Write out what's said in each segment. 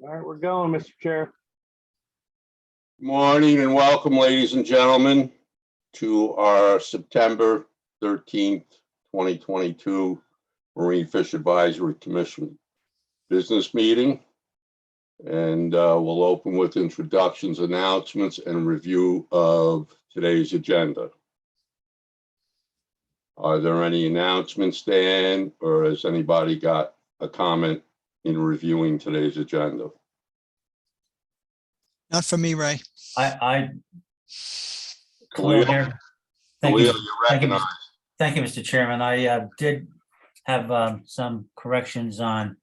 All right, we're going, Mr. Chair. Morning and welcome, ladies and gentlemen, to our September 13th, 2022 Marine Fish Advisory Commission business meeting. And we'll open with introductions, announcements, and review of today's agenda. Are there any announcements, Dan, or has anybody got a comment in reviewing today's agenda? Not for me, Ray. Khalil here. Thank Khalil, you. you're recognized. Thank you, Mr. Chairman. I did have some corrections on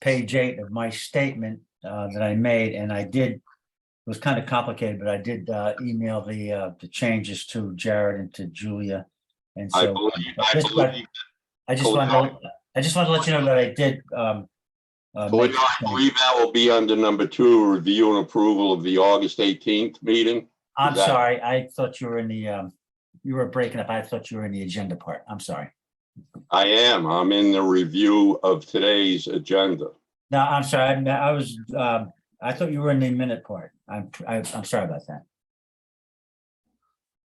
page 8 of my statement that I made, and it was kind of complicated, but I did email the changes to Jared and to Julia. And so I just wanted to let you know that I did. I believe that will be under number 2, review and approval of the August 18th meeting. I'm sorry. I thought you were in the, you were breaking up. I thought you were in the agenda part. I'm sorry. I am. I'm in the review of today's agenda. No, I'm sorry. I thought you were in the minute part. I'm sorry about that.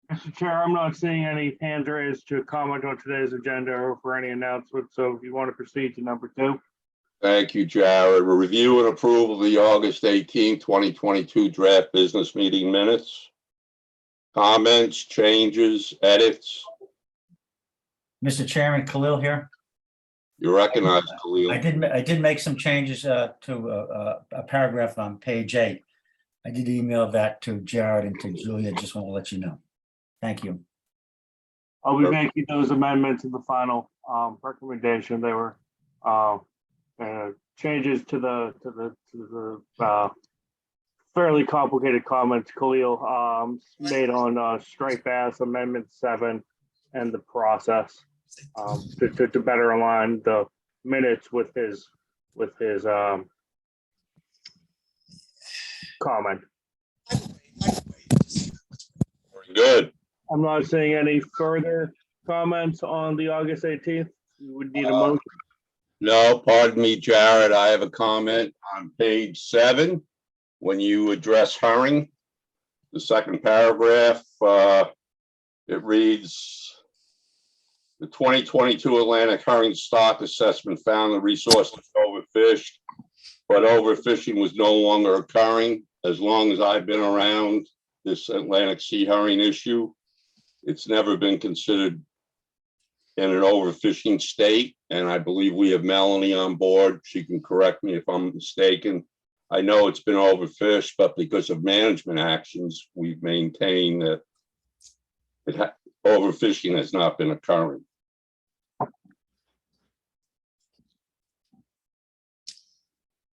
Mr. Chair, I'm not seeing any hands raised to comment on today's agenda or for any announcements. So if you want to proceed to number 2. Thank you, Jared. A review and approval of the August 18th, 2022 draft business meeting minutes. Comments, changes, edits. Mr. Chairman, Khalil here. You recognize, Khalil. I did make some changes to a paragraph on page 8. I did email that to Jared and to Julia. Just want to let you know. Thank you. I'll be making those amendments in the final recommendation. They were changes to the fairly complicated comments Khalil made on striped bass amendment 7 and the process to better align the minutes with his comment. Good. I'm not seeing any further comments on the August 18th. You would need a motion. No, pardon me, Jared. I have a comment on page 7. When you address herring, the second paragraph, it reads, the 2022 Atlantic herring stock assessment found the resource was overfished, but overfishing was no longer occurring. As long as I've been around this Atlantic sea herring issue, it's never been considered in an overfishing state. And I believe we have Melanie on board. She can correct me if I'm mistaken. I know it's been overfished, but because of management actions, we've maintained that overfishing has not been occurring.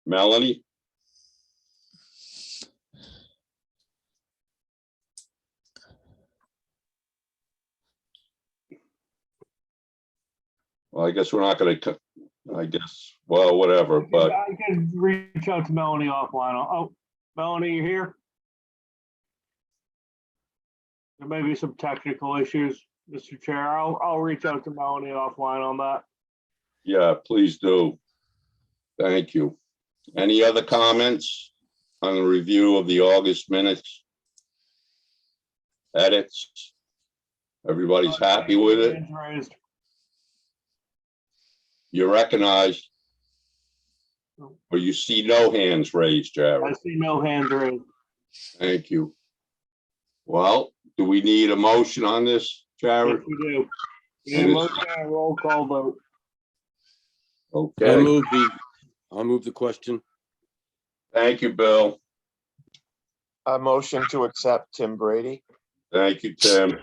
Melanie? Well, I guess we're not going to, well, whatever, but. I can reach out to Melanie offline. Oh, Melanie, you here? There may be some technical issues, Mr. Chair. I'll reach out to Melanie offline on that. Yeah, please do. Thank you. Any other comments on the review of the August minutes? Edits? Everybody's happy with it? Hands raised. You recognize, or you see no hands raised, I Jared? see no hands raised. Thank you. Well, do we need a motion on this, Yes, Jared? we do. We need a motion and a roll call vote. Okay, I'll move the question. thank you, Bill. A motion to accept Tim Brady. Thank you, Tim.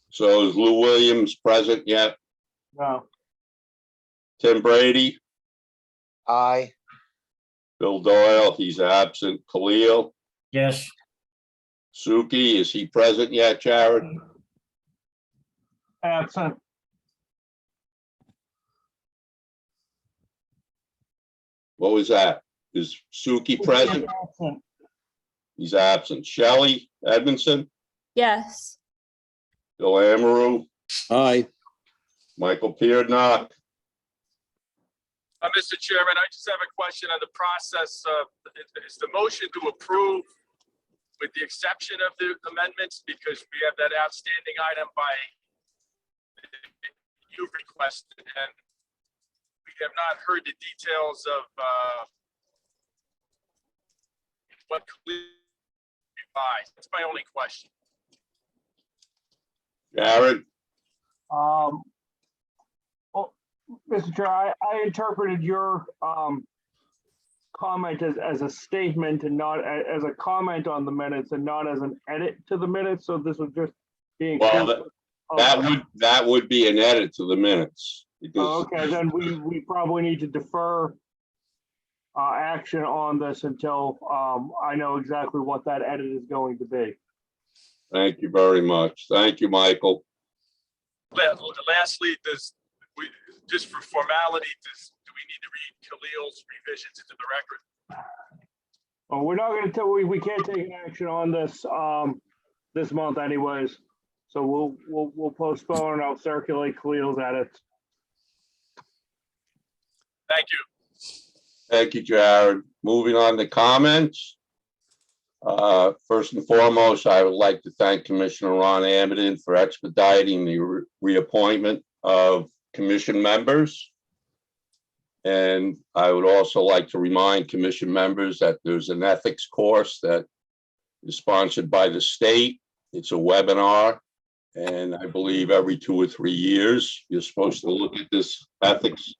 So is Lou Williams present yet? No. Tim Brady? Aye. Bill Doyle, he's absent. Khalil? Yes. Suki, is he present yet, Jared? Absent. What was that? Is Suki present? Absent. He's absent. Shelley Edmondson? Yes. Bill Amaru? Aye. Michael Pierdnock? Mr. Chairman, I just have a question on the process. Is the motion to approve with the exception of the amendments, because we have that outstanding item by you requested, and we have not heard the details of what revised. That's my only question. Jared, Well, Mr. Chair, I interpreted your comment as a statement and not as a comment on the minutes and not as an edit to the minutes. So this was just being. well, that would be an edit to the minutes. Because Okay, then we probably need to defer action on this until I know exactly what that edit is going to be. Thank you very much. Thank you, Michael. Lastly, just for formality, do we need to read Khalil's revisions into the record? Well, we're not going to tell, we can't take an action on this this month anyways. So we'll postpone and I'll circulate Khalil's edits. Thank you. Thank you, Jared. Moving on to comments. First and foremost, I would like to thank Commissioner Ron Amidon for expediting the reappointment of commission members. And I would also like to remind commission members that there's an ethics course that is sponsored by the state. It's a webinar. And I believe every 2 or 3 years, you're supposed to look at this ethics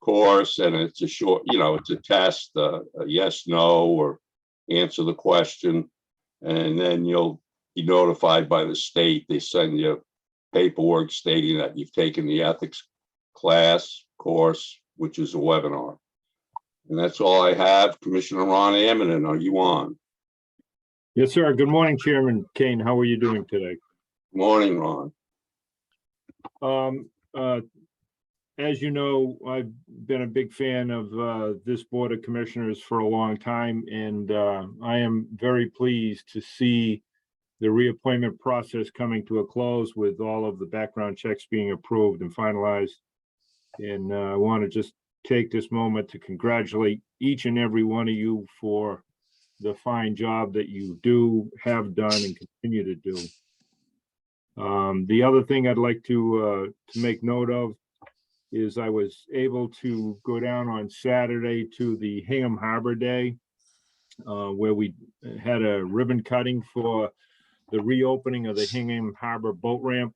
course, and it's a short, it's a test, a yes, no, or answer the question. And then you'll be notified by the state. They send you paperwork stating that you've taken the ethics course, which is a webinar. And that's all I have. Commissioner Ron Amidon, are you on? Yes, sir. Good morning, Chairman Kane. How are you doing today? Morning, Ron. As you know, I've been a big fan of this Board of Commissioners for a long time, and I am very pleased to see the reappointment process coming to a close with all of the background checks being approved and finalized. And I want to just take this moment to congratulate each and every one of you for the fine job that you have done and continue to do. The other thing I'd like to make note of is I was able to go down on Saturday to the Hingham Harbor Day, where we had a ribbon cutting for the reopening of the Hingham Harbor boat ramp.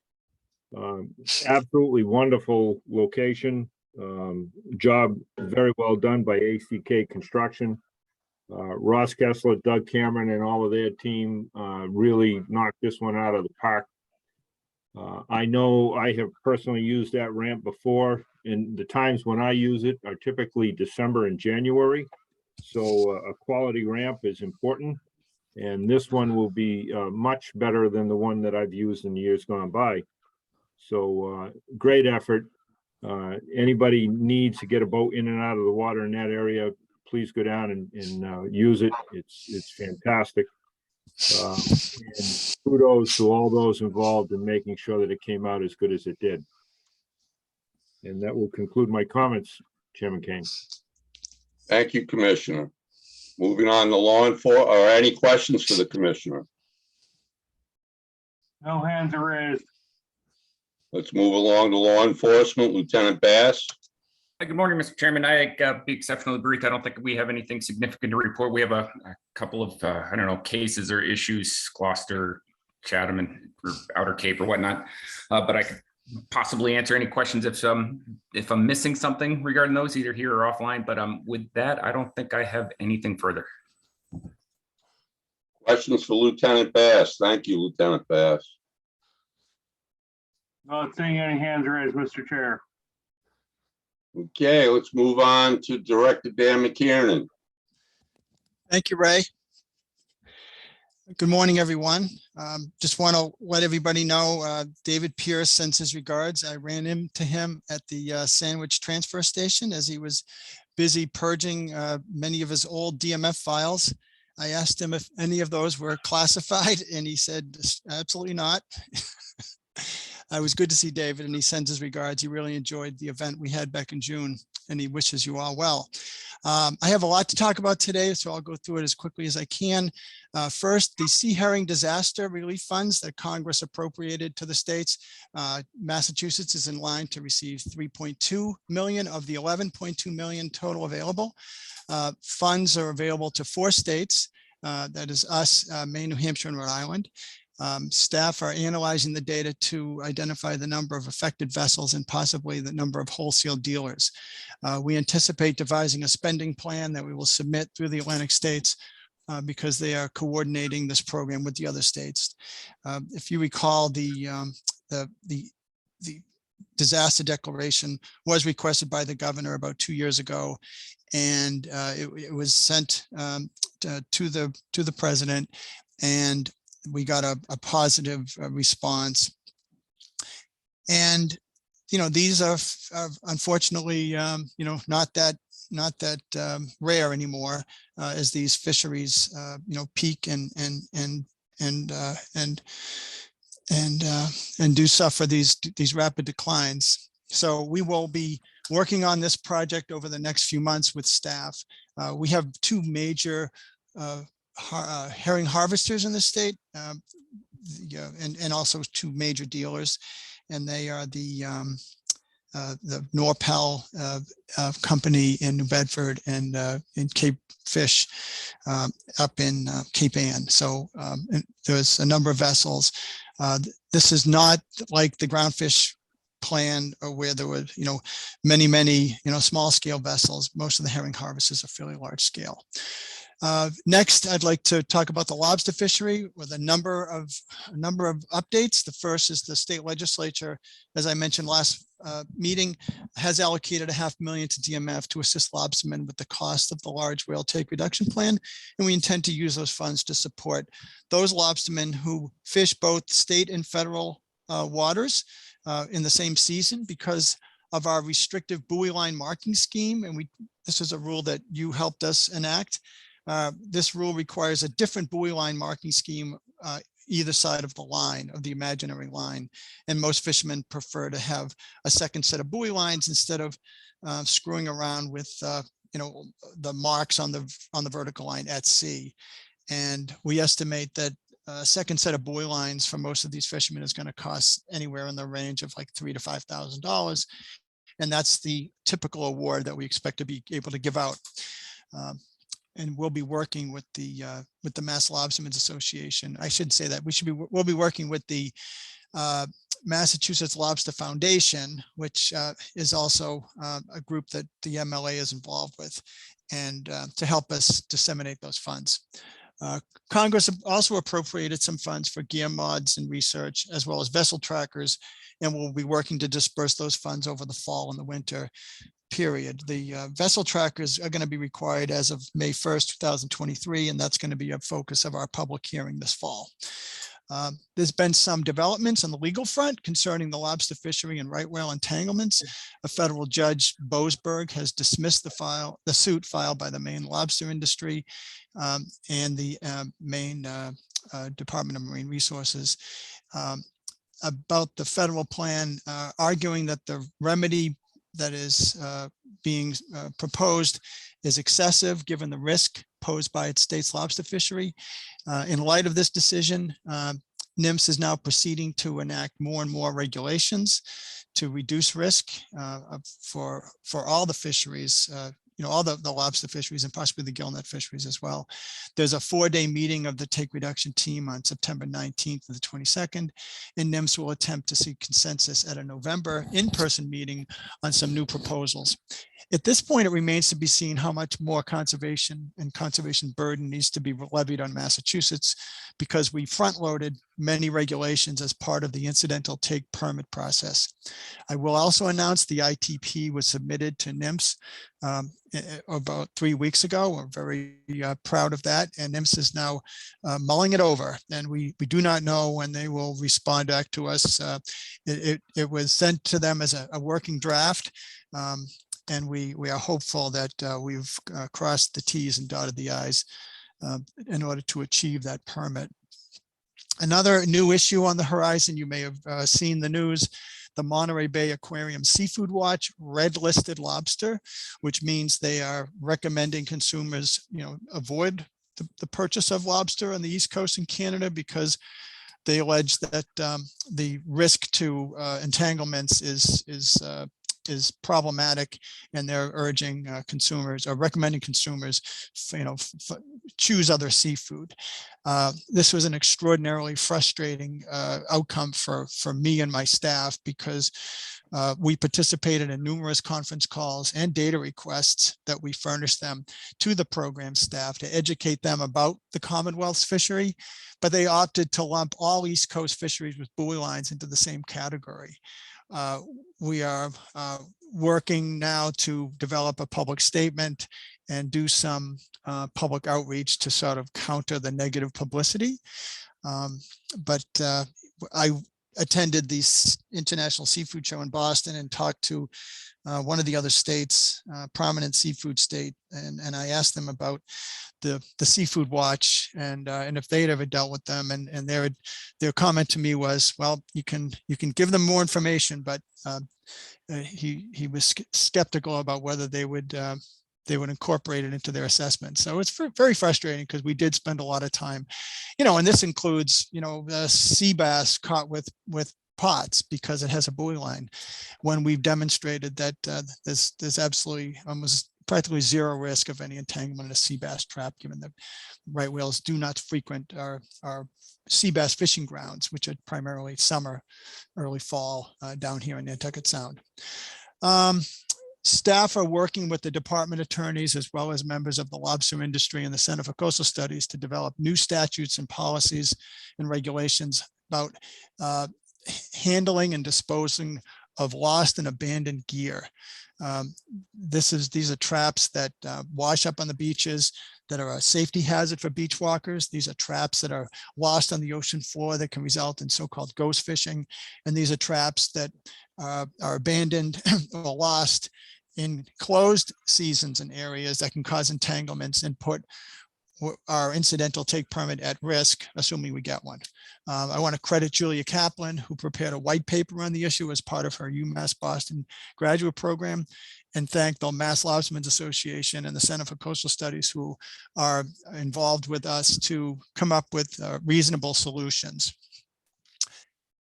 Absolutely wonderful location. Job very well done by ACK Construction. Ross Kessler, Doug Cameron, and all of their team really knocked this one out of the park. I know I have personally used that ramp before, and the times when I use it are typically December and January. So a quality ramp is important. And this one will be much better than the one that I've used in years gone by. So great effort. Anybody needs to get a boat in and out of the water in that area, please go down and use it. It's fantastic. And kudos to all those involved in making sure that it came out as good as it did. And that will conclude my comments, Chairman Kane. Thank you, Commissioner. Moving on to law enforcement, or any questions for the Commissioner? No hands are raised. Let's move along to law enforcement. Lieutenant Bass. Good morning, Mr. Chairman. I be exceptionally brief. I don't think we have anything significant to report. We have a couple of, cases or issues, Gloucester, Chatham, and Outer Cape or whatnot. But I could possibly answer any questions if I'm missing something regarding those, either here or offline. But with that, I don't think I have anything further. Questions for Lieutenant Bass? Thank you, Lieutenant Bass. Not seeing any hands raised, Mr. Chair. Okay, let's move on to Director Dan McKiernan. Thank you, Ray. Good morning, everyone. Just want to let everybody know David Pierce sends his regards. I ran into him at the Sandwich Transfer Station as he was busy purging many of his old DMF files. I asked him if any of those were classified, and he said, absolutely not. It was good to see David, and he sends his regards. He really enjoyed the event we had back in June. and he wishes you all well. I have a lot to talk about today, so I'll go through it as quickly as I can. First, the sea herring disaster relief funds that Congress appropriated to the states. Massachusetts is in line to receive 3.2 million of the 11.2 million total available. Funds are available to 4 states. That is us, Maine, New Hampshire, and Rhode Island. Staff are analyzing the data to identify the number of affected vessels and possibly the number of wholesale dealers. We anticipate devising a spending plan that we will submit through the Atlantic states because they are coordinating this program with the other states. If you recall, the disaster declaration was requested by the governor about 2 years ago, and it was sent to the president, and we got a positive response. And these are unfortunately not that rare anymore, as these fisheries peak and do suffer these rapid declines. So we will be working on this project over the next few months with staff. We have 2 major herring harvesters in the state, and also 2 major dealers, and they are the Norpel company in New Bedford and in Cape Fish up in Cape Ann. So there's a number of vessels. This is not like the groundfish plan where there were many small scale vessels. Most of the herring harvesters are fairly large scale. Next, I'd like to talk about the lobster fishery with a number of updates. The first is the state legislature, as I mentioned last meeting, has allocated $500,000 to DMF to assist lobstermen with the cost of the large whale take reduction plan. And we intend to use those funds to support those lobstermen who fish both state and federal waters in the same season because of our restrictive buoy line marking scheme. And this is a rule that you helped us enact. This rule requires a different buoy line marking scheme either side of the line, of the imaginary line. And most fishermen prefer to have a second set of buoy lines instead of screwing around with the marks on the vertical line at sea. And we estimate that a second set of buoy lines for most of these fishermen is going to cost anywhere in the range of like $3,000 to $5,000. And that's the typical award that we expect to be able to give out. And we'll be working with the Mass Lobstermen's Association. I should say that we'll be working with the Massachusetts Lobster Foundation, which is also a group that the MLA is involved with, and to help us disseminate those funds. Congress also appropriated some funds for gear mods and research, as well as vessel trackers, and we'll be working to disperse those funds over the fall and the winter period. The vessel trackers are going to be required as of May 1st, 2023, and that's going to be a focus of our public hearing this fall. There's been some developments on the legal front concerning the lobster fishery and right whale entanglements. A federal judge, Boasberg, has dismissed the suit filed by the Maine lobster industry and the Maine Department of Marine Resources about the federal plan, arguing that the remedy that is being proposed is excessive given the risk posed by its state's lobster fishery. In light of this decision, NIMS is now proceeding to enact more and more regulations to reduce risk for all the fisheries, all the lobster fisheries and possibly the gillnet fisheries as well. There's a 4-day meeting of the take reduction team on September 19th and the 22nd, and NIMS will attempt to seek consensus at a November in-person meeting on some new proposals. At this point, it remains to be seen how much more conservation burden needs to be levied on Massachusetts, because we front-loaded many regulations as part of the incidental take permit process. I will also announce the ITP was submitted to NIMS about 3 weeks ago. We're very proud of that, and NIMS is now mulling it over, and we do not know when they will respond back to us. It was sent to them as a working draft, and we are hopeful that we've crossed the T's and dotted the I's in order to achieve that permit. Another new issue on the horizon, you may have seen the news, the Monterey Bay Aquarium Seafood Watch red listed lobster, which means they are recommending consumers, avoid the purchase of lobster on the East Coast in Canada because they allege that the risk to entanglements is problematic, and they're urging consumers or recommending consumers, choose other seafood. This was an extraordinarily frustrating outcome for me and my staff because we participated in numerous conference calls and data requests that we furnished them to the program staff to educate them about the Commonwealth's fishery, but they opted to lump all East Coast fisheries with buoy lines into the same category. We are working now to develop a public statement and do some public outreach to sort of counter the negative publicity. But I attended the International Seafood Show in Boston and talked to one of the other states, prominent seafood state, and I asked them about the Seafood Watch and if they had ever dealt with them, and their comment to me was, well, you can give them more information, but he was skeptical about whether they would incorporate it into their assessment. So it's very frustrating because we did spend a lot of time, and this includes, the sea bass caught with pots because it has a buoy line, when we've demonstrated that there's absolutely almost practically zero risk of any entanglement in a sea bass trap, given that right whales do not frequent our sea bass fishing grounds, which are primarily summer, early fall down here in Nantucket Sound. Staff are working with the department attorneys as well as members of the lobster industry and the Center for Coastal Studies to develop new statutes and policies and regulations about handling and disposing of lost and abandoned gear. These are traps that wash up on the beaches that are a safety hazard for beach walkers. These are traps that are lost on the ocean floor that can result in so-called ghost fishing. And these are traps that are abandoned or lost in closed seasons and areas that can cause entanglements and put our incidental take permit at risk, assuming we get one. I want to credit Julia Kaplan, who prepared a white paper on the issue as part of her UMass Boston graduate program, and thank the Mass Lobstermen's Association and the Center for Coastal Studies, who are involved with us to come up with reasonable solutions.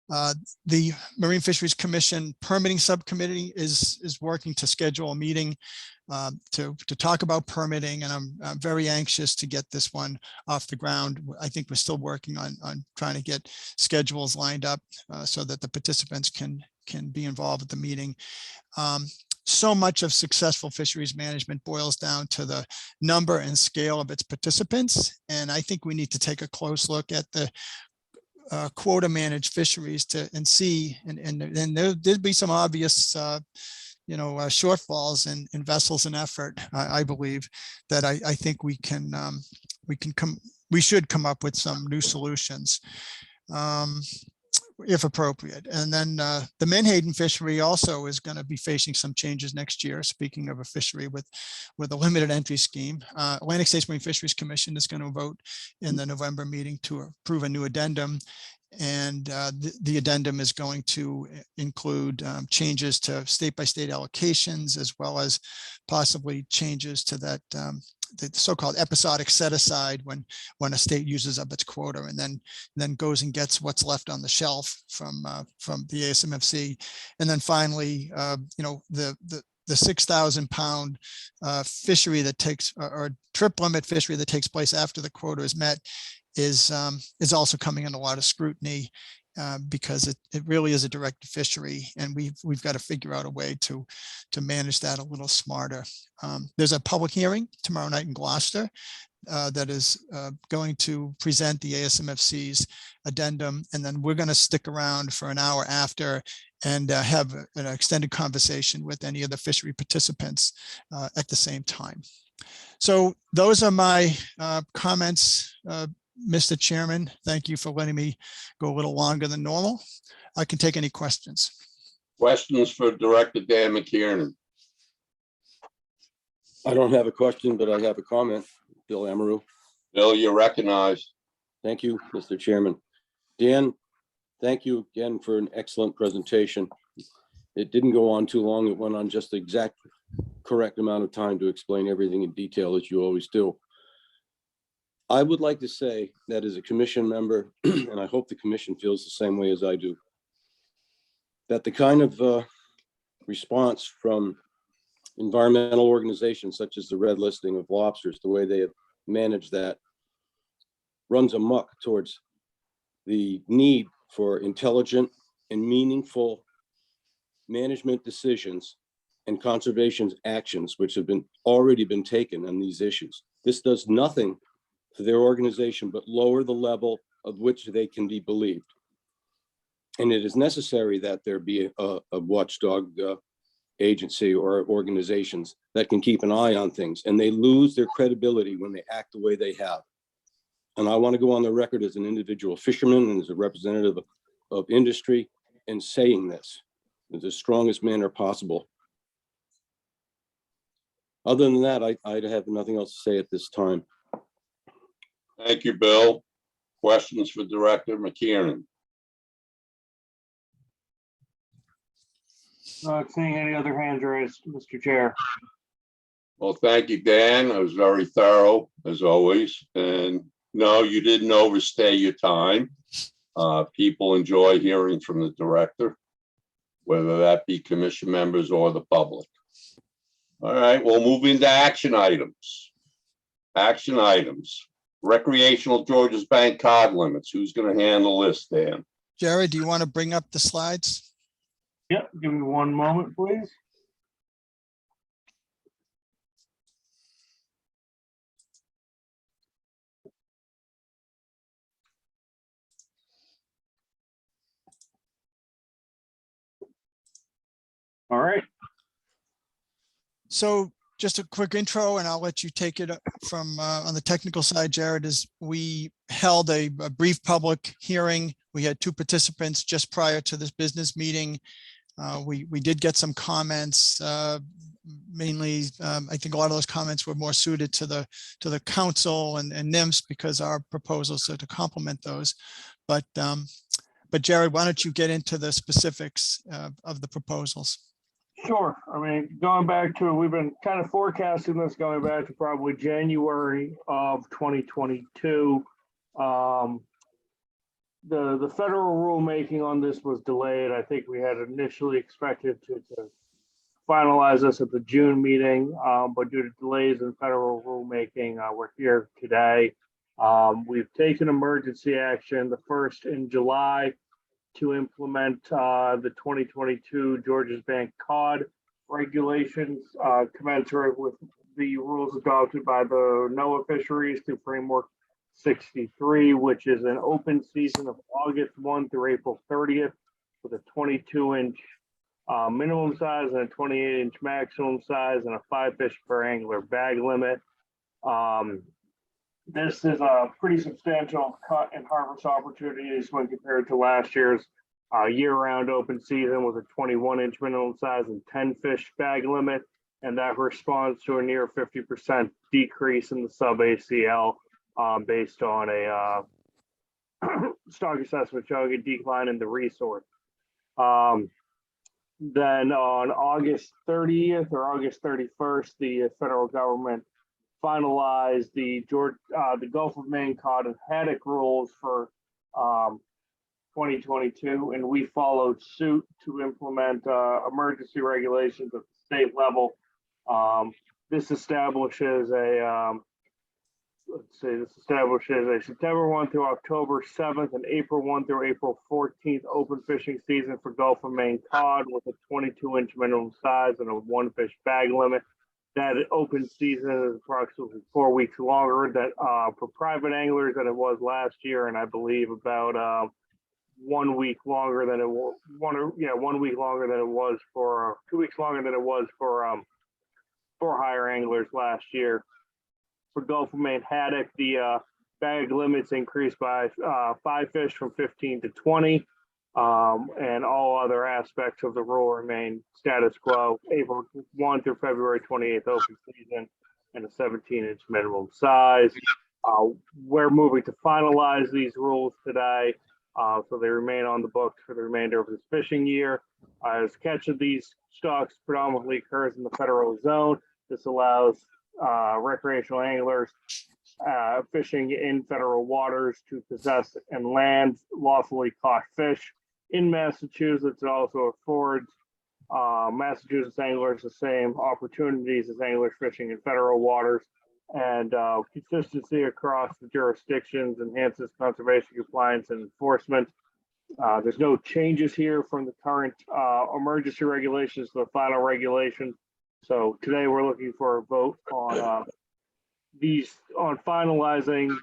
The Marine Fisheries Commission Permitting Subcommittee is working to schedule a meeting to talk about permitting, and I'm very anxious to get this one off the ground. I think we're still working on trying to get schedules lined up so that the participants can be involved at the meeting. So much of successful fisheries management boils down to the number and scale of its participants, and I think we need to take a close look at the quota managed fisheries and see, and there'd be some obvious shortfalls in vessels and effort. I believe that I think we should come up with some new solutions if appropriate. And then the Menhaden fishery also is going to be facing some changes next year. Speaking of a fishery with a limited entry scheme, Atlantic States Marine Fisheries Commission is going to vote in the November meeting to approve a new addendum. And the addendum is going to include changes to state-by-state allocations, as well as possibly changes to that the so-called episodic set-aside when a state uses up its quota and then goes and gets what's left on the shelf from the ASMFC. And then finally, the 6,000 pound fishery that takes, or trip limit fishery that takes place after the quota is met is also coming under a lot of scrutiny because it really is a direct fishery, and we've got to figure out a way to manage that a little smarter. There's a public hearing tomorrow night in Gloucester that is going to present the ASMFC's addendum, and then we're going to stick around for an hour after and have an extended conversation with any of the fishery participants at the same time. So those are my comments, Mr. Chairman. Thank you for letting me go a little longer than normal. I can take any questions. Questions for Director Dan McKiernan? I don't have a question, but I have a comment. Bill Amaru. Bill, you're recognized. Thank you, Mr. Chairman. Dan, thank you again for an excellent presentation. It didn't go on too long. It went on just the exact correct amount of time to explain everything in detail, as you always do. I would like to say that as a commission member, and I hope the commission feels the same way as I do, that the kind of response from environmental organizations such as the red listing of lobsters, the way they have managed that, runs amok towards the need for intelligent and meaningful management decisions and conservation actions, which have already been taken on these issues. This does nothing for their organization but lower the level of which they can be believed. And it is necessary that there be a watchdog agency or organizations that can keep an eye on things, and they lose their credibility when they act the way they have. And I want to go on the record as an individual fisherman and as a representative of industry in saying this in the strongest manner possible. Other than that, I have nothing else to say at this time. Thank you, Bill. Questions for Director McKiernan? Not seeing any other hands raised, Mr. Chair. Well, thank you, Dan. It was very thorough, as always. And no, you didn't overstay your time. People enjoy hearing from the director, whether that be commission members or the public. All right, we'll move into action items. Action items. Recreational Georges Bank cod limits. Who's going to handle this, Dan? Jared, do you want to bring up the slides? Yep, give me one moment, please. All right. So just a quick intro, and I'll let you take it from on the technical side, Jared, is we held a brief public hearing. We had 2 participants just prior to this business meeting. We did get some comments, mainly, I think a lot of those comments were more suited to the council and NIMS because our proposals are to complement those. But Jared, why don't you get into the specifics of the proposals? Sure. I mean, going back to, we've been kind of forecasting this going back to probably January of 2022. The federal rulemaking on this was delayed. I think we had initially expected to finalize this at the June meeting, but due to delays in federal rulemaking, we're here today. We've taken emergency action, the first in July, to implement the 2022 Georges Bank cod regulations commensurate with the rules adopted by the NOAA Fisheries through Framework 63, which is an open season of August 1 through April 30th with a 22-inch minimum size and a 28-inch maximum size and a 5 fish per angler bag limit. This is a pretty substantial cut in harvest opportunities when compared to last year's year-round open season with a 21-inch minimum size and 10 fish bag limit, and that responds to a near 50% decrease in the sub-ACL based on a stock assessment showing a decline in the resource. Then on August 30th or August 31st, the federal government finalized the Gulf of Maine cod and haddock rules for 2022, and we followed suit to implement emergency regulations at the state level. This establishes a September 1 through October 7th and April 1 through April 14th open fishing season for Gulf of Maine cod with a 22-inch minimum size and a 1 fish bag limit. That open season is approximately 4 weeks longer for private anglers than it was last year, and I believe about 1 week longer than it was 1 week longer than it was for 2 weeks longer than it was for hire anglers last year. For Gulf of Maine haddock, the bag limits increased by 5 fish from 15 to 20. And all other aspects of the rule remain status quo. April 1 through February 28th open season and a 17-inch minimum size. We're moving to finalize these rules today. So they remain on the books for the remainder of this fishing year. As catch of these stocks predominantly occurs in the federal zone, this allows recreational anglers fishing in federal waters to possess and land lawfully caught fish. In Massachusetts, it also affords Massachusetts anglers the same opportunities as anglers fishing in federal waters, and consistency across the jurisdictions enhances conservation compliance and enforcement. There's no changes here from the current emergency regulations to the final regulation. So today we're looking for a vote on on finalizing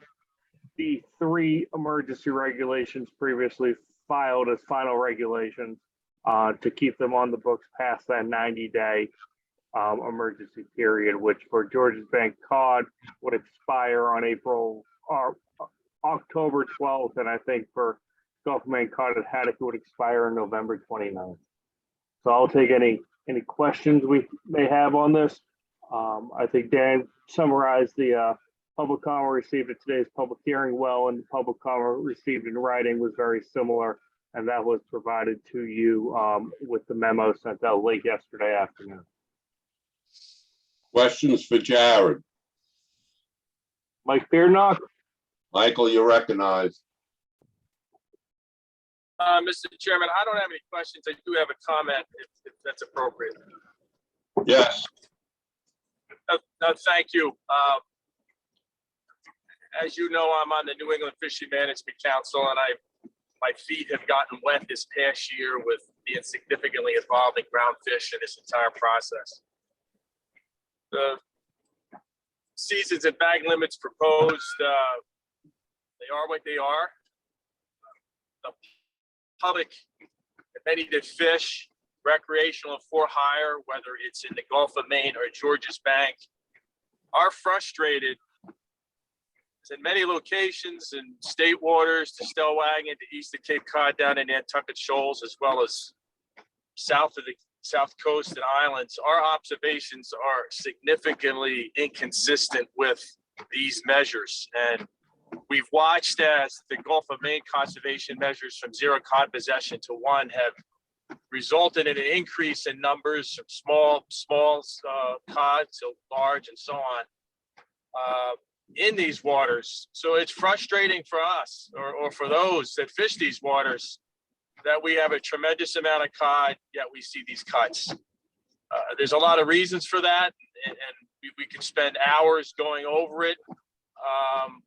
the 3 emergency regulations previously filed as final regulations to keep them on the books past that 90-day emergency period, which for Georges Bank cod would expire on October 12th, and I think for Gulf of Maine cod and haddock it would expire on November 29th. So I'll take any questions we may have on this. I think Dan summarized the public comment received at today's public hearing well, and the public comment received in writing was very similar, and that was provided to you with the memo sent out late yesterday afternoon. Questions for Jared? Mike Bearnock? Michael, you're recognized. Mr. Chairman, I don't have any questions. I do have a comment if that's appropriate. Yes. No, thank you. As you know, I'm on the New England Fishery Management Council, and my feet have gotten wet this past year with being significantly involved in groundfish in this entire process. The seasons and bag limits proposed, they are what they are. The public, many that fish recreational for hire, whether it's in the Gulf of Maine or Georges Bank, are frustrated in many locations in state waters to Stellwagen to east of Cape Cod down in Nantucket Shoals, as well as south of the South Coast and islands. Our observations are significantly inconsistent with these measures. And we've watched as the Gulf of Maine conservation measures from 0 cod possession to 1 have resulted in an increase in numbers from small cod to large and so on in these waters. So it's frustrating for us or for those that fish these waters that we have a tremendous amount of cod, yet we see these cuts. There's a lot of reasons for that, and we could spend hours going over it.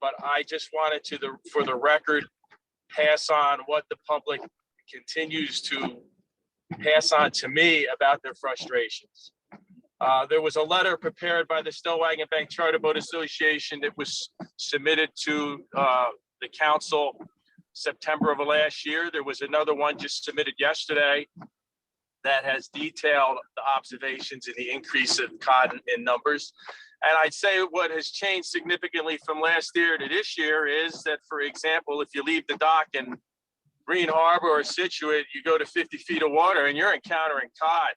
But I just wanted to, for the record, pass on what the public continues to pass on to me about their frustrations. There was a letter prepared by the Stellwagen Bank Charter Boat Association that was submitted to the council September of last year. There was another one just submitted yesterday that has detailed the observations and the increase of cod in numbers. And I'd say what has changed significantly from last year to this year is that, for example, if you leave the dock in Green Harbor or Situate, you go to 50 feet of water and you're encountering cod,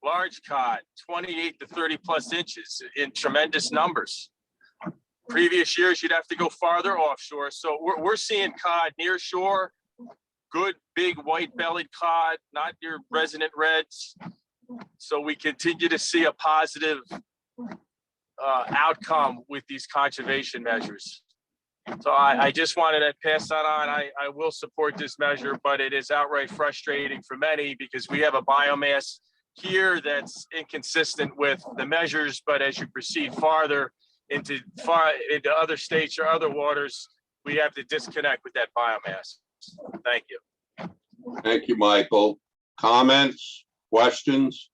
large cod, 28 to 30 plus inches in tremendous numbers. Previous years, you'd have to go farther offshore. So we're seeing cod near shore, good big white-bellied cod, not your resident reds. So we continue to see a positive outcome with these conservation measures. So I just wanted to pass that on. I will support this measure, but it is outright frustrating for many because we have a biomass here that's inconsistent with the measures, but as you proceed farther into other states or other waters, we have to disconnect with that biomass. Thank you. Thank you, Michael. Comments, questions?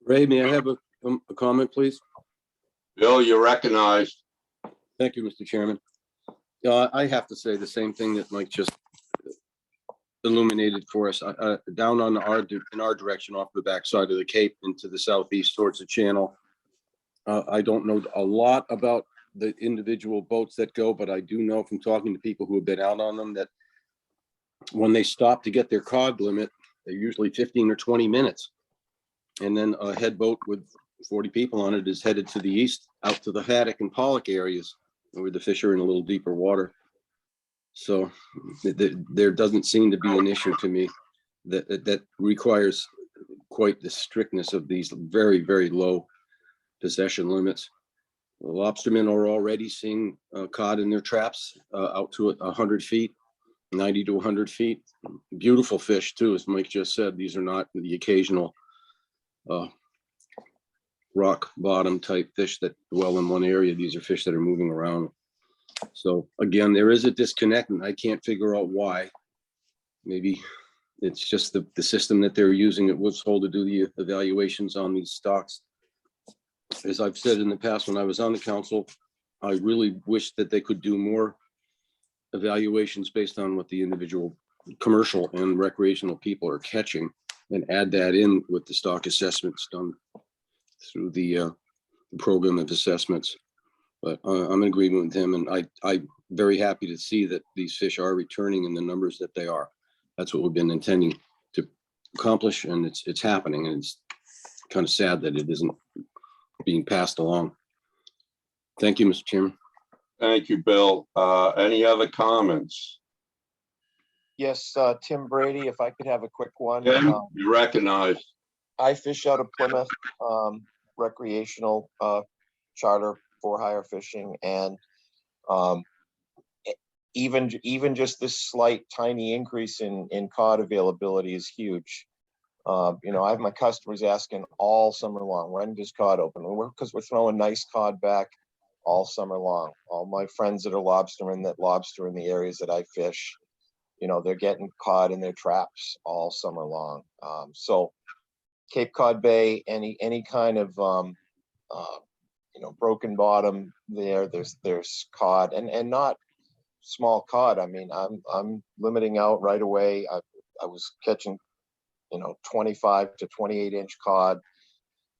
Ray, may I have a comment, please? Bill, you're recognized. Thank you, Mr. Chairman. I have to say the same thing that Mike just illuminated for us. Down on in our direction off the backside of the Cape into the southeast towards the channel. I don't know a lot about the individual boats that go, but I do know from talking to people who have been out on them that when they stop to get their cod limit, they're usually 15 or 20 minutes. And then a head boat with 40 people on it is headed to the east, out to the haddock and pollock areas. where the fish are in a little deeper water. So there doesn't seem to be an issue to me that requires quite the strictness of these very, very low possession limits. The lobstermen are already seeing cod in their traps out to 100 feet, 90 to 100 feet. Beautiful fish too, as Mike just said. These are not the occasional rock bottom type fish that dwell in one area. These are fish that are moving around. So again, there is a disconnect and I can't figure out why. Maybe it's just the system that they're using at Woods Hole to do the evaluations on these stocks. As I've said in the past, when I was on the council, I really wish that they could do more evaluations based on what the individual commercial and recreational people are catching and add that in with the stock assessments done through the program of assessments. But I'm in agreement with him, and I'm very happy to see that these fish are returning in the numbers that they are. That's what we've been intending to accomplish, and it's happening, and it's kind of sad that it isn't being passed along. Thank you, Mr. Chairman. Thank you, Bill. Any other comments? Yes, Tim Brady, if I could have a quick one. Tim, you recognize. I fish out of Plymouth, recreational charter for hire fishing, and even just this slight tiny increase in cod availability is huge. You know, I have my customers asking all summer long, when does cod open? Because we're throwing nice cod back all summer long. All my friends that are lobstermen that lobster in the areas that I fish, you know, they're getting cod in their traps all summer long. So Cape Cod Bay, any kind of you know, broken bottom there's cod and not small cod. I mean, I'm limiting out right away. I was catching, you know, 25 to 28 inch cod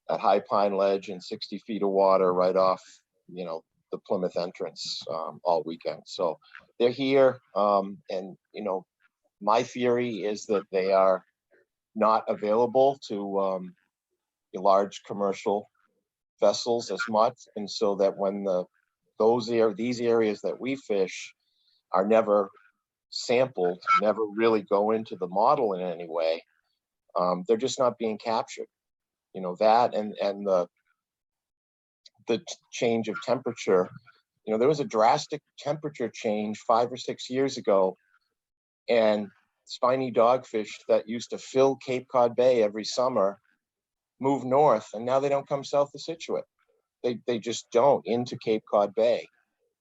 at High Pine Ledge in 60 feet of water right off, you know, the Plymouth entrance all weekend. So they're here. And, you know, my theory is that they are not available to large commercial vessels as much. And so that when these areas that we fish are never sampled, never really go into the model in any way, they're just not being captured. You know, that and the change of temperature. You know, there was a drastic temperature change 5 or 6 years ago, and spiny dogfish that used to fill Cape Cod Bay every summer moved north, and now they don't come south of Scituate. They just don't into Cape Cod Bay,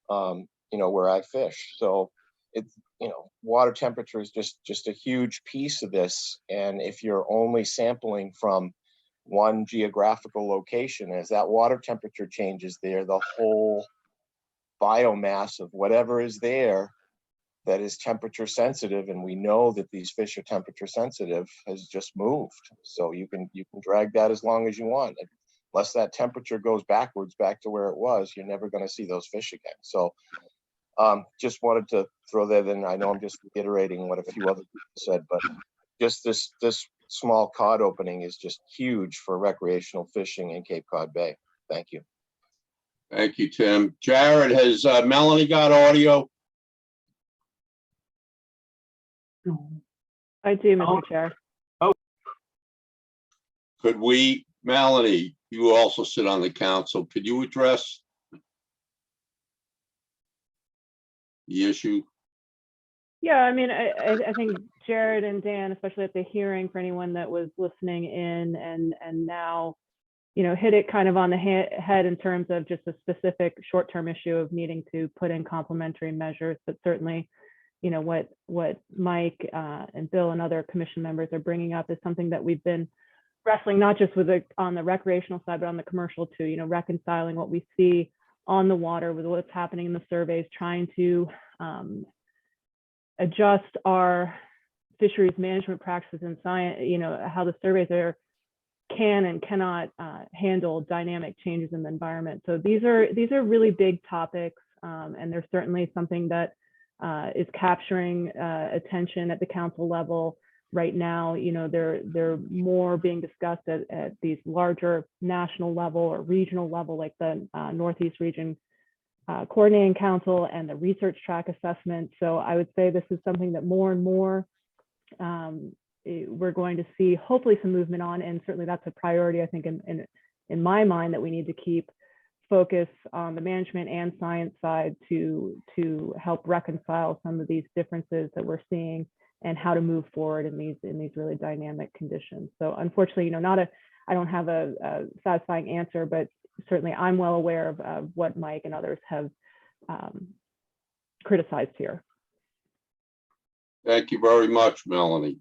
you know, where I fish. So it's, you know, water temperature is just a huge piece of this. And if you're only sampling from one geographical location, as that water temperature changes there, the whole biomass of whatever is there that is temperature sensitive, and we know that these fish are temperature sensitive, has just moved. So you can drag that as long as you want. Unless that temperature goes backwards back to where it was, you're never going to see those fish again. So just wanted to throw that in. I know I'm just reiterating what a few other people said, but just this small cod opening is just huge for recreational fishing in Cape Cod Bay. Thank you. Thank you, Tim. Jared, has Melanie got audio? I do, Mr. Chair. Could we, Melanie, you also sit on the council, could you address the issue? Yeah, I mean, I think Jared and Dan, especially at the hearing, for anyone that was listening in and now, you know, hit it kind of on the head in terms of just a specific short-term issue of needing to put in complementary measures. But certainly, you know, what Mike and Bill and other commission members are bringing up is something that we've been wrestling, not just with on the recreational side, but on the commercial too, you know, reconciling what we see on the water with what's happening in the surveys, trying to adjust our fisheries management practices and science, you know, how the surveys can and cannot handle dynamic changes in the environment. So these are really big topics, and there's certainly something that is capturing attention at the council level right now. You know, they're more being discussed at these larger national level or regional level, like the Northeast region coordinating council and the research track assessment. So I would say this is something that more and more we're going to see hopefully some movement on, and certainly that's a priority, I think, in my mind, that we need to keep focus on the management and science side to help reconcile some of these differences that we're seeing and how to move forward in these really dynamic conditions. So unfortunately, I don't have a satisfying answer, but certainly I'm well aware of what Mike and others have criticized here. Thank you very much, Melanie.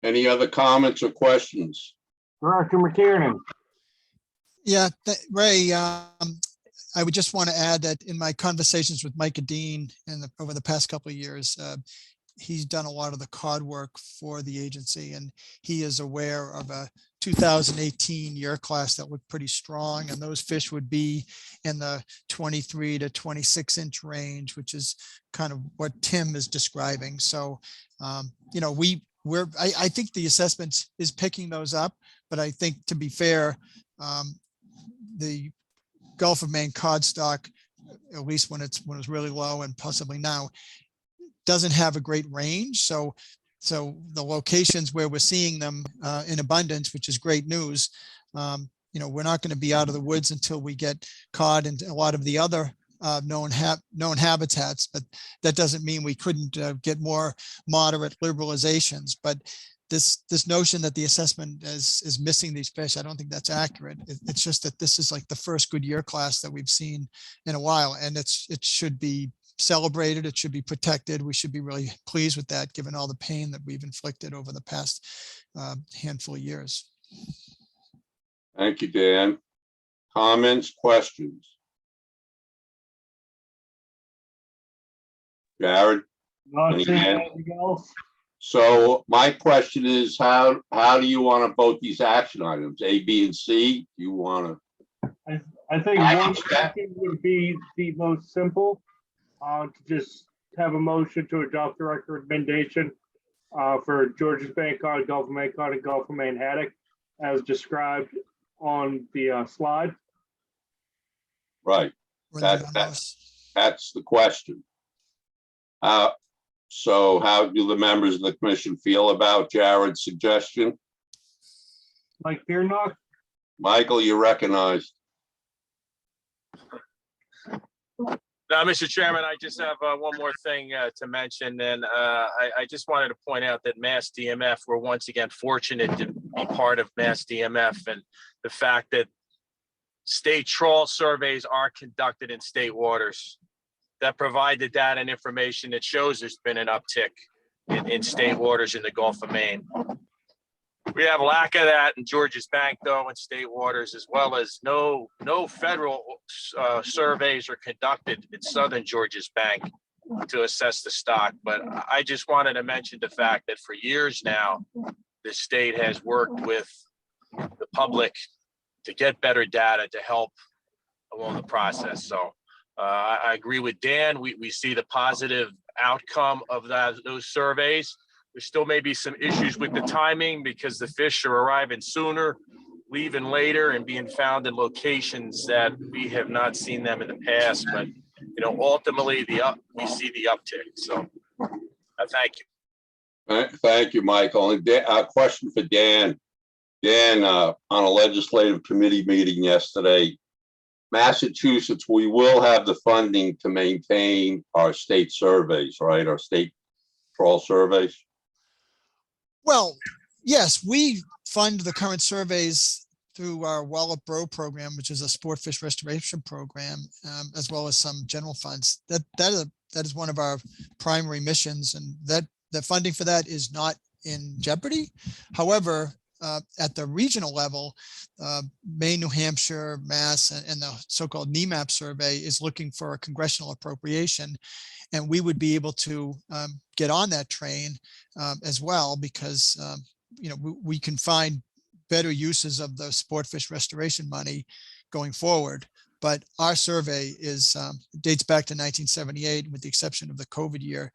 Any other comments or questions? Director McKiernan. Yeah, Ray, I would just want to add that in my conversations with Mike and Dean over the past couple of years, he's done a lot of the cod work for the agency, and he is aware of a 2018 year class that looked pretty strong, and those fish would be in the 23 to 26 inch range, which is kind of what Tim is describing. So, I think the assessment is picking those up, but I think, to be fair, the Gulf of Maine cod stock, at least when it's really low and possibly now, doesn't have a great range. So the locations where we're seeing them in abundance, which is great news, we're not going to be out of the woods until we get cod and a lot of the other known habitats. But that doesn't mean we couldn't get more moderate liberalizations. But this notion that the assessment is missing these fish, I don't think that's accurate. It's just that this is like the first good year class that we've seen in a while, and it should be celebrated. It should be protected. We should be really pleased with that, given all the pain that we've inflicted over the past handful of years. Thank you, Dan. Comments, questions? Jared? Not Any seeing hand? anything else? So my question is, how do you want to vote these action items, A, B, and C? Do you want to? I think I one can check. second would be the most simple, to just have a motion to adopt the recommendation for Georges Bank cod, Gulf of Maine cod, and Gulf of Maine haddock as described on the slide. Right. That's the question. So how do the members of the commission feel about Jared's suggestion? Mike Piernock? Michael, you recognized. Now, Mr. Chairman, I just have one more thing to mention, and I just wanted to point out that Mass DMF, we're once again fortunate to be part of Mass DMF, and the fact that state trawl surveys are conducted in state waters that provide the data and information that shows there's been an uptick in state waters in the Gulf of Maine. We have lack of that in Georges Bank, though, in state waters, as well as no federal surveys are conducted in southern Georges Bank to assess the stock. But I just wanted to mention the fact that for years now, the state has worked with the public to get better data to help along the process. So I agree with Dan. We see the positive outcome of those surveys. There still may be some issues with the timing because the fish are arriving sooner, leaving later, and being found in locations that we have not seen them in the past. But ultimately, we see the uptick. So, thank you. Thank you, Michael. And a question for Dan. Dan, on a legislative committee meeting yesterday, Massachusetts, we will have the funding to maintain our state surveys, right? Our state trawl surveys. Well, yes, we fund the current surveys through our Wallop Bro program, which is a sport fish restoration program, as well as some general funds. That is one of our primary missions, and that the funding for that is not in jeopardy. However, at the regional level, Maine, New Hampshire, Mass, and the so-called NEMAP survey is looking for a congressional appropriation. And we would be able to get on that train as well, because we can find better uses of the sport fish restoration money going forward. But our survey dates back to 1978, with the exception of the COVID year.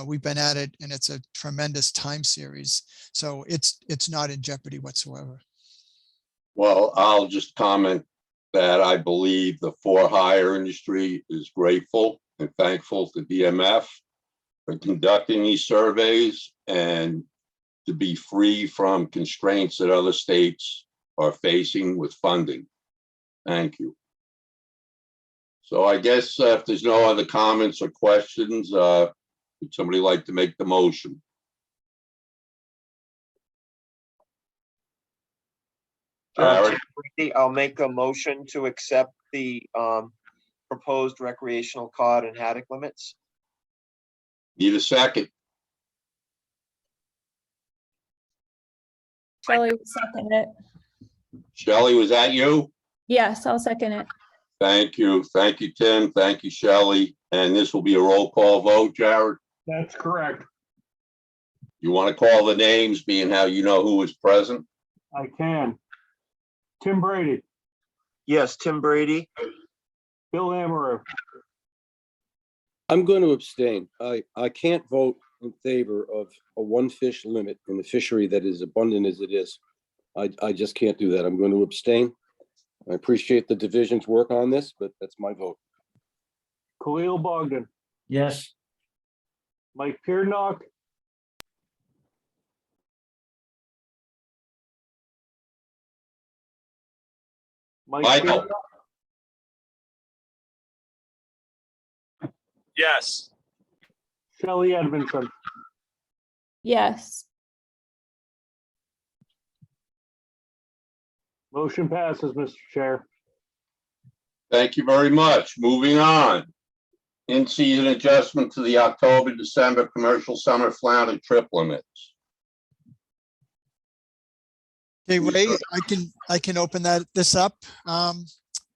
We've been at it, and it's a tremendous time series. So it's not in jeopardy whatsoever. Well, I'll just comment that I believe the for-hire industry is grateful and thankful to DMF for conducting these surveys and to be free from constraints that other states are facing with funding. Thank you. So I guess if there's no other comments or questions, would somebody like to make the motion? Jared? I'll make a motion to accept the proposed recreational cod and haddock limits. Need a second? Shelley will second it. Shelley, was that you? Yes, I'll second it. Thank you. Thank you, Tim. Thank you, Shelley. And this will be a roll call vote, Jared. That's correct. You want to call the names, being how you know who is present? I can. Tim Brady, Yes, Tim Brady. Bill Amaru, I'm going to abstain. I can't vote in favor of a one fish limit in the fishery that is abundant as it is. I just can't do that. I'm going to abstain. I appreciate the division's work on this, but that's my vote. Khalil Bogdan, Yes, Mike Pearnock, Michael. Pearnock, Yes. Shelley Edmondson, Yes. motion passes, Mr. Chair. Thank you very much. Moving on. In-season adjustment to the October, December commercial summer flounder trip limits. Okay, Ray, I can open this up.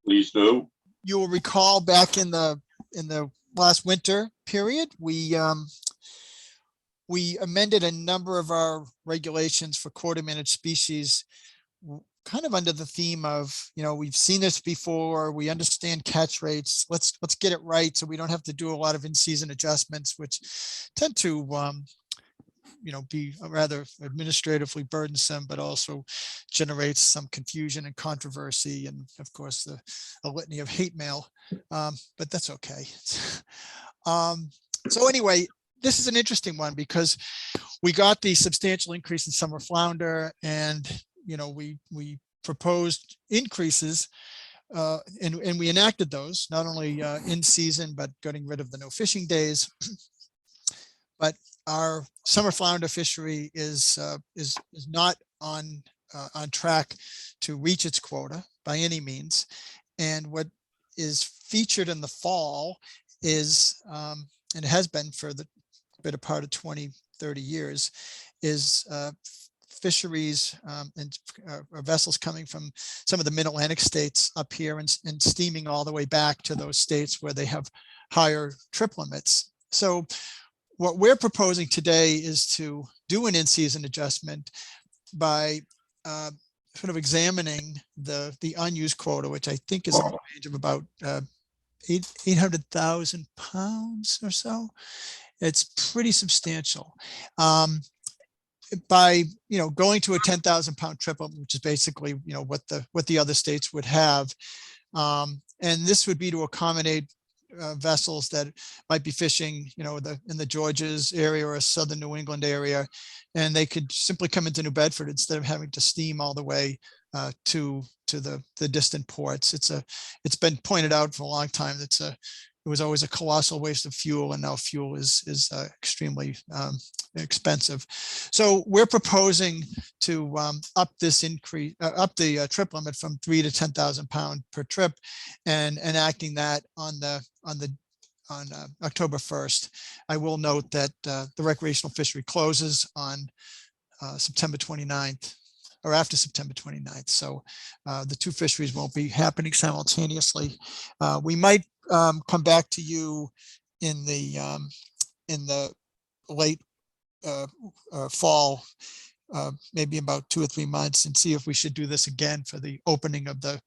Please do. You will recall back in the last winter period, we amended a number of our regulations for quota managed species, kind of under the theme of, we've seen this before, we understand catch rates, let's get it right so we don't have to do a lot of in-season adjustments, which tend to be rather administratively burdensome, but also generates some confusion and controversy, and of course a litany of hate mail, but that's okay. So anyway, this is an interesting one because we got the substantial increase in summer flounder, and we proposed increases, and we enacted those, not only in season, but getting rid of the no fishing days. But our summer flounder fishery is not on track to reach its quota by any means. And what is featured in the fall is, and has been for the better part of 20, 30 years, is fisheries and vessels coming from some of the mid-Atlantic states up here and steaming all the way back to those states where they have higher trip limits. So what we're proposing today is to do an in-season adjustment by sort of examining the unused quota, which I think is in the range of about 800,000 pounds or so. It's pretty substantial. By going to a 10,000 pound trip limit, which is basically what the other states would have, and this would be to accommodate vessels that might be fishing in the Georges area or a southern New England area, and they could simply come into New Bedford instead of having to steam all the way to the distant ports. It's been pointed out for a long time that it was always a colossal waste of fuel, and now fuel is extremely expensive. So we're proposing to up the trip limit from 3 to 10,000 pound per trip, and enacting that on October 1st. I will note that the recreational fishery closes on September 29th, or after September 29th. So the two fisheries won't be happening simultaneously. We might come back to you in the late fall, maybe about 2 or 3 months, and see if we should do this again for the opening of the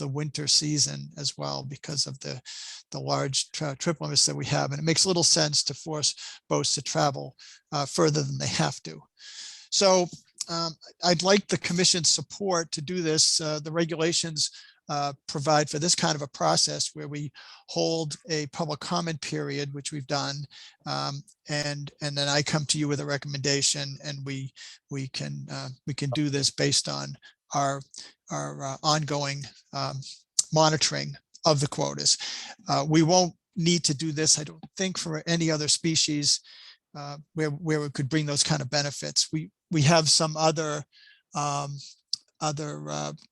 winter season as well, because of the large trip limits that we have. And it makes little sense to force boats to travel further than they have to. So I'd like the commission's support to do this. The regulations provide for this kind of a process where we hold a public comment period, which we've done. And then I come to you with a recommendation, and we can do this based on our ongoing monitoring of the quotas. We won't need to do this, I don't think, for any other species where we could bring those kind of benefits. We have some other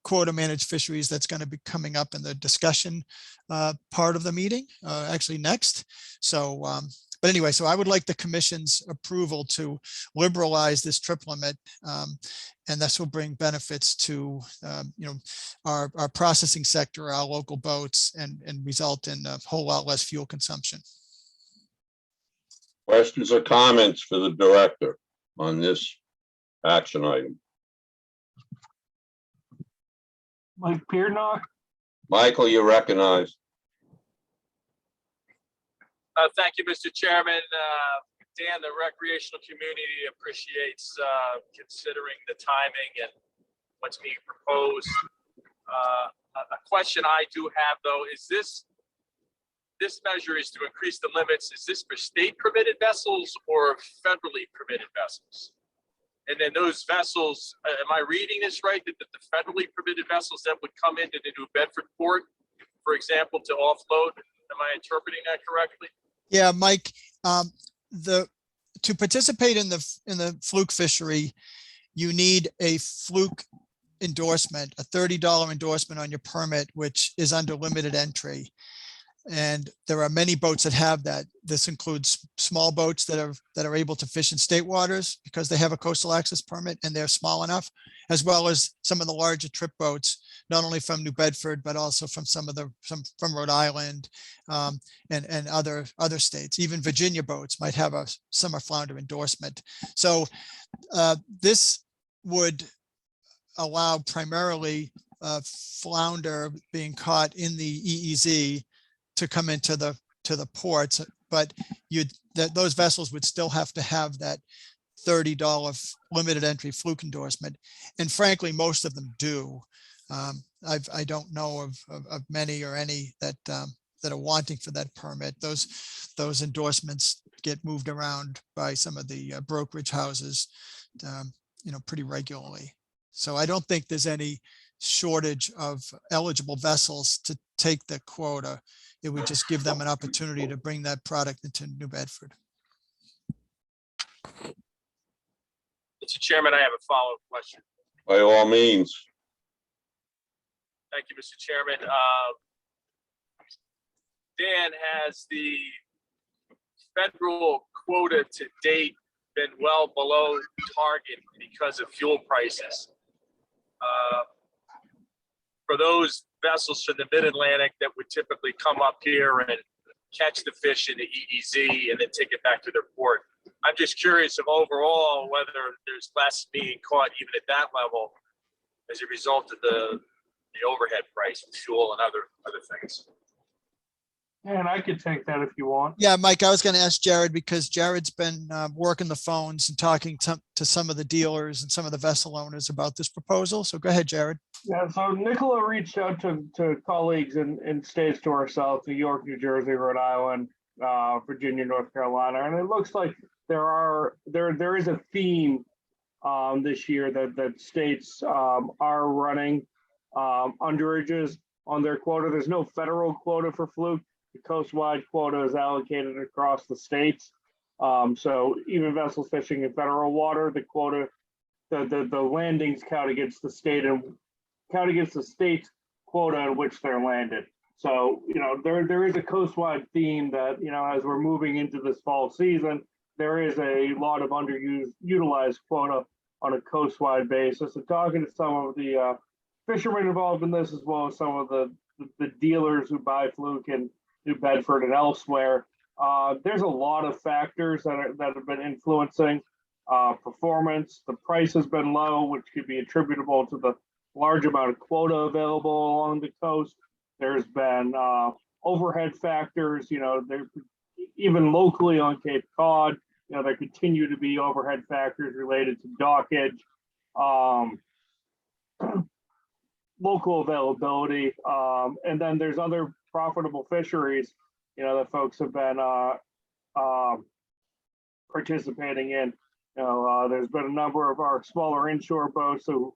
quota managed fisheries that's going to be coming up in the discussion part of the meeting, actually next. So, but anyway, so I would like the commission's approval to liberalize this trip limit, and this will bring benefits to our processing sector, our local boats, and result in a whole lot less fuel consumption. Questions or comments for the director on this action item? Mike Pearnock, Michael, you recognize. Thank you, Mr. Chairman. Dan, the recreational community appreciates considering the timing and what's being proposed. A question I do have, though, is this measure is to increase the limits. Is this for state permitted vessels or federally permitted vessels? And then those vessels, am I reading this right, that the federally permitted vessels that would come into the New Bedford port, for example, to offload? Am I interpreting that correctly? Yeah, Mike, to participate in the fluke fishery, you need a fluke endorsement, a $30 endorsement on your permit, which is under limited entry. And there are many boats that have that. This includes small boats that are able to fish in state waters because they have a coastal access permit and they're small enough, as well as some of the larger trip boats, not only from New Bedford, but also from some from Rhode Island and other states. Even Virginia boats might have a summer flounder endorsement. So this would allow primarily flounder being caught in the EEZ to come into the ports, but those vessels would still have to have that $30 limited entry fluke endorsement. And frankly, most of them do. I don't know of many or any that are wanting for that permit. Those endorsements get moved around by some of the brokerage houses, pretty regularly. So I don't think there's any shortage of eligible vessels to take the quota. It would just give them an opportunity to bring that product into New Bedford. Mr. Chairman, I have a follow-up question. By all means. Thank you, Mr. Chairman. Dan, has the federal quota to date been well below target because of fuel prices? For those vessels from the mid-Atlantic that would typically come up here and catch the fish in the EEZ and then take it back to their port, I'm just curious of overall whether there's less being caught even at that level as a result of the overhead price of fuel and other things. and I could take that if you want. Yeah, Mike, I was going to ask Jared because Jared's been working the phones and talking to some of the dealers and some of the vessel owners about this proposal. So go ahead, Jared. Yeah, so Nicola reached out to colleagues in states to our south, New York, New Jersey, Rhode Island, Virginia, North Carolina, and it looks like there is a theme this year that states are running underages on their quota. There's no federal quota for fluke. The coast-wide quota is allocated across the states. So even vessels fishing in federal water, the quota, the landings count against the state and count against the state's quota in which they're landed. So, there is a coast-wide theme that, as we're moving into this fall season, there is a lot of underutilized quota on a coast-wide basis. And talking to some of the fishermen involved in this, as well as some of the dealers who buy fluke in New Bedford and elsewhere, there's a lot of factors that have been influencing performance. The price has been low, which could be attributable to the large amount of quota available along the coast. There's been overhead factors, even locally on Cape Cod, there continue to be overhead factors related to dockage. local availability. And then there's other profitable fisheries, that folks have been participating in. There's been a number of our smaller inshore boats who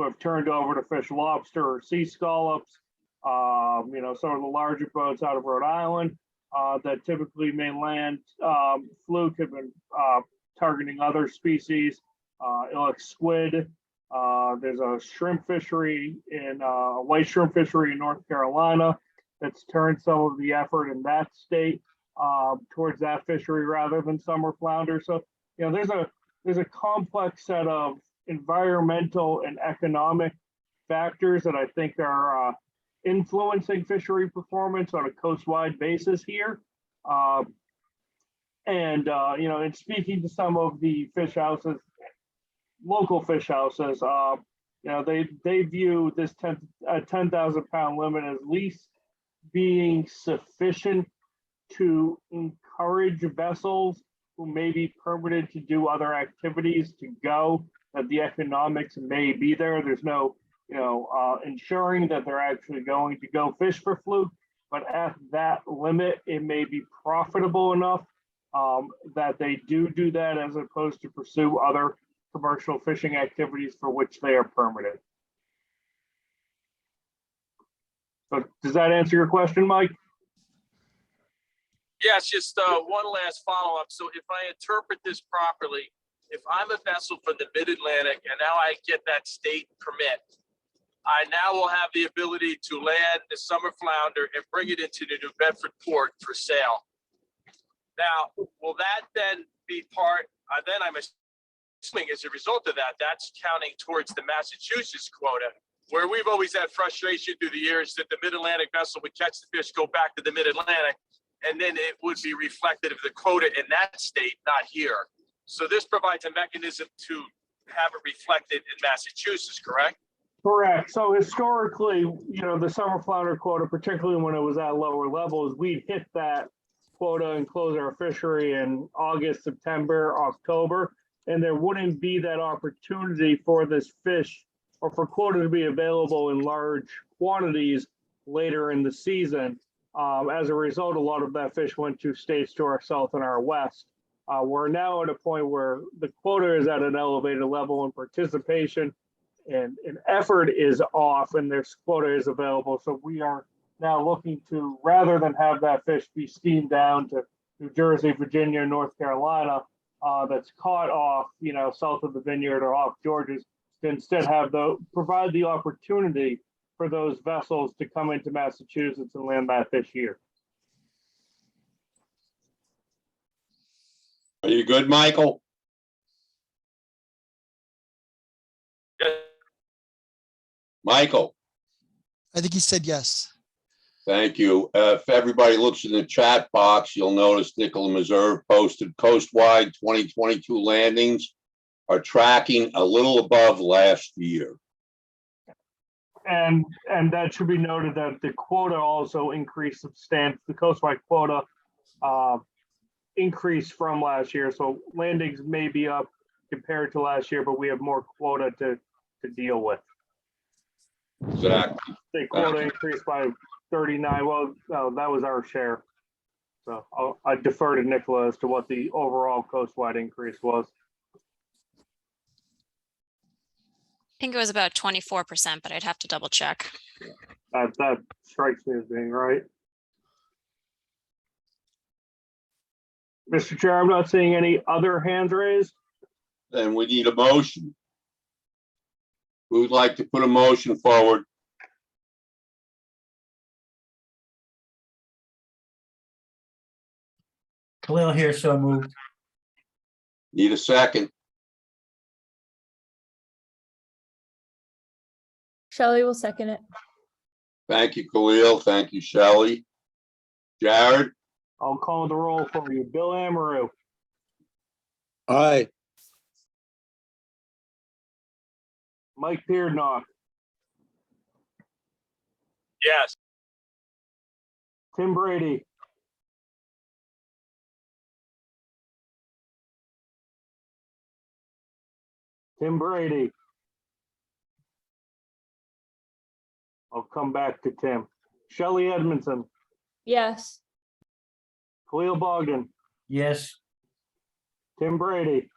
have turned over to fish lobster or sea scallops. Some of the larger boats out of Rhode Island that typically mainland fluke have been targeting other species, like squid. There's a shrimp fishery a white shrimp fishery in North Carolina that's turned some of the effort in that state towards that fishery rather than summer flounder. So, there's a complex set of environmental and economic factors that I think are influencing fishery performance on a coast-wide basis here. And speaking to some of the fish houses, local fish houses, they view this 10,000 pound limit as least being sufficient to encourage vessels who may be permitted to do other activities to go, that the economics may be there. There's no, ensuring that they're actually going to go fish for fluke, but at that limit, it may be profitable enough that they do that as opposed to pursue other commercial fishing activities for which they are permitted. So does that answer your question, Mike? Yes, just one last follow-up. So if I interpret this properly, if I'm a vessel from the mid-Atlantic and now I get that state permit, I now will have the ability to land the summer flounder and bring it into the New Bedford port for sale. Now, will that then be part, then I'm assuming as a result of that, that's counting towards the Massachusetts quota, where we've always had frustration through the years that the mid-Atlantic vessel would catch the fish, go back to the mid-Atlantic, and then it would be reflected of the quota in that state, not here. So this provides a mechanism to have it reflected in Massachusetts, correct? Correct. So historically, the summer flounder quota, particularly when it was at lower levels, we'd hit that quota and close our fishery in August, September, October, and there wouldn't be that opportunity for this fish or for quota to be available in large quantities later in the season. As a result, a lot of that fish went to states to our south and our west. We're now at a point where the quota is at an elevated level and participation and effort is off and their quota is available. So we are now looking to, rather than have that fish be steamed down to New Jersey, Virginia, North Carolina, that's caught off, south of the Vineyard or off Georges, to instead provide the opportunity for those vessels to come into Massachusetts and land that fish here. Are you good, Michael? Michael, I think he said yes. thank you. If everybody looks in the chat box, you'll notice Nicola Meserve posted coastwide 2022 landings are tracking a little above last year. And that should be noted that the quota also increased substantially. The coastwide quota increased from last year. So landings may be up compared to last year, but we have more quota to deal with. Exactly. The quota increased by 39. Well, no, that was our share. So I defer to Nicola as to what the overall coastwide increase was. I think it was about 24%, but I'd have to double check. That strikes me as being right. Mr. Chair, I'm not seeing any other hands raised. Then we need a motion. Who would like to put a motion forward? Khalil here, so moved. Need a second? Shelley will second it. Thank you, Khalil. Thank you, Shelley. Jared, I'll call the roll for you. Bill Amaru, Aye. Mike Beardnock, Yes. Tim Brady, Tim Brady, I'll come back to Tim. Shelley Edmondson, Yes. Khalil Bogdan, Yes. Tim Brady,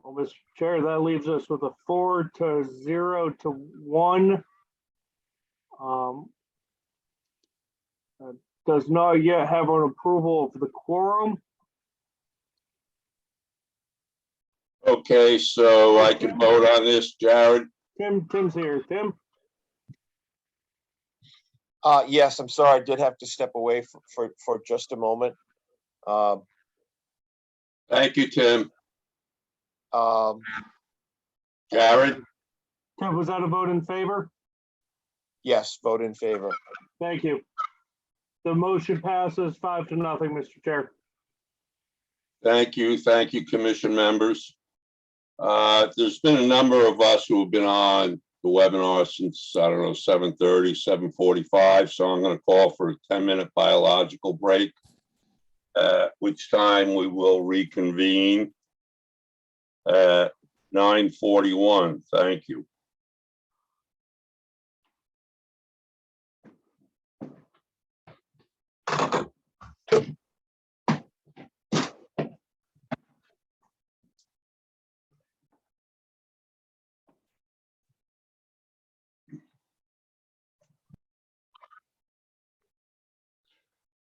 well, Mr. Chair, that leaves us with a 4-0-1. Does not yet have an approval of the quorum. Okay, so I can vote on this, Jared? Tim's here. Tim? Yes, I'm sorry, I did have to step away for just a moment. Thank you, Tim. Um, Jared? Tim, was that a vote in favor? yes, vote in favor. Thank you. The motion passes 5-0, Mr. Chair. Thank you, commission members. There's been a number of us who have been on the webinar since, I don't know, 7:30, 7:45. So I'm going to call for a 10-minute biological break, at which time we will reconvene at 9:41. Thank you.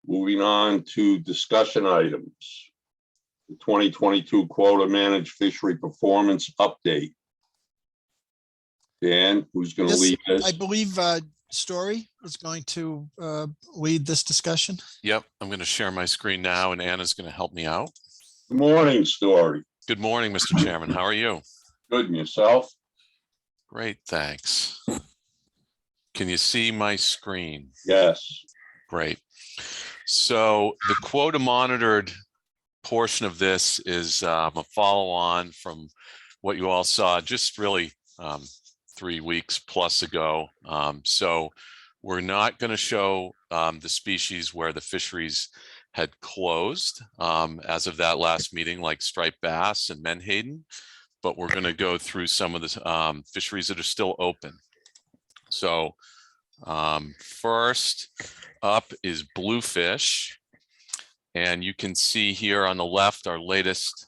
Moving on to discussion items. The 2022 Quota Managed Fishery Performance Update. Dan, who's going to This, lead this? I believe Story is going to lead this discussion. Yep, I'm going to share my screen now and Anna's going to help me out. Good morning, Story. Good morning, Mr. Chairman. How are you? Good, and yourself? Great, thanks. Can you see my screen? Yes. Great. So the quota monitored portion of this is a follow on from what you all saw just really 3 weeks plus ago. So we're not going to show the species where the fisheries had closed as of that last meeting, like striped bass and menhaden, but we're going to go through some of the fisheries that are still open. So first up is Bluefish. And you can see here on the left our latest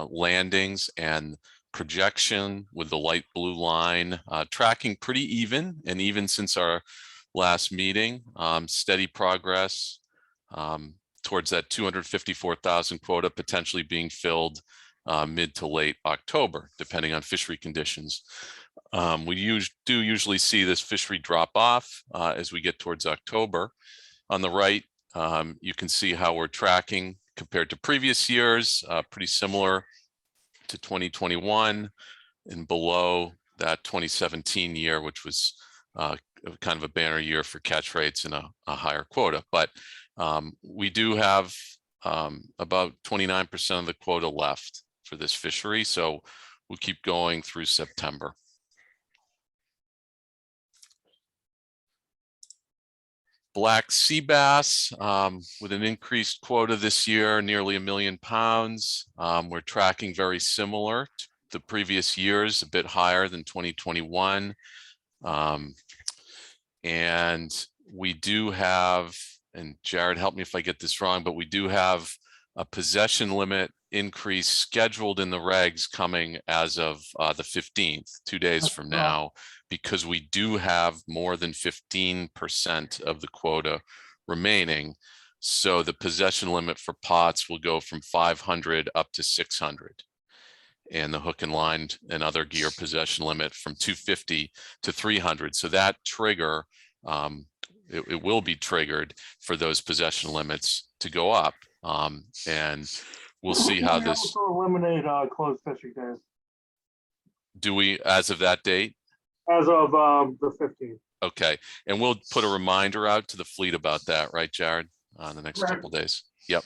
landings and projection with the light blue line, tracking pretty even since our last meeting. Steady progress towards that 254,000 quota potentially being filled mid to late October, depending on fishery conditions. We do usually see this fishery drop off as we get towards October. On the right, you can see how we're tracking compared to previous years, pretty similar to 2021 and below that 2017 year, which was kind of a banner year for catch rates and a higher quota. But we do have about 29% of the quota left for this fishery. So we'll keep going through September. Black sea bass with an increased quota this year, nearly 1 million pounds. We're tracking very similar to the previous years, a bit higher than 2021. And we do have, and Jared, help me if I get this wrong, but we do have a possession limit increase scheduled in the regs coming as of the 15th, 2 days from now, because we do have more than 15% of the quota remaining. So the possession limit for pots will go from 500 up to 600. And the hook and line and other gear possession limit from 250 to 300. So that trigger, it will be triggered for those possession limits to go up. And we'll see how this. Eliminate closed fishing days. Do we, as of that date? As of the 15th. Okay, and we'll put a reminder out to the fleet about that, right, Jared? On the next couple of days. Yep.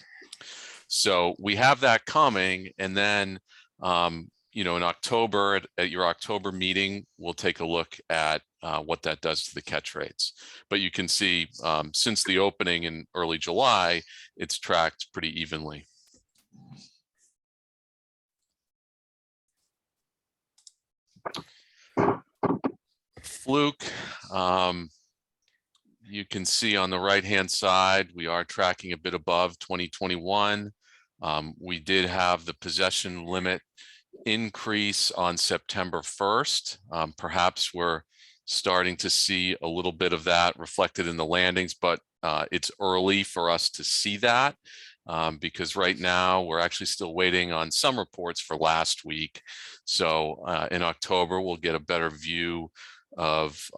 So we have that coming, and then in October at your October meeting, we'll take a look at what that does to the catch rates. But you can see since the opening in early July, it's tracked pretty evenly. Fluke, you can see on the right-hand side, we are tracking a bit above 2021. We did have the possession limit increase on September 1st. Perhaps we're starting to see a little bit of that reflected in the landings, but it's early for us to see that because right now we're actually still waiting on some reports for last week. So in October, we'll get a better view of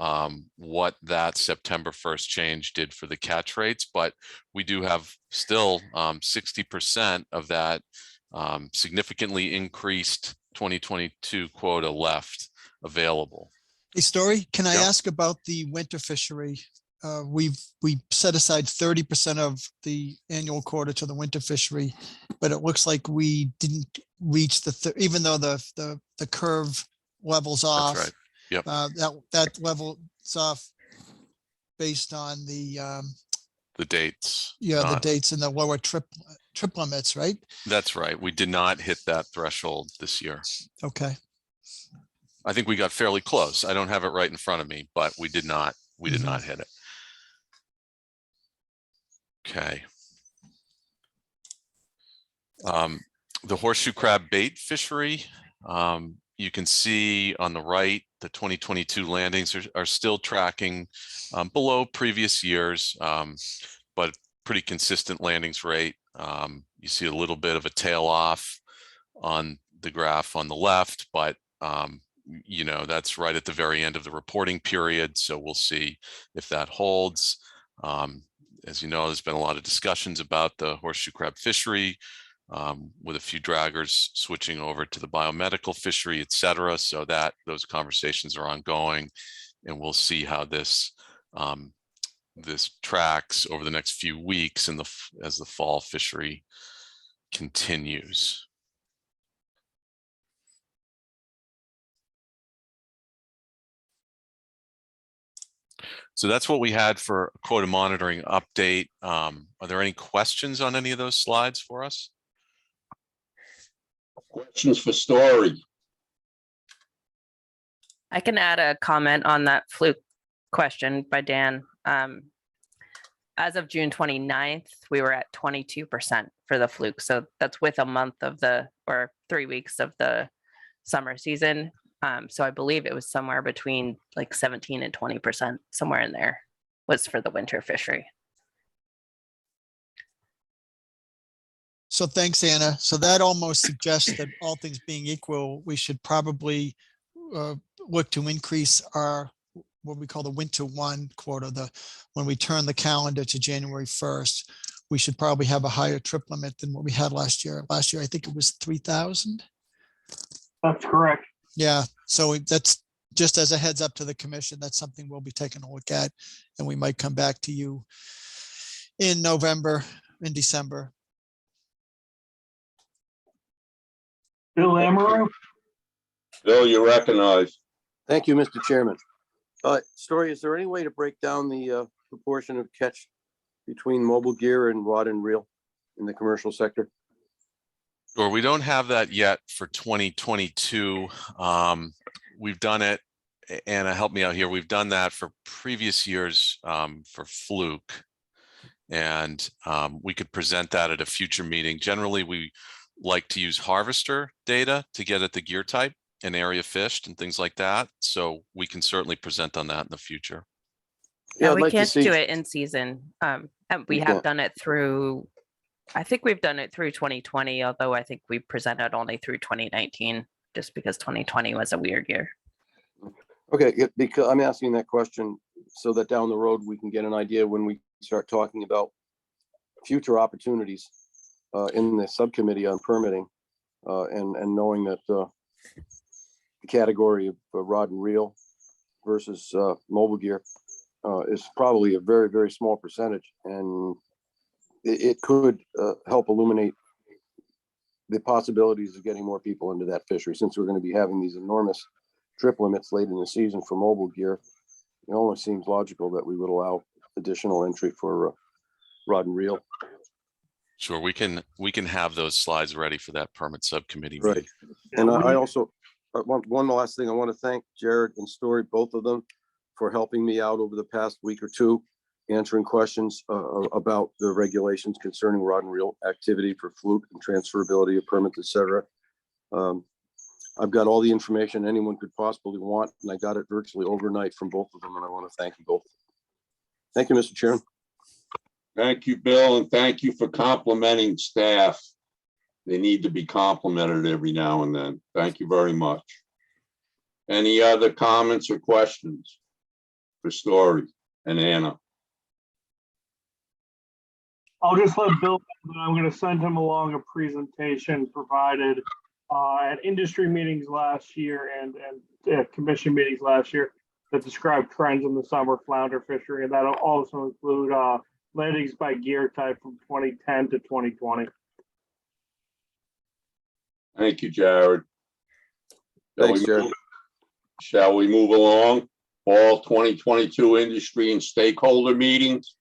what that September 1st change did for the catch rates, but we do have still 60% of that significantly increased 2022 quota left available. Hey, Story, can I Yep. ask about the winter fishery? We set aside 30% of the annual quota to the winter fishery, but it looks like we didn't reach even though the curve levels off. That's right. Yep. That levels off based on the dates. the dates and the lower trip limits, right? That's right. We did not hit that threshold this year. Okay. I think we got fairly close. I don't have it right in front of me, but we did not hit it. Okay. The horseshoe crab bait fishery, you can see on the right, the 2022 landings are still tracking below previous years, but pretty consistent landings rate. You see a little bit of a tail off on the graph on the left, but you know, that's right at the very end of the reporting period. So we'll see if that holds. As you know, there's been a lot of discussions about the horseshoe crab fishery, with a few draggers switching over to the biomedical fishery, et cetera. So that those conversations are ongoing, and we'll see how this this tracks over the next few weeks as the fall fishery continues. So that's what we had for a quota monitoring update. Are there any questions on any of those slides for us? Questions for Story? I can add a comment on that fluke question by Dan. As of June 29th, we were at 22% for the fluke. So that's with a month of or 3 weeks of the summer season. So I believe it was somewhere between like 17 and 20%, somewhere in there was for the winter fishery. So thanks, Anna. So that almost suggests that all things being equal, we should probably look to increase our what we call the winter one quota. When we turn the calendar to January 1st, we should probably have a higher trip limit than what we had last year. Last year, I think it was 3,000. That's correct. Yeah, so that's just as a heads up to the commission. That's something we'll be taking a look at, and we might come back to you in November, in December. Bill Amaro? Bill, you recognize. Thank you, Mr. Chairman. Story, is there any way to break down the proportion of catch between mobile gear and rod and reel in the commercial sector? Or we don't have that yet for 2022. We've done it, Anna, help me out here. We've done that for previous years for fluke, and we could present that at a future meeting. Generally, we like to use harvester data to get at the gear type and area fished and things like that. So we can certainly present on that in the future. Yeah, we can't do it in season. And we have done it through, I think we've done it through 2020, although I think we presented only through 2019, just because 2020 was a weird year. Okay, because I'm asking that question so that down the road we can get an idea when we start talking about future opportunities in the subcommittee on permitting and knowing that the category of rod and reel versus mobile gear is probably a very, very small percentage, and it could help illuminate the possibilities of getting more people into that fishery. Since we're going to be having these enormous trip limits late in the season for mobile gear, it almost seems logical that we would allow additional entry for rod and reel. Sure, we can have those slides ready for that permit subcommittee Right. meeting. And I also, one last thing, I want to thank Jared and Story, both of them, for helping me out over the past week or two, answering questions about the regulations concerning rod and reel activity for fluke and transferability of permits, etc. I've got all the information anyone could possibly want, and I got it virtually overnight from both of them, and I want to thank you both. Thank you, Mr. Chairman. Thank you, Bill, and thank you for complimenting staff. They need to be complimented every now and then. Thank you very much. Any other comments or questions for Story and Anna? I'll just let Bill know that I'm going to send him along a presentation provided at industry meetings last year and commission meetings last year that describe trends in the summer flounder fishery, and that'll also include landings by gear type from 2010 to 2020. Thank you, Jared. Thanks, Jared. Shall we move along? All 2022 industry and stakeholder meetings?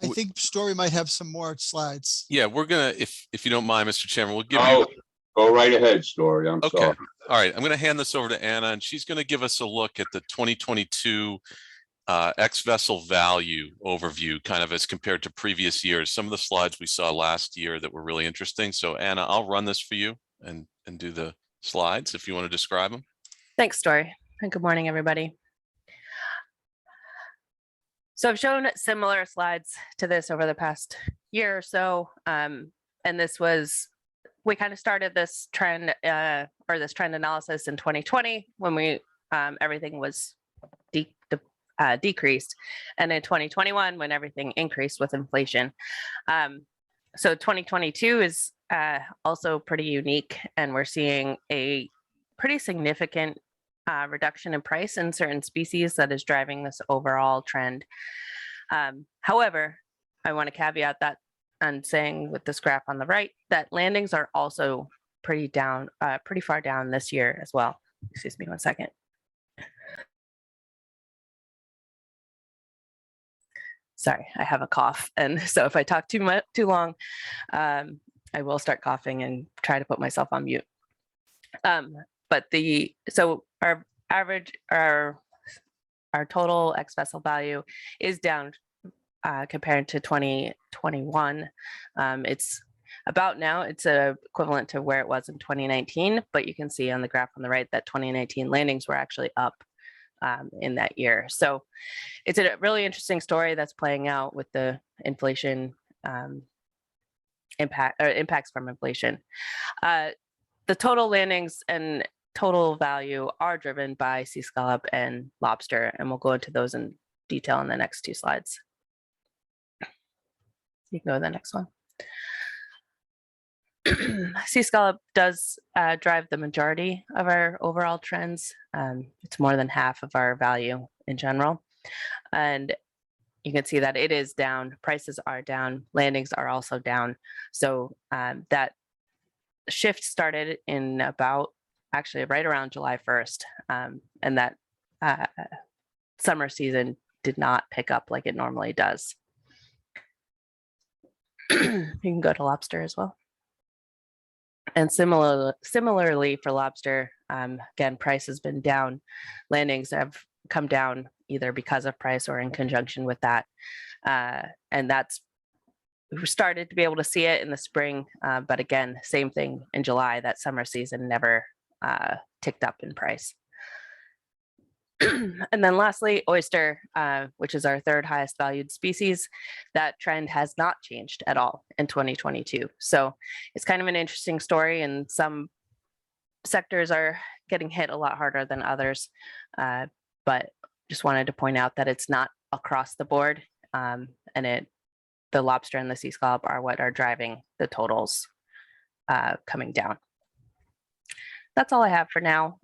I think Story might have some more slides. Yeah, we're gonna, if you don't mind, Mr. Chairman, we'll give Oh, you. go right ahead, Story. I'm Okay. sorry. All right, I'm gonna hand this over to Anna, and she's gonna give us a look at the 2022 ex-vessel value overview, kind of as compared to previous years. Some of the slides we saw last year that were really interesting. So Anna, I'll run this for you and do the slides if you want to describe them. Thanks, Story, and good morning, everybody. So I've shown similar slides to this over the past year or so. And this was, we kind of started this trend or this trend analysis in 2020 when we everything was decreased, and in 2021 when everything increased with inflation. So 2022 is also pretty unique, and we're seeing a pretty significant reduction in price in certain species that is driving this overall trend. However, I want to caveat that and saying with this graph on the right that landings are also pretty far down this year as well. Excuse me one second. Sorry, I have a cough, and so if I talk too long, I will start coughing and try to put myself on mute. But so our average, our total ex-vessel value is down compared to 2021. It's about now, it's equivalent to where it was in 2019, but you can see on the graph on the right that 2019 landings were actually up in that year. So it's a really interesting story that's playing out with the inflation impacts from inflation. The total landings and total value are driven by sea scallop and lobster, and we'll go into those in detail in the next two slides. You can go to the next one. Sea scallop does drive the majority of our overall trends. It's more than half of our value in general. And you can see that it is down, prices are down, landings are also down. So that shift started in about, actually right around July 1st. And that summer season did not pick up like it normally does. You can go to lobster as well. And similarly for lobster, again, price has been down. Landings have come down either because of price or in conjunction with that. And that's, we started to be able to see it in the spring, but again, same thing in July, that summer season never ticked up in price. And then lastly, oyster, which is our third highest valued species, that trend has not changed at all in 2022. So it's kind of an interesting story, and some sectors are getting hit a lot harder than others. But just wanted to point out that it's not across the board, and the lobster and the sea scallop are what are driving the totals coming down. That's all I have for now.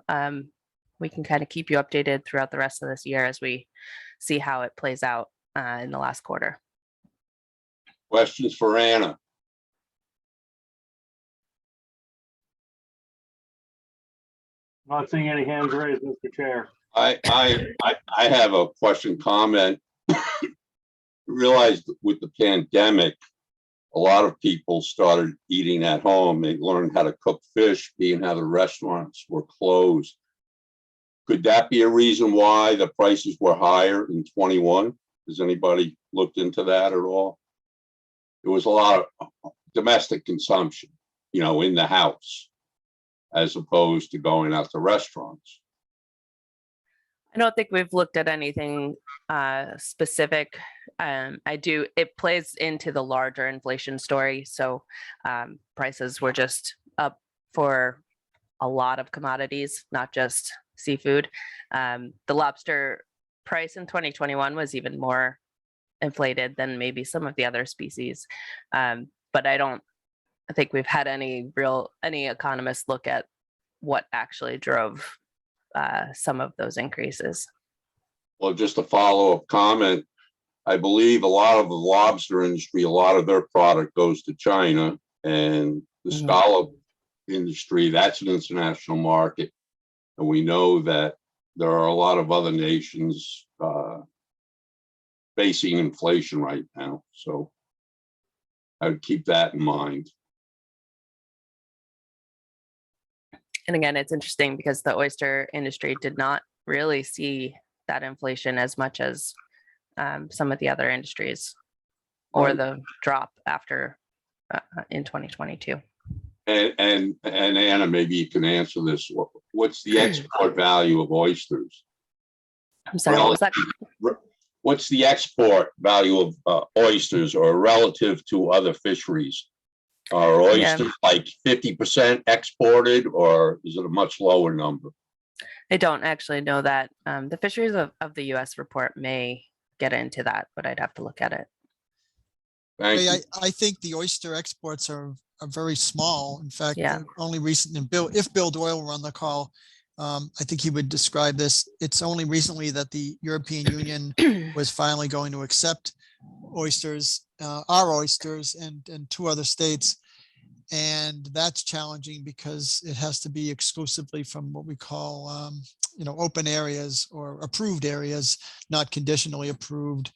We can kind of keep you updated throughout the rest of this year as we see how it plays out in the last quarter. Questions for Anna? Not seeing any hands raised, Mr. Chair. I have a question, comment. Realized with the pandemic, a lot of people started eating at home. They learned how to cook fish, being how the restaurants were closed. Could that be a reason why the prices were higher in 21? Has anybody looked into that at all? There was a lot of domestic consumption, you know, in the house, as opposed to going out to restaurants. I don't think we've looked at anything specific. It plays into the larger inflation story. So prices were just up for a lot of commodities, not just seafood. The lobster price in 2021 was even more inflated than maybe some of the other species. But I think we've had any economists look at what actually drove some of those increases. Well, just a follow-up comment. I believe a lot of the lobster industry, a lot of their product goes to China, and the scallop industry, that's an international market. And we know that there are a lot of other nations facing inflation right now. So I would keep that in mind. And again, it's interesting because the oyster industry did not really see that inflation as much as some of the other industries, or the drop after in 2022. And Anna, maybe you can answer this. What's the export value of oysters? I'm sorry, what was that? What's the export value of oysters, or relative to other fisheries? Are oysters like 50% exported, or is it a much lower number? I don't actually know that. The Fisheries of the U.S. report may get into that, but I'd have to look at it. Thank you. I think the oyster exports are very small. In fact, Yeah. only recent, and if Bill Doyle were on the call, I think he would describe this. It's only recently that the European Union was finally going to accept oysters, our oysters, and 2 other states. And that's challenging because it has to be exclusively from what we call, open areas or approved areas, not conditionally approved.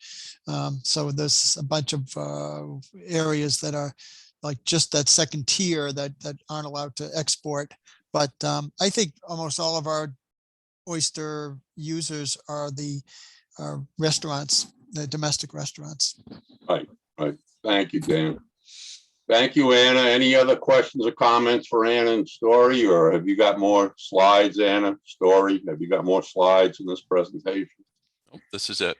So there's a bunch of areas that are like just that second tier that aren't allowed to export. But I think almost all of our oyster users are the restaurants, the domestic restaurants. Right. Thank you, Dan. Thank you, Anna. Any other questions or comments for Anna and Story, or have you got more slides, Anna? Story, have you got more slides in this presentation? Nope, this is it.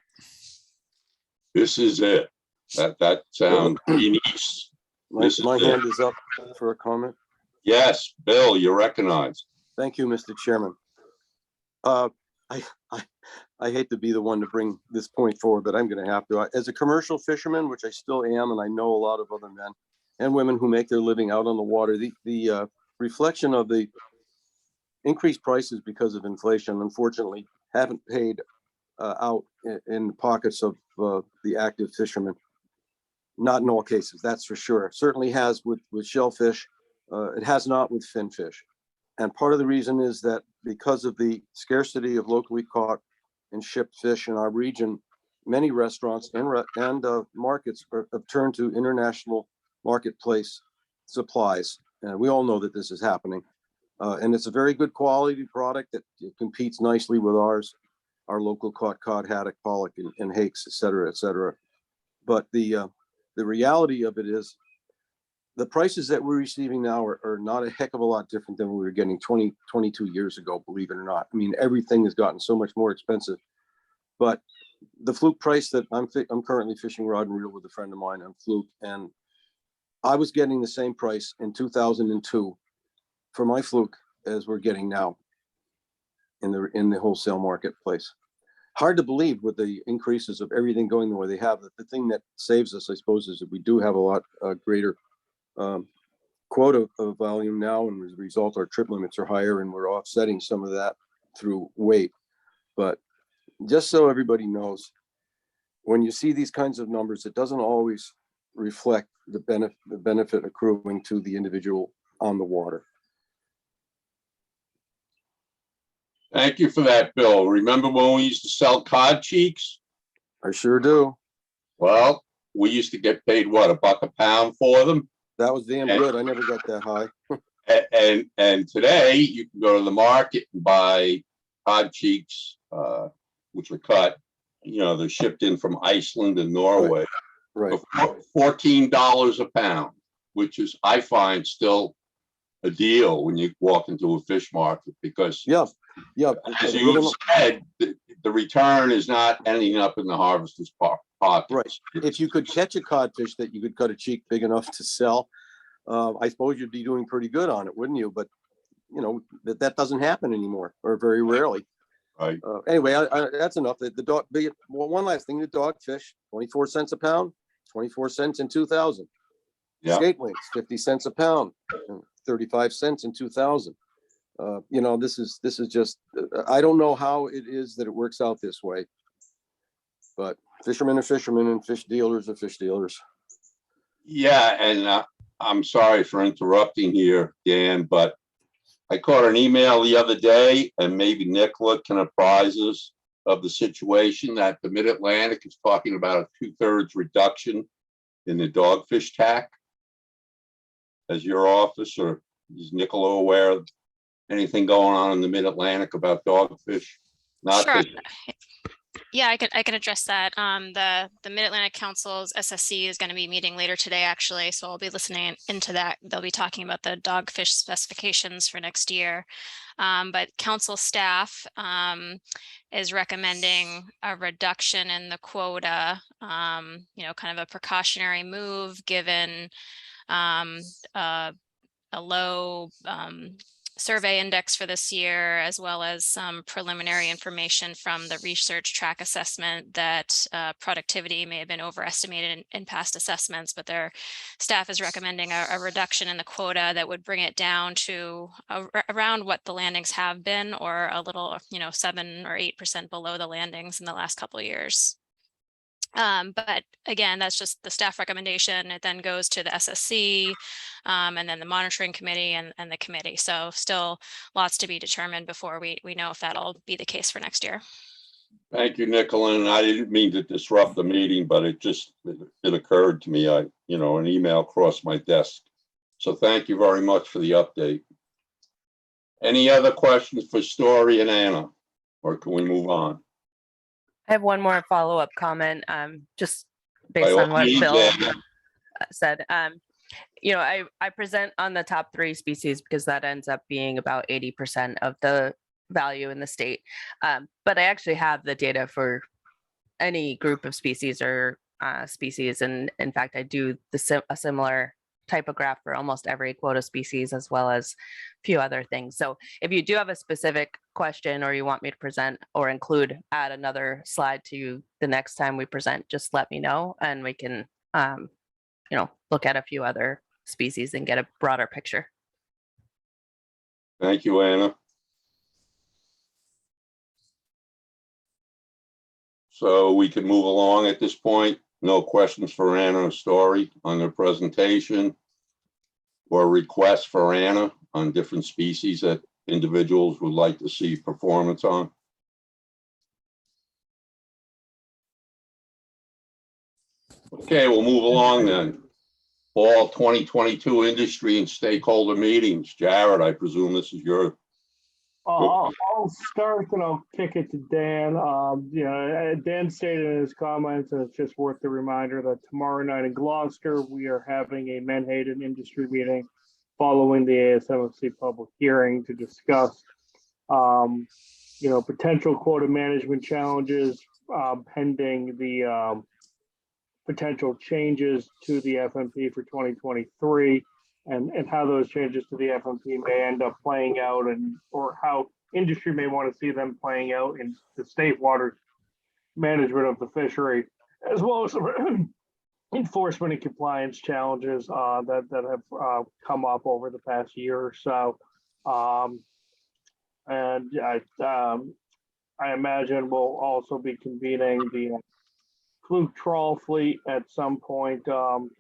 This is it. That sounds pretty nice. My hand is up for a comment. Yes, Bill, you're recognized. Thank you, Mr. Chairman. I hate to be the one to bring this point forward, but I'm going to have to. As a commercial fisherman, which I still am, and I know a lot of other men and women who make their living out on the water, the reflection of the increased prices because of inflation, unfortunately, haven't paid out in the pockets of the active fishermen. Not in all cases, that's for sure. It certainly has with shellfish. It has not with finfish. And part of the reason is that because of the scarcity of locally caught and shipped fish in our region, many restaurants and markets have turned to international marketplace supplies. And we all know that this is happening. And it's a very good quality product that competes nicely with ours, our local caught cod, haddock, pollock, and hakes, et cetera, et cetera. But the reality of it is the prices that we're receiving now are not a heck of a lot different than we were getting 22 years ago, believe it or not. I mean, everything has gotten so much more expensive. But the fluke price that I'm currently fishing rod and reel with a friend of mine on fluke, and I was getting the same price in 2002 for my fluke as we're getting now in the wholesale marketplace. Hard to believe with the increases of everything going the way they have. The thing that saves us, I suppose, is that we do have a lot greater quota of volume now, and as a result, our trip limits are higher, and we're offsetting some of that through weight. But just so everybody knows, when you see these kinds of numbers, it doesn't always reflect the benefit accruing to the individual on the water. Thank you for that, Bill. Remember when we used to sell cod cheeks? I sure do. Well, we used to get paid, what, $1 a pound for them? That was damn good. I never got that high. And today you can go to the market and buy cod cheeks, which are cut. You know, they're shipped in from Iceland and Norway. Right. For $14 a pound, which is, I find, still a deal when you walk into a fish market, because Yeah. as you said, the return is not ending up in the harvester's pocket. Right. If you could catch a codfish that you could cut a cheek big enough to sell, I suppose you'd be doing pretty good on it, wouldn't you? But you know that doesn't happen anymore, or very rarely. Right. Anyway, that's enough. The dog. One last thing: the dogfish, 24 cents a pound, 24 cents in 2000. Yeah. Skate links, 50 cents a pound, 35 cents in 2000. You know, this is just. I don't know how it is that it works out this way, but fishermen are fishermen, and fish dealers are fish dealers. Yeah, and I'm sorry for interrupting here, Dan, but I caught an email the other day, and maybe Nicola can apprise us of the situation, that the Mid-Atlantic is talking about a 2/3 reduction in the dogfish tax. As your office, or is Nicola aware of anything going on in the Mid-Atlantic about dogfish? Not Sure. fishing. Yeah, I can address that. The Mid-Atlantic Council's SSC is going to be meeting later today, actually, so I'll be listening into that. They'll be talking about the dogfish specifications for next year. But council staff is recommending a reduction in the quota, you know, kind of a precautionary move given a low survey index for this year, as well as some preliminary information from the research track assessment that productivity may have been overestimated in past assessments, but their staff is recommending a reduction in the quota that would bring it down to around what the landings have been, or a little, you know, 7 or 8% below the landings in the last couple of years. But again, that's just the staff recommendation. It then goes to the SSC, and then the monitoring committee and the committee. So still lots to be determined before we know if that'll be the case for next year. Thank you, Nicola. And I didn't mean to disrupt the meeting, but it occurred to me. An email crossed my desk. So thank you very much for the update. Any other questions for Story and Anna, or can we move on? I have one more follow-up comment, just based on what Phil said. You know, I present on the top 3 species because that ends up being about 80% of the value in the state. But I actually have the data for any group of species or species. And in fact, I do a similar type of graph for almost every quota species, as well as a few other things. So if you do have a specific question, or you want me to present or add another slide to the next time we present, just let me know, and we can, you know, look at a few other species and get a broader picture. Thank you, Anna. So we can move along at this point. No questions for Anna or Story on their presentation, or requests for Anna on different species that individuals would like to see performance on. Okay, we'll move along then. Fall 2022 industry and stakeholder meetings. Jared, I presume this is your. I'll start and I'll kick it to Dan. You know, Dan stated in his comments, and it's just worth the reminder that tomorrow night in Gloucester, we are having a Menhaden industry meeting following the ASMFC public hearing to discuss, you know, potential quota management challenges pending the potential changes to the FMP for 2023. And how those changes to the FMP may end up playing out, or how industry may want to see them playing out in the state water management of the fishery, as well as enforcement and compliance challenges that have come up over the past year or so. And I imagine we'll also be convening the fluke trawl fleet at some point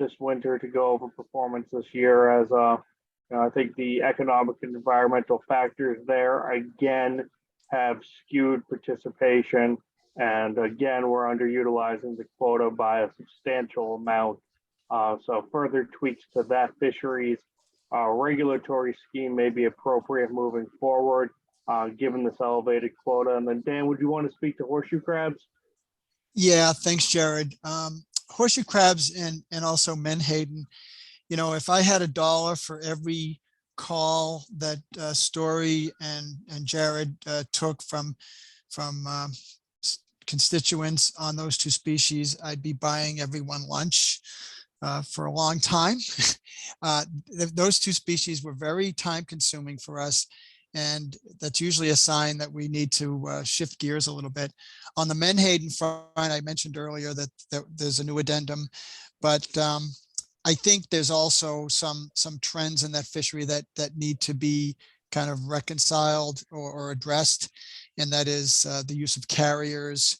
this winter to go over performance this year, as you know, I think the economic and environmental factors there again have skewed participation And again, we're underutilizing the quota by a substantial amount. So further tweaks to that fisheries regulatory scheme may be appropriate moving forward, given this elevated quota. And then Dan, would you want to speak to horseshoe crabs? Yeah, thanks, Jared. Horseshoe crabs and also menhaden. You know, if I had $1 for every call that Story and Jared took from constituents on those two species, I'd be buying everyone lunch for a long time. Those two species were very time consuming for us. And that's usually a sign that we need to shift gears a little bit. On the menhaden front, I mentioned earlier that there's a new addendum, but I think there's also some trends in that fishery that need to be kind of reconciled or addressed, and that is the use of carriers.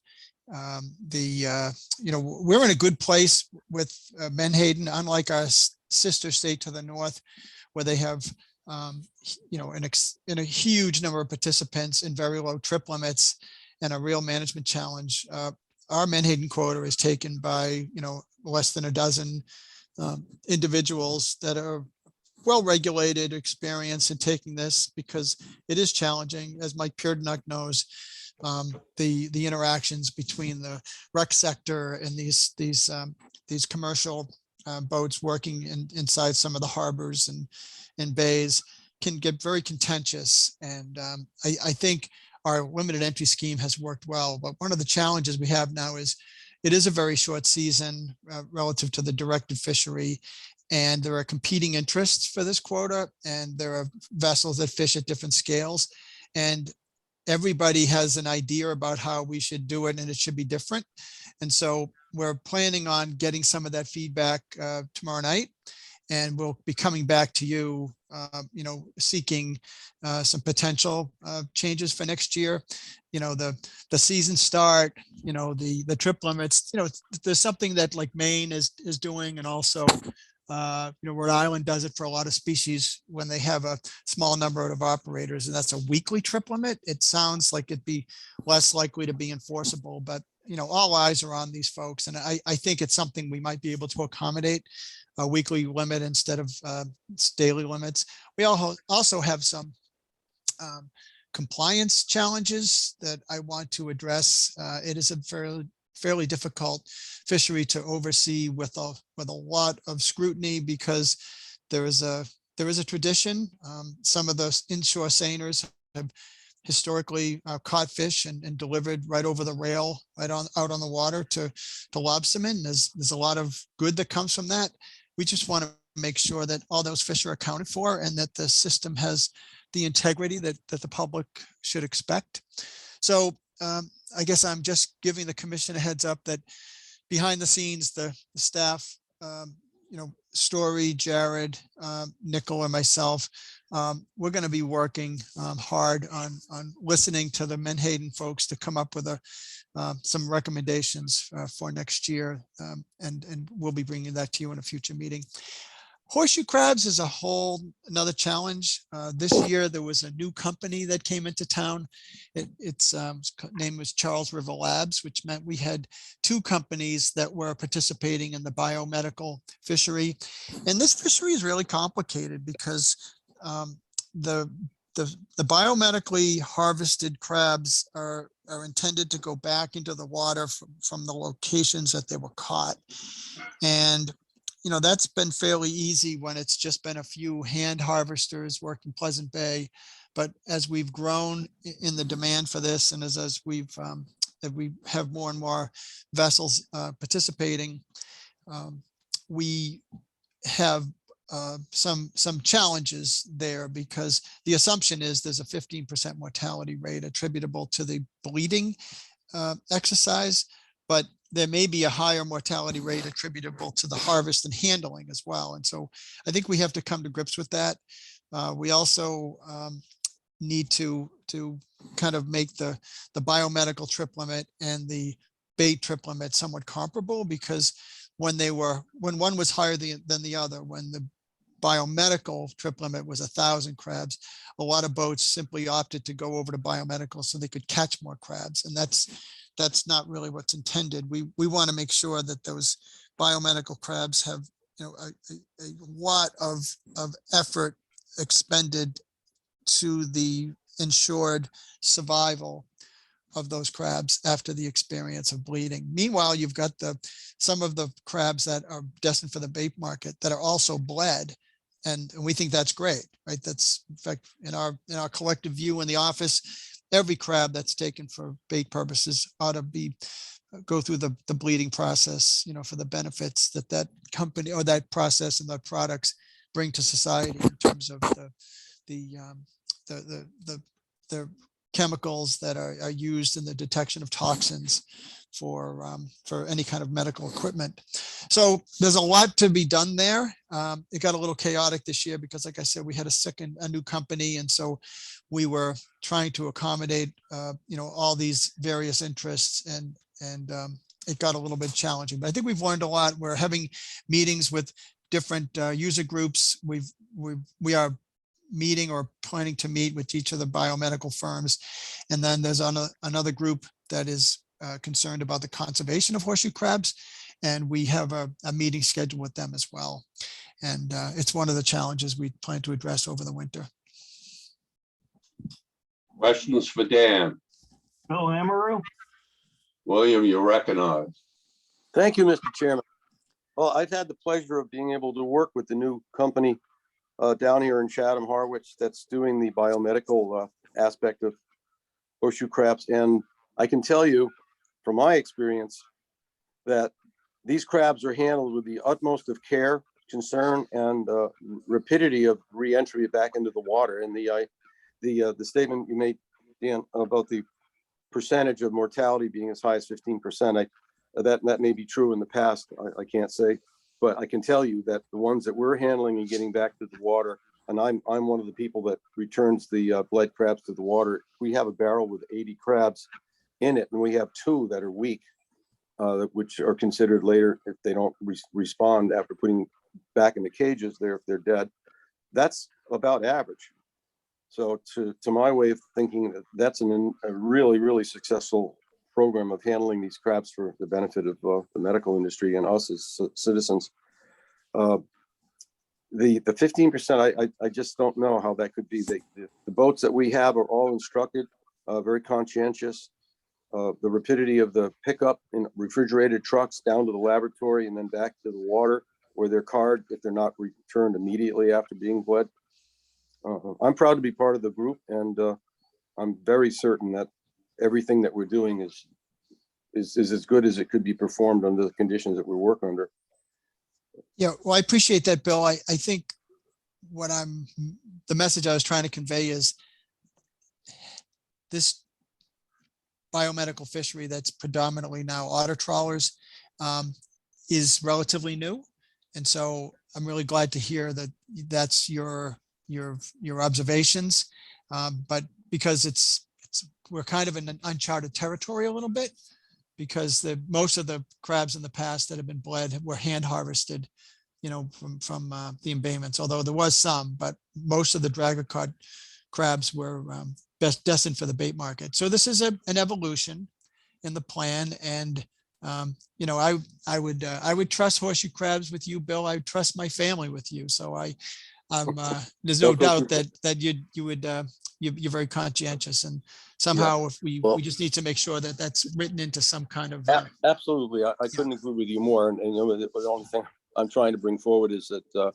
You know, we're in a good place with menhaden, unlike our sister state to the north, where they have you know, in a huge number of participants and very low trip limits and a real management challenge. Our menhaden quota is taken by, you know, less than a dozen individuals that are well regulated, experienced in taking this, because it is challenging, as Mike Peerdenuck knows. The interactions between the rec sector and these commercial boats working inside some of the harbors and bays can get very contentious. And I think our limited entry scheme has worked well, but one of the challenges we have now is it is a very short season relative to the directed fishery, and there are competing interests for this quota, and there are vessels that fish at different scales, and everybody has an idea about how we should do it, and it should be different. And so we're planning on getting some of that feedback tomorrow night, and we'll be coming back to you, you know, seeking some potential changes for next year. You know, the season start, you know, the trip limits, you know, there's something that like Maine is doing, and also you know, Rhode Island does it for a lot of species when they have a small number of operators, and that's a weekly trip limit. It sounds like it'd be less likely to be enforceable, but you know, all eyes are on these folks, and I think it's something we might be able to accommodate, a weekly limit instead of daily limits. We also have some compliance challenges that I want to address. It is a fairly difficult fishery to oversee with a lot of scrutiny, because there is a tradition. Some of the inshore seiners have historically caught fish and delivered right over the rail, right out on the water to lobstermen. There's a lot of good that comes from that. We just want to make sure that all those fish are accounted for, and that the system has the integrity that the public should expect. So I guess I'm just giving the commission a heads up that behind the scenes, the staff, you know, Story, Jared, Nickel, and myself, we're going to be working hard on listening to the menhaden folks to come up with some recommendations for next year, and we'll be bringing that to you in a future meeting. Horseshoe crabs is a whole another challenge. This year, there was a new company that came into town. Its name was Charles River Labs, which meant we had two companies that were participating in the biomedical fishery. And this fishery is really complicated because the biomedically harvested crabs are intended to go back into the water from the locations that they were caught. And you know, that's been fairly easy when it's just been a few hand harvesters working Pleasant Bay. But as we've grown in the demand for this, and as we have more and more vessels participating, we have some challenges there, because the assumption is there's a 15% mortality rate attributable to the bleeding exercise, but there may be a higher mortality rate attributable to the harvest and handling as well. And so I think we have to come to grips with that. We also need to kind of make the biomedical trip limit and the bait trip limit somewhat comparable, because when one was higher than the other, when the biomedical trip limit was 1,000 crabs, a lot of boats simply opted to go over to biomedical so they could catch more crabs. And that's that's not really what's intended. We want to make sure that those biomedical crabs have, you know, a lot of effort expended to the ensured survival of those crabs after the experience of bleeding. Meanwhile, you've got some of the crabs that are destined for the bait market that are also bled. And we think that's great, right? That's, in fact, in our collective view in the office, every crab that's taken for bait purposes ought to go through the bleeding process, you know, for the benefits that company or that process and the products bring to society in terms of the chemicals that are used in the detection of toxins for any kind of medical equipment. So there's a lot to be done there. It got a little chaotic this year because, like I said, we had a new company. And so we were trying to accommodate, you know, all these various interests, and it got a little bit challenging, but I think we've learned a lot. We're having meetings with different user groups. We are meeting or planning to meet with each of the biomedical firms. And then there's another group that is concerned about the conservation of horseshoe crabs. And we have a meeting scheduled with them as well. And it's one of the challenges we plan to address over the winter. Questions for Dan? Bill Amaru? William, you're recognized. Thank you, Mr. Chairman. Well, I've had the pleasure of being able to work with the new company down here in Chatham, Harwich, that's doing the biomedical aspect of horseshoe crabs. And I can tell you from my experience that these crabs are handled with the utmost of care, concern, and rapidity of re-entry back into the water. And the statement you made, Dan, about the percentage of mortality being as high as 15%, that may be true in the past. I can't say, but I can tell you that the ones that we're handling and getting back to the water, and I'm one of the people that returns the bled crabs to the water. We have a barrel with 80 crabs in it, and we have 2 that are weak, which are considered later, if they don't respond after putting back in the cages, they're dead. That's about average. So to my way of thinking, that's a really, really successful program of handling these crabs for the benefit of the medical industry and us as citizens. The 15%, I just don't know how that could be. The boats that we have are all instructed, very conscientious. The rapidity of the pickup in refrigerated trucks down to the laboratory and then back to the water where they're carred if they're not returned immediately after being bled. I'm proud to be part of the group, and I'm very certain that everything that we're doing is as good as it could be performed under the conditions that we work under. Yeah, well, I appreciate that, Bill. I think the message I was trying to convey is this biomedical fishery that's predominantly now otter trawlers is relatively new. And so I'm really glad to hear that that's your observations, but because we're kind of in an uncharted territory a little bit, because most of the crabs in the past that have been bled were hand harvested, you know, from the embayments, although there was some, but most of the dragger cod crabs were destined for the bait market. So this is an evolution in the plan. And, you know, I would trust horseshoe crabs with you, Bill. I would trust my family with you. So there's no doubt that you're very conscientious, and somehow if we just need to make sure that that's written into some kind of. Absolutely. I couldn't agree with you more. And you know, the only thing I'm trying to bring forward is that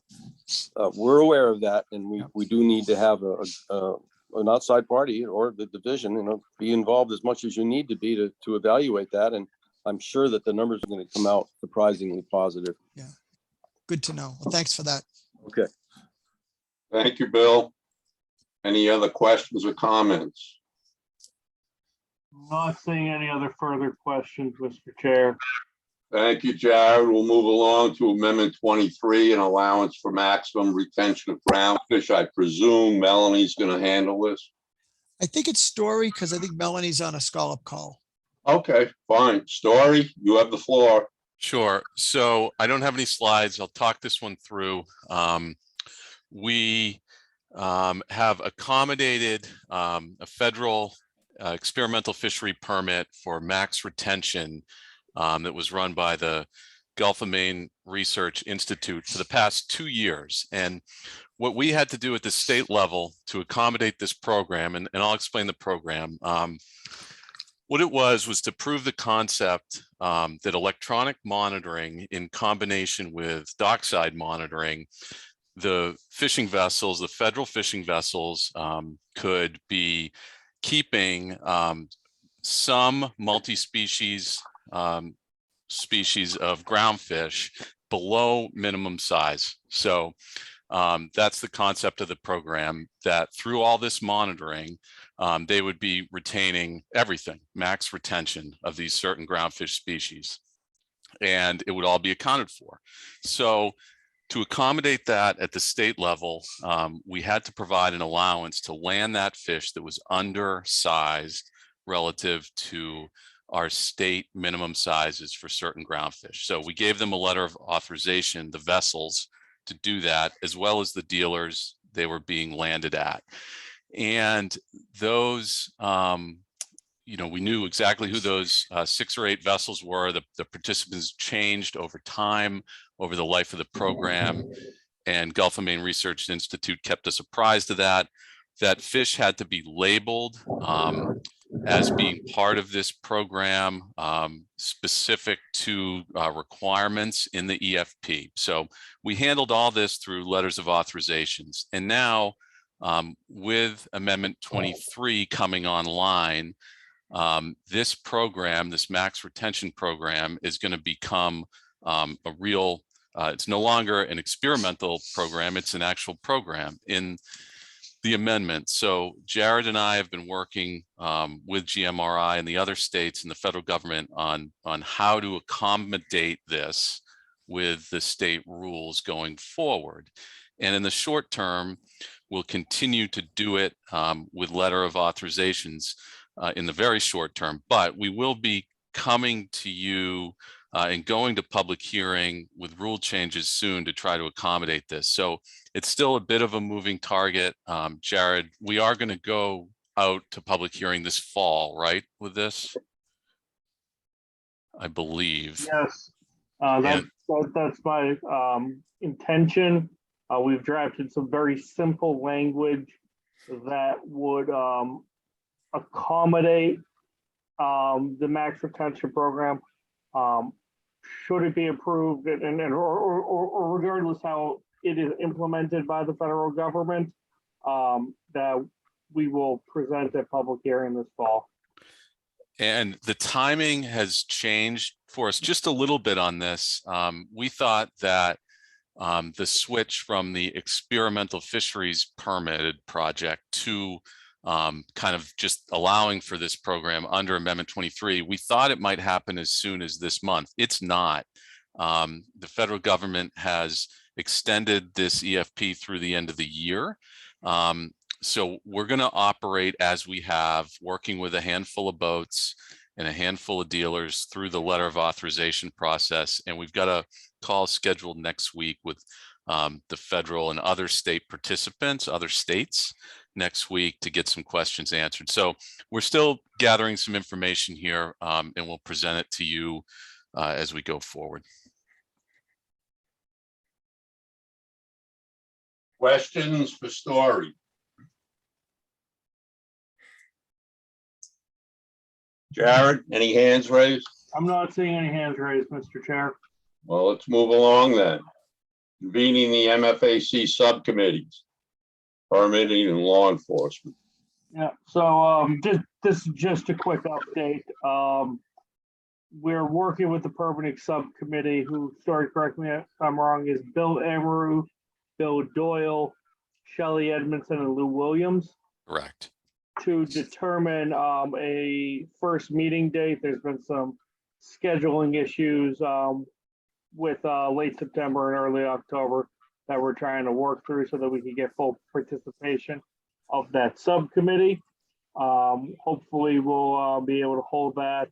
we're aware of that, and we do need to have an outside party or the division, you know, be involved as much as you need to be to evaluate that. And I'm sure that the numbers are going to come out surprisingly positive. Yeah. Good to know. Well, thanks for that. Okay. Thank you, Bill. Any other questions or comments? Not seeing any other further questions, Mr. Chair. Thank you, Jared. We'll move along to Amendment 23, an allowance for maximum retention of groundfish. I presume Melanie's going to handle this. I think it's Story, because I think Melanie's on a scallop call. Okay, fine. Story, you have the floor. Sure. So I don't have any slides. I'll talk this one through. We have accommodated a federal experimental fishery permit for max retention that was run by the Gulf of Maine Research Institute for the past 2 years. And what we had to do at the state level to accommodate this program, and I'll explain the program, what it was to prove the concept that electronic monitoring in combination with dockside monitoring, the fishing vessels, the federal fishing vessels could be keeping some multi-species species of groundfish below minimum size. So that's the concept of the program, that through all this monitoring, they would be retaining everything, max retention of these certain groundfish species, and it would all be accounted for. So to accommodate that at the state level, we had to provide an allowance to land that fish that was undersized relative to our state minimum sizes for certain groundfish. So we gave them a letter of authorization, the vessels, to do that, as well as the dealers they were being landed at. And those, we knew exactly who those 6 or 8 vessels were. The participants changed over time, over the life of the program, and Gulf of Maine Research Institute kept us apprised of that. That fish had to be labeled as being part of this program, specific to requirements in the EFP. So we handled all this through letters of authorizations. And now with Amendment 23 coming online, this program, this max retention program, is going to become a real, it's no longer an experimental program, it's an actual program in the amendment. So Jared and I have been working with GMRI and the other states and the federal government on how to accommodate this with the state rules going forward. And in the short term, we'll continue to do it with letter of authorizations in the very short term, but we will be coming to you and going to public hearing with rule changes soon to try to accommodate this. So it's still a bit of a moving target. Jared, we are going to go out to public hearing this fall, right, with this? I believe. Yes, that's my intention. We've drafted some very simple language that would accommodate the max retention program. Should it be approved or regardless how it is implemented by the federal government, that we will present at public hearing this fall. And the timing has changed for us just a little bit on this. We thought that the switch from the experimental fisheries permitted project to kind of just allowing for this program under Amendment 23, we thought it might happen as soon as this month. It's not. The federal government has extended this EFP through the end of the year. So we're going to operate as we have, working with a handful of boats and a handful of dealers through the letter of authorization process. And we've got a call scheduled next week with the federal and other state participants, other states, next week to get some questions answered. So we're still gathering some information here, and we'll present it to you as we go forward. Questions for Story? Jared, any hands raised? I'm not seeing any hands raised, Mr. Chair. Well, let's move along then. Convening the MFAC subcommittees, permitting and law enforcement. Yeah, so this is just a quick update. We're working with the permitting subcommittee, who, sorry, correct me if I'm wrong, is Bill Amaru, Bill Doyle, Shelley Edmondson, and Lou Williams. Correct. To determine a first meeting date. There's been some scheduling issues with late September and early October that we're trying to work through so that we can get full participation of that subcommittee. Hopefully we'll be able to hold that.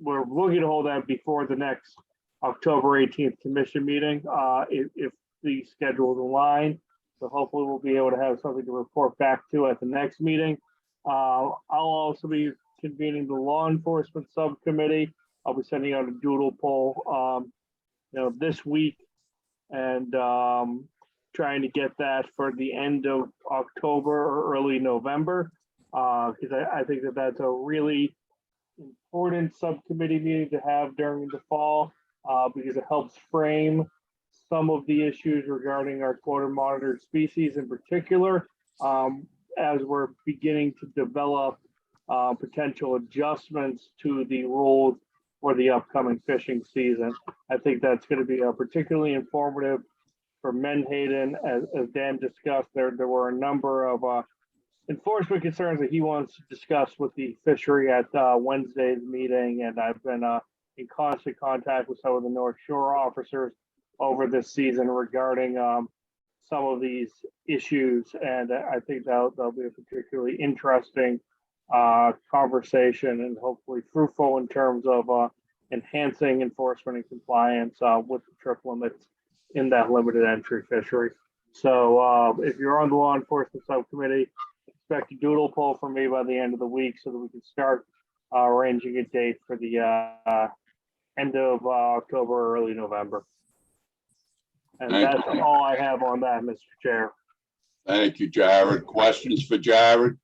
We're looking to hold that before the next October 18th commission meeting, if the schedules align. So hopefully we'll be able to have something to report back to at the next meeting. I'll also be convening the law enforcement subcommittee. I'll be sending out a doodle poll, this week, and trying to get that for the end of October or early November, because I think that that's a really important subcommittee meeting to have during the fall, because it helps frame some of the issues regarding our quota monitored species in particular, as we're beginning to develop potential adjustments to the rules for the upcoming fishing season. I think that's going to be particularly informative for Menhaden. As Dan discussed, there were a number of enforcement concerns that he wants to discuss with the fishery at Wednesday's meeting, and I've been in constant contact with some of the North Shore officers over this season regarding some of these issues, and I think that'll be a particularly interesting conversation and hopefully fruitful in terms of enhancing enforcement and compliance with the trip limits in that limited entry fishery. So if you're on the law enforcement subcommittee, expect a doodle poll from me by the end of the week so that we can start arranging a date for the end of October or early November. And that's all I have on that, Mr. Chair. Thank you, Jared. Questions for Jared?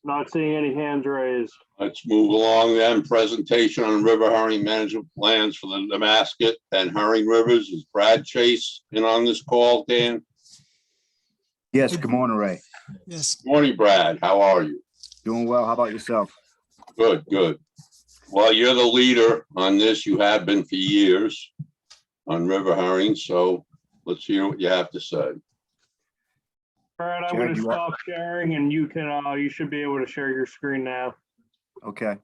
Not seeing any hands raised. Let's move along then. Presentation on river herring management plans for the Damascus and herring rivers. Is Brad Chase in on this call, Dan? Yes, good morning, Ray. Yes. Morning, Brad. How are you? Doing well. How about yourself? Good, good. Well, you're the leader on this. You have been for years on river herring. So let's hear what you have to say. Brad, I'm going to stop sharing, and you should be able to share your screen now. Okay.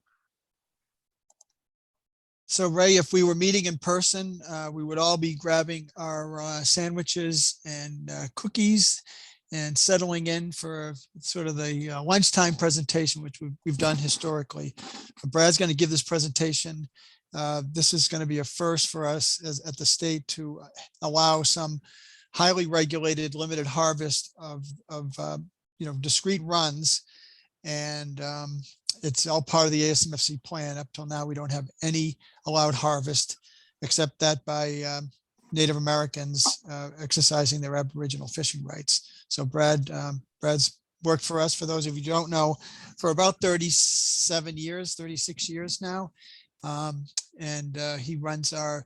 So Ray, if we were meeting in person, we would all be grabbing our sandwiches and cookies and settling in for sort of the lunchtime presentation, which we've done historically. Brad's going to give this presentation. This is going to be a first for us at the state to allow some highly regulated limited harvest of discrete runs. And it's all part of the ASMFC plan. Up till now, we don't have any allowed harvest except that by Native Americans exercising their Aboriginal fishing rights. So Brad's worked for us, for those of you who don't know, for about 36 years now. And he runs our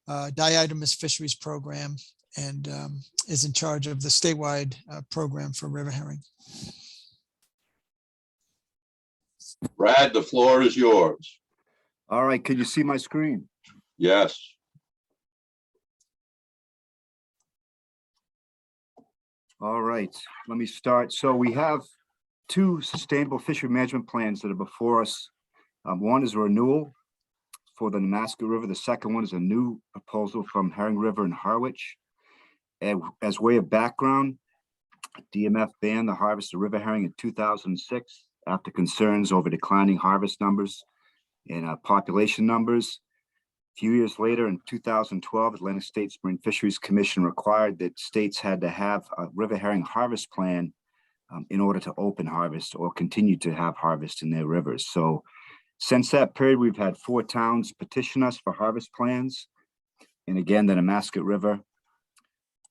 diatomus fisheries program and is in charge of the statewide program for river herring. Brad, the floor is yours. All right. Can you see my screen? Yes. All right. Let me start. So we have two sustainable fishery management plans that are before us. One is a renewal for the Damascus River. The second one is a new proposal from Herring River and Harwich. And as way of background, DMF banned the harvest of river herring in 2006 after concerns over declining harvest numbers and population numbers. A few years later, in 2012, Atlantic States Marine Fisheries Commission required that states had to have a river herring harvest plan in order to open harvest or continue to have harvest in their rivers. So since that period, we've had 4 towns petition us for harvest plans. And again, the Damascus River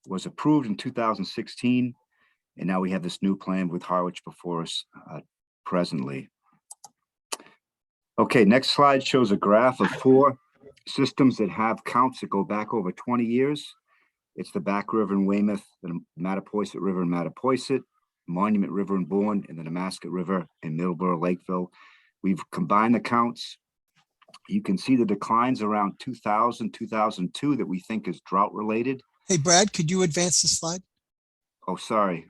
was approved in 2016. And now we have this new plan with Harwich before us presently. Okay, next slide shows a graph of 4 systems that have counts that go back over 20 years. It's the Back River in Weymouth, the Mattapoisett River in Mattapoisett, Monument River in Bourne, and the Damascus River in Middleboro, Lakeville. We've combined the counts. You can see the declines around 2000, 2002 that we think is drought related. Hey, Brad, could you advance the slide? Oh, sorry.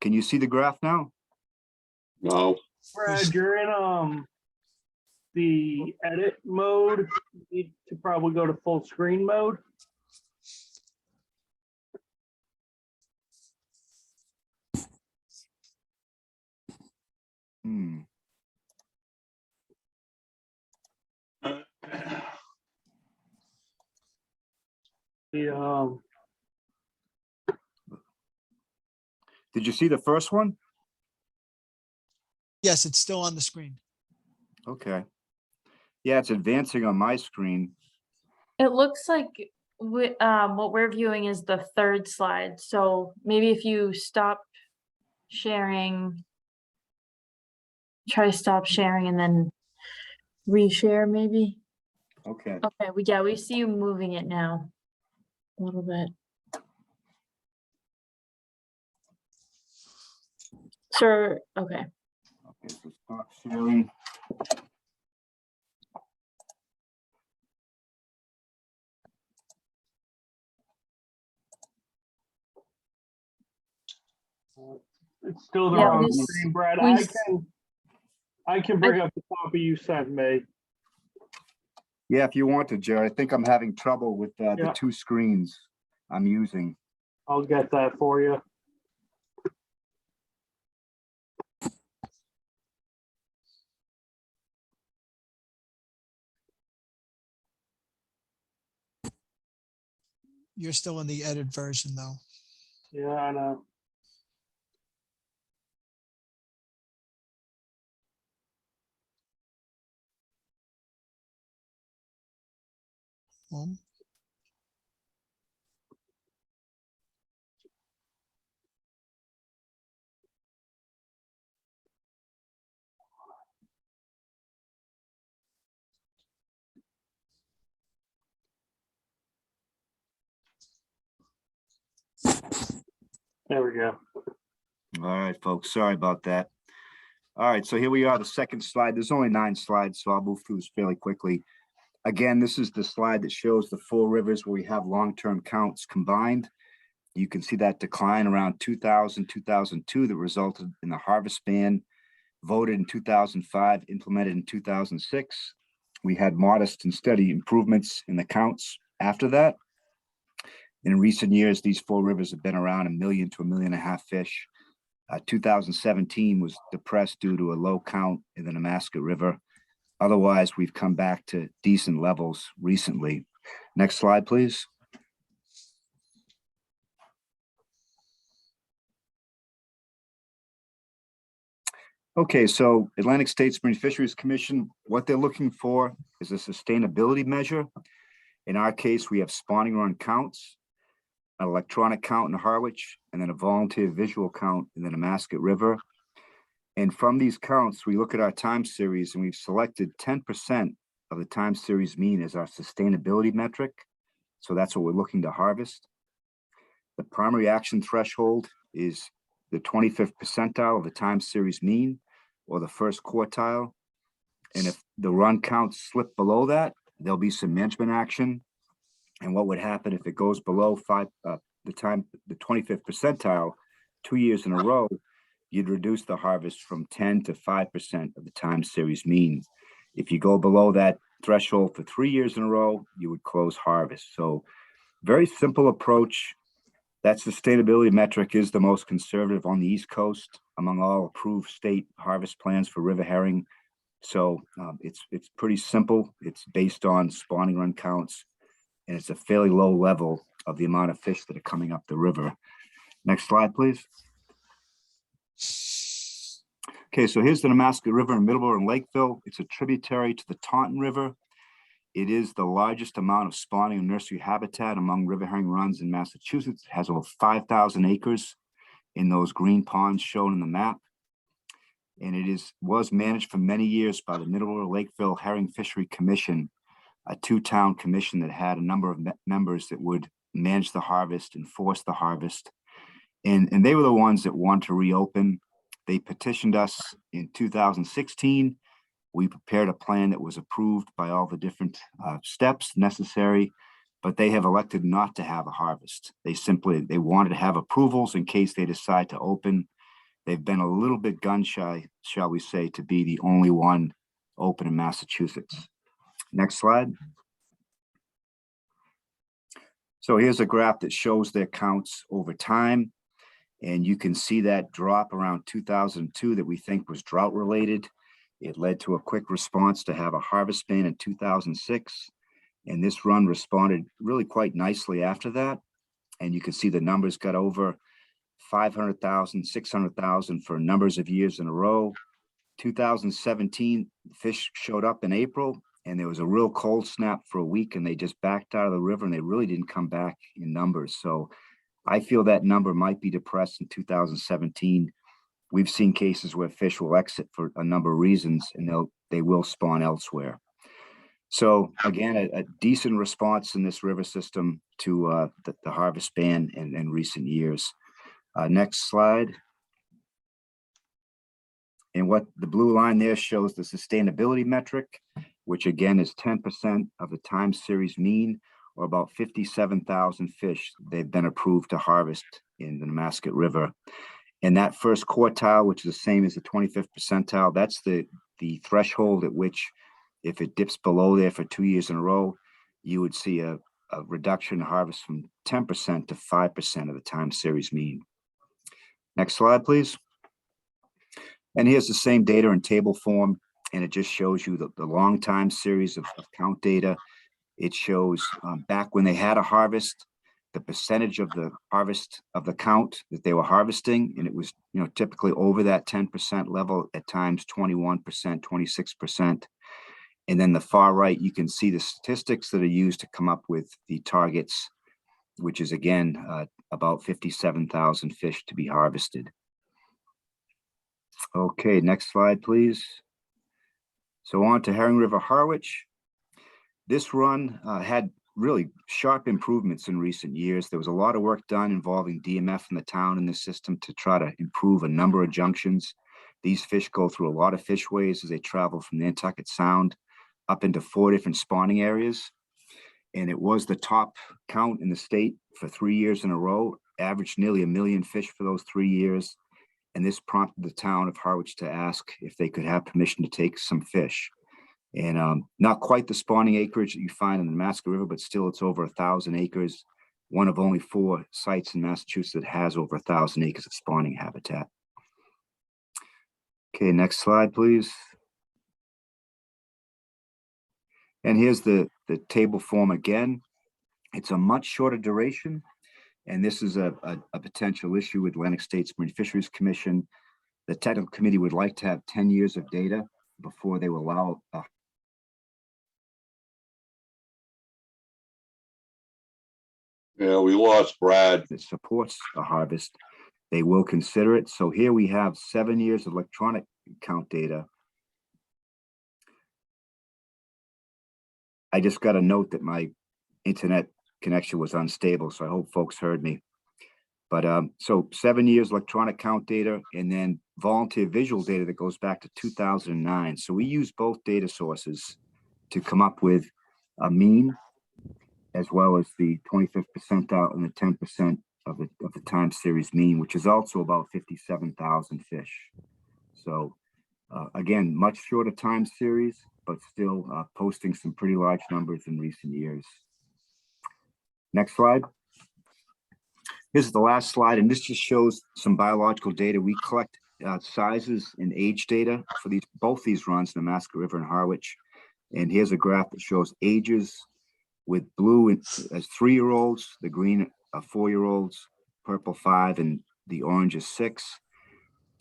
Can you see the graph now? No. Brad, you're in the edit mode. You need to probably go to full screen mode. The, Did you see the first one? Yes, it's still on the screen. Okay. Yeah, it's advancing on my screen. It looks like what we're viewing is the third slide. So maybe if you stop sharing, try to stop sharing and then reshare maybe. Okay. Okay, we see you moving it now a little bit. Sure, okay. Okay, so stop sharing. it's still the Yeah, wrong we- screen, Brad. we I can bring up the copy you sent me. Yeah, if you want to, Jared. I think I'm having trouble with the Yeah. 2 screens I'm using. I'll get that for you. You're still in the edited version though. Yeah, I know. Well, There we go. All right, folks, sorry about that. All right, so here we are, the second slide. There's only 9 slides, so I'll move through this fairly quickly. Again, this is the slide that shows the 4 rivers where we have long-term counts combined. You can see that decline around 2000, 2002 that resulted in the harvest ban voted in 2005, implemented in 2006. We had modest and steady improvements in the counts after that. In recent years, these 4 rivers have been around 1 million to 1.5 million fish. 2017 was depressed due to a low count in the Damascus River. Otherwise, we've come back to decent levels recently. Next slide, please. Okay, so Atlantic States Marine Fisheries Commission, what they're looking for is a sustainability measure. In our case, we have spawning run counts, an electronic count in Harwich, and then a volunteer visual count in the Damascus River. And from these counts, we look at our time series and we've selected 10% of the time series mean as our sustainability metric. So that's what we're looking to harvest. The primary action threshold is the 25th percentile of the time series mean or the first quartile. And if the run counts slip below that, there'll be some management action. And what would happen if it goes below the 25th percentile 2 years in a row, you'd reduce the harvest from 10 to 5% of the time series mean. If you go below that threshold for 3 years in a row, you would close harvest. So very simple approach. That sustainability metric is the most conservative on the East Coast among all approved state harvest plans for river herring. So it's pretty simple. It's based on spawning run counts, and it's a fairly low level of the amount of fish that are coming up the river. Next slide, please. Okay, so here's the Damascus River in Middleboro and Lakeville. It's a tributary to the Taunton River. It is the largest amount of spawning and nursery habitat among river herring runs in Massachusetts. It has over 5,000 acres in those green ponds shown in the map. And it was managed for many years by the Middleboro Lakeville Herring Fishery Commission, a 2-town commission that had a number of members that would manage the harvest, enforce the harvest. And they were the ones that wanted to reopen. They petitioned us in 2016. We prepared a plan that was approved by all the different steps necessary, but they have elected not to have a harvest. They wanted to have approvals in case they decide to open. They've been a little bit gun shy, shall we say, to be the only one open in Massachusetts. Next slide. So here's a graph that shows their counts over time. And you can see that drop around 2002 that we think was drought related. It led to a quick response to have a harvest ban in 2006. And this run responded really quite nicely after that. And you can see the numbers got over 500,000, 600,000 for numbers of years in a row. 2017, fish showed up in April, and there was a real cold snap for a week, and they just backed out of the river, and they really didn't come back in numbers. So I feel that number might be depressed in 2017. We've seen cases where fish will exit for a number of reasons, and they will spawn elsewhere. So again, a decent response in this river system to the harvest ban in recent years. Next slide. And what the blue line there shows the sustainability metric, which again is 10% of the time series mean, or about 57,000 fish they've been approved to harvest in the Damascus River. And that first quartile, which is the same as the 25th percentile, that's the threshold at which, if it dips below there for 2 years in a row, you would see a reduction in harvest from 10% to 5% of the time series mean. Next slide, please. And here's the same data in table form, and it just shows you the long time series of count data. It shows back when they had a harvest, the percentage of the harvest of the count that they were harvesting, and it was typically over that 10% level, at times 21%, 26%. And then the far right, you can see the statistics that are used to come up with the targets, which is again about 57,000 fish to be harvested. Okay, next slide, please. So on to Herring River Harwich. This run had really sharp improvements in recent years. There was a lot of work done involving DMF in the town in this system to try to improve a number of junctions. These fish go through a lot of fishways as they travel from the Nantucket Sound up into 4 different spawning areas. And it was the top count in the state for 3 years in a row, averaged nearly 1 million fish for those 3 years. And this prompted the town of Harwich to ask if they could have permission to take some fish. And not quite the spawning acreage that you find in the Damascus River, but still it's over 1,000 acres. One of only 4 sites in Massachusetts that has over 1,000 acres of spawning habitat. Okay, next slide, please. And here's the table form again. It's a much shorter duration. And this is a potential issue with Atlantic States Marine Fisheries Commission. The technical committee would like to have 10 years of data before they will allow Yeah, we lost Brad. that supports a harvest. They will consider it. So here we have 7 years of electronic count data. I just got a note that my internet connection was unstable, so I hope folks heard me. But so 7 years electronic count data, and then volunteer visual data that goes back to 2009. So we use both data sources to come up with a mean, as well as the 25th percentile and the 10% of the time series mean, which is also about 57,000 fish. So again, much shorter time series, but still posting some pretty large numbers in recent years. Next slide. Here's the last slide, and this just shows some biological data. We collect sizes and age data for both these runs, Damascus River and Harwich. And here's a graph that shows ages with blue as 3-year-olds, the green 4-year-olds, purple 5, and the orange is 6.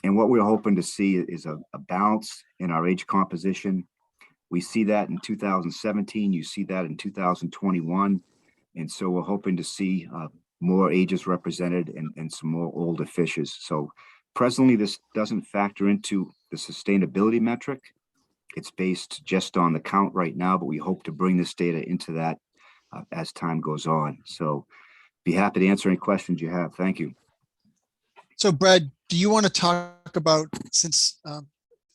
And what we're hoping to see is a balance in our age composition. We see that in 2017, you see that in 2021. And so we're hoping to see more ages represented and some more older fishes. So presently, this doesn't factor into the sustainability metric. It's based just on the count right now, but we hope to bring this data into that as time goes on. So be happy to answer any questions you have. Thank you. So Brad, do you want to talk about, since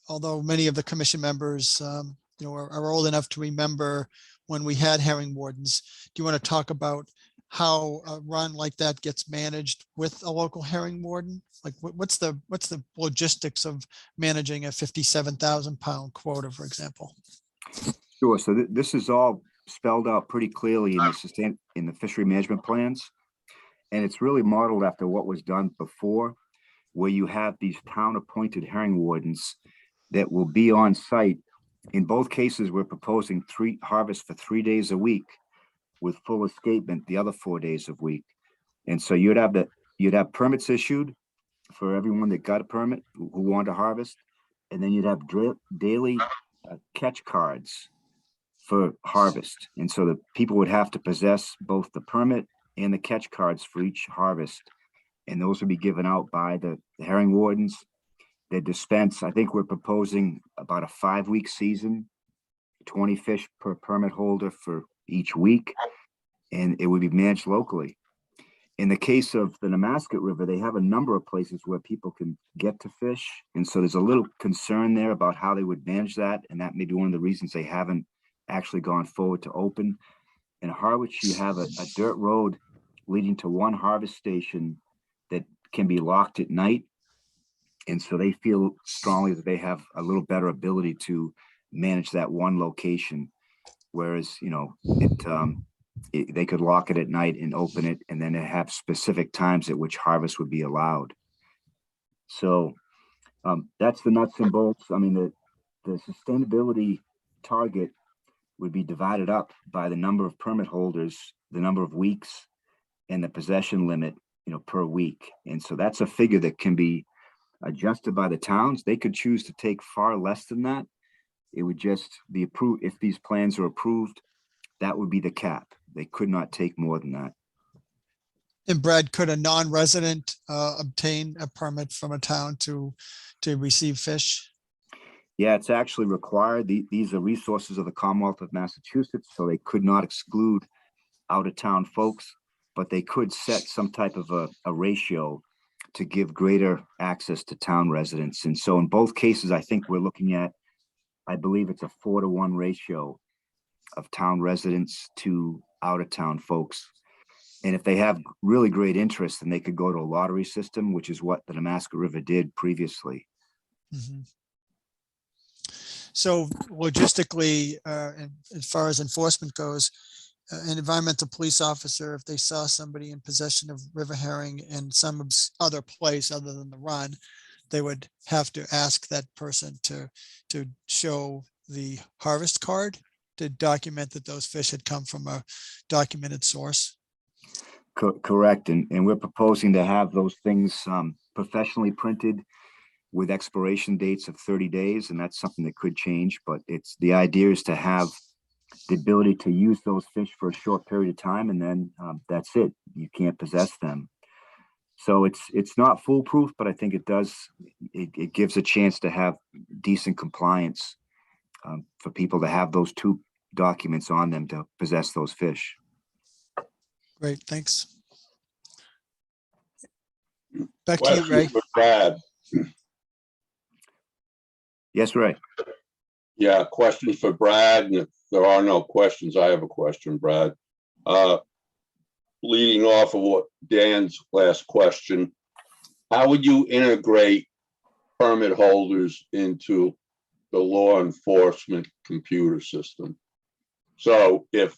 although many of the commission members are old enough to remember when we had herring wardens, do you want to talk about how a run like that gets managed with a local herring warden? Like what's the logistics of managing a 57,000 pound quota, for example? Sure. So this is all spelled out pretty clearly in the fishery management plans. And it's really modeled after what was done before, where you have these town appointed herring wardens that will be on site In both cases, we're proposing harvest for 3 days a week with full escapement the other 4 days of week. And so you'd have permits issued for everyone that got a permit who wanted to harvest. And then you'd have daily catch cards for harvest. And so the people would have to possess both the permit and the catch cards for each harvest. And those would be given out by the herring wardens. They dispense, I think we're proposing about a 5-week season, 20 fish per permit holder for each week, and it would be managed locally. In the case of the Damascus River, they have a number of places where people can get to fish. And so there's a little concern there about how they would manage that. And that may be one of the reasons they haven't actually gone forward to open. In Harwich, you have a dirt road leading to one harvest station that can be locked at night. And so they feel strongly that they have a little better ability to manage that one location. Whereas, you know, they could lock it at night and open it, and then have specific times at which harvest would be allowed. So that's the nuts and bolts. I mean, the sustainability target would be divided up by the number of permit holders, the number of weeks, and the possession limit, you know, per week. And so that's a figure that can be adjusted by the towns. They could choose to take far less than that. It would just be approved. If these plans are approved, that would be the cap. They could not take more than that. And Brad, could a non-resident obtain a permit from a town to receive fish? Yeah, it's actually required. These are resources of the Commonwealth of Massachusetts, so they could not exclude out-of-town folks, but they could set some type of a ratio to give greater access to town residents. And so in both cases, I think we're looking at, I believe it's a 4-to-1 ratio of town residents to out-of-town folks. And if they have really great interest, then they could go to a lottery system, which is what the Damascus River did previously. Mm-hmm. So logistically, as far as enforcement goes, an environmental police officer, if they saw somebody in possession of river herring in some other place other than the run, they would have to ask that person to show the harvest card to document that those fish had come from a documented source. Correct. And we're proposing to have those things professionally printed with expiration dates of 30 days. And that's something that could change, but the idea is to have the ability to use those fish for a short period of time. And then that's it. You can't possess them. So it's not foolproof, but I think it gives a chance to have decent compliance for people to have those two documents on them to possess those fish. Great, thanks. Back to you, Ray. Brad. Yes, Ray. Yeah, question for Brad. And if there are no questions, I have a question, Brad. Leading off of what Dan's last question, how would you integrate permit holders into the law enforcement computer system? So if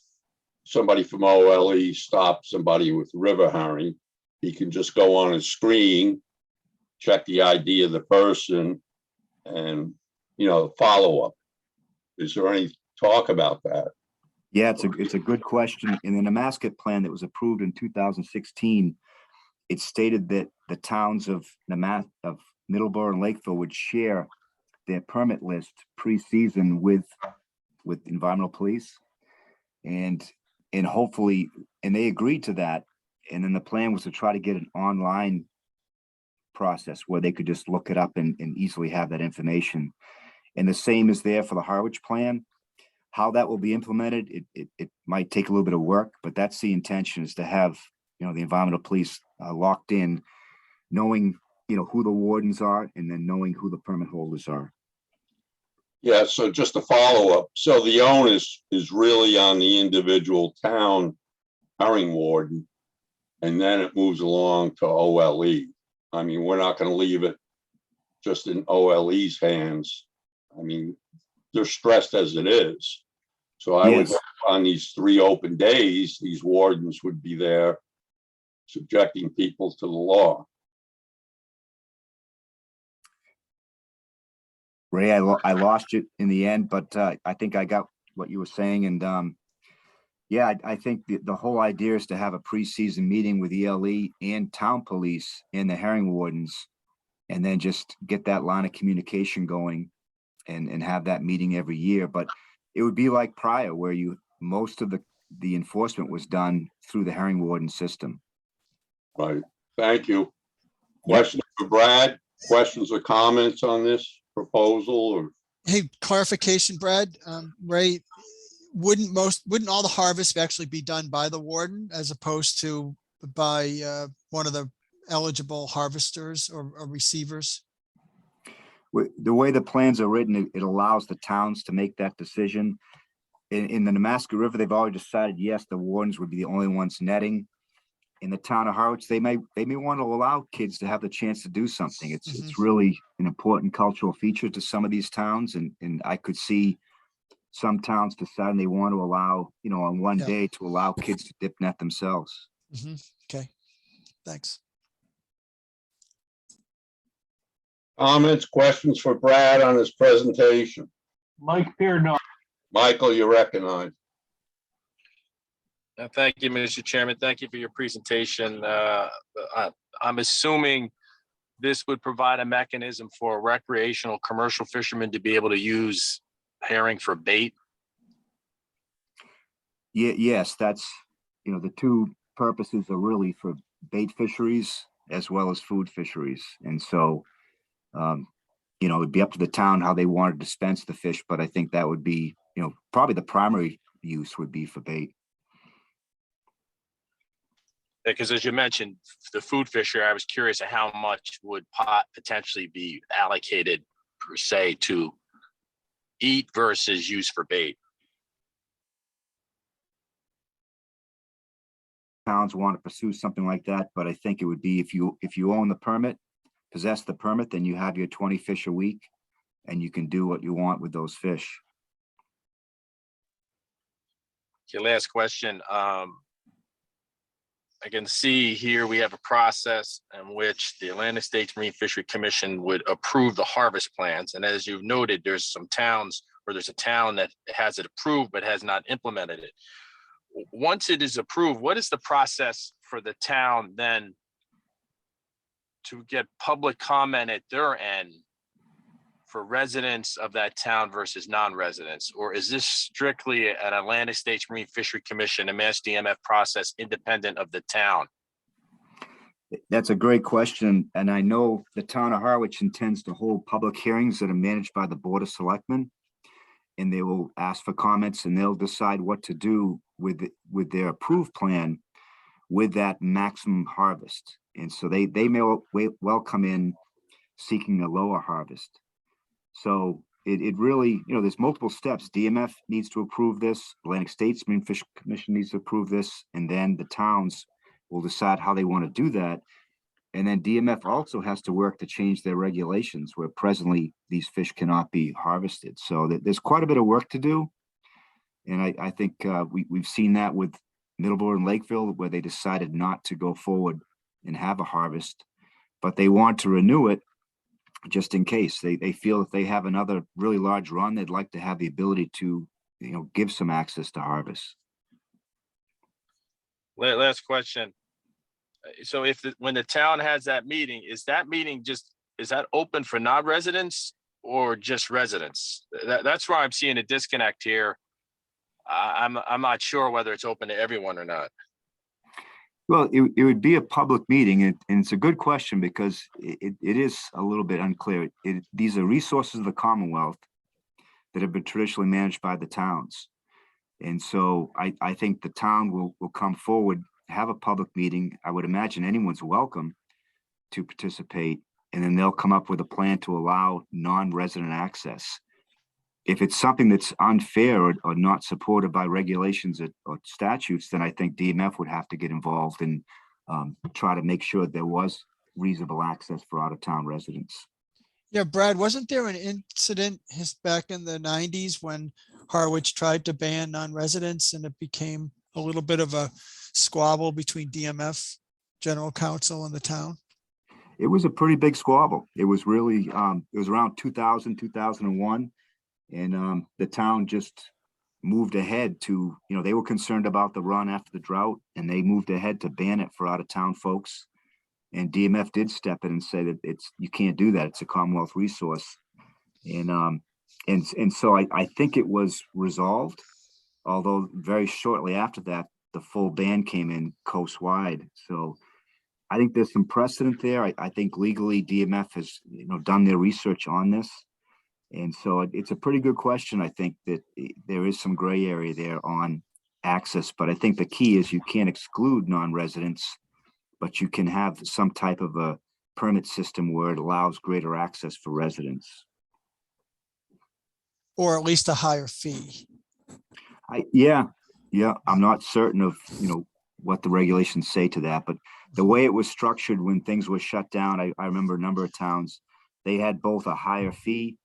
somebody from OLE stops somebody with river herring, he can just go on his screen, check the ID of the person, and, you know, follow up. Is there any talk about that? Yeah, it's a good question. In the Damascus plan that was approved in 2016, it stated that the towns of Middleboro and Lakeville would share their permit list pre-season with environmental police, and hopefully, and they agreed to that. And then the plan was to try to get an online process where they could just look it up and easily have that information. And the same is there for the Harwich plan. How that will be implemented, it might take a little bit of work, but that's the intention, is to have, you know, the environmental police locked in, knowing, you know, who the wardens are, and then knowing who the permit holders are. Yeah, so just a follow up. So the onus is really on the individual town herring warden, and then it moves along to OLE. I mean, we're not going to leave it just in OLE's hands. I mean, they're stressed as it is. So I would, on these 3 open days, these wardens would be there subjecting people to the law. Ray, I lost you in the end, but I think I got what you were saying. And yeah, I think the whole idea is to have a preseason meeting with ELE and town police and the herring wardens, and then just get that line of communication going and have that meeting every year. But it would be like prior, where most of the enforcement was done through the herring warden system. Right. Thank you. Questions for Brad? Questions or comments on this proposal? Or Hey, clarification, Brad, Ray, wouldn't all the harvest actually be done by the warden as opposed to by one of the eligible harvesters or receivers? The way the plans are written, it allows the towns to make that decision. In the Damascus River, they've already decided, yes, the wardens would be the only ones netting. In the town of Harwich, they may want to allow kids to have the chance to do something. It's really an important cultural feature to some of these towns, and I could see some towns deciding they want to allow, on one day to allow kids to dip net themselves. Okay, thanks. comments, questions for Brad on his presentation? Mike Pearson. Michael, you're recognized. Thank you, Mr. Chairman. Thank you for your presentation. I'm assuming this would provide a mechanism for recreational commercial fishermen to be able to use herring for bait. Yes, that's, the two purposes are really for bait fisheries as well as food fisheries. And so, it'd be up to the town how they want to dispense the fish, but I think that would be, probably the primary use would be for bait. Because as you mentioned, the food fishery, I was curious of how much would potentially be allocated per se to eat versus use for bait. Towns want to pursue something like that, but I think it would be if you own the permit, possess the permit, then you have your 20 fish a week and you can do what you want with those fish. Okay, last question. I can see here we have a process in which the Atlantic States Marine Fishery Commission would approve the harvest plans. And as you've noted, there's some towns, or there's a town that has it approved but has not implemented it. Once it is approved, what is the process for the town then to get public comment at their end for residents of that town versus non-residents? Or is this strictly an Atlantic States Marine Fishery Commission, a Mass DMF process independent of the town? That's a great question. And I know the town of Harwich intends to hold public hearings that are managed by the Board of Selectmen. And they will ask for comments and they'll decide what to do with their approved plan with that maximum harvest. And so they may well come in seeking a lower harvest. So it really, there's multiple steps. DMF needs to approve this. Atlantic States Marine Fish Commission needs to approve this. And then the towns will decide how they want to do that. And then DMF also has to work to change their regulations where presently these fish cannot be harvested. So there's quite a bit of work to do. And I think we've seen that with Middleboro and Lakeville, where they decided not to go forward and have a harvest, but they want to renew it just in case. They feel if they have another really large run, they'd like to have the ability to, give some access to harvest. Last question. So when the town has that meeting, is that open for non-residents or just residents? That's where I'm seeing a disconnect here. I'm not sure whether it's open to everyone or not. Well, it would be a public meeting, and it's a good question because it is a little bit unclear. These are resources of the Commonwealth that have been traditionally managed by the towns. And so I think the town will come forward, have a public meeting. I would imagine anyone's welcome to participate, and then they'll come up with a plan to allow non-resident access. If it's something that's unfair or not supported by regulations or statutes, then I think DMF would have to get involved and try to make sure there was reasonable access for out-of-town residents. Yeah, Brad, wasn't there an incident back in the 90s when Harwich tried to ban non-residents and it became a little bit of a squabble between DMF, General Counsel, and the town? It was a pretty big squabble. It was really, it was around 2000, 2001. And the town just moved ahead to, they were concerned about the run after the drought, and they moved ahead to ban it for out of town folks. And DMF did step in and say that you can't do that. It's a Commonwealth resource. And so I think it was resolved, although very shortly after that, the full ban came in coast-wide. So I think there's some precedent there. I think legally DMF has, done their research on this. And so it's a pretty good question. I think that there is some gray area there on access, but I think the key is you can't exclude non-residents, but you can have some type of a permit system where it allows greater access for residents. Or at least a higher fee. Yeah, I'm not certain of, what the regulations say to that, but the way it was structured when things were shut down, I remember a number of towns, they had both a higher fee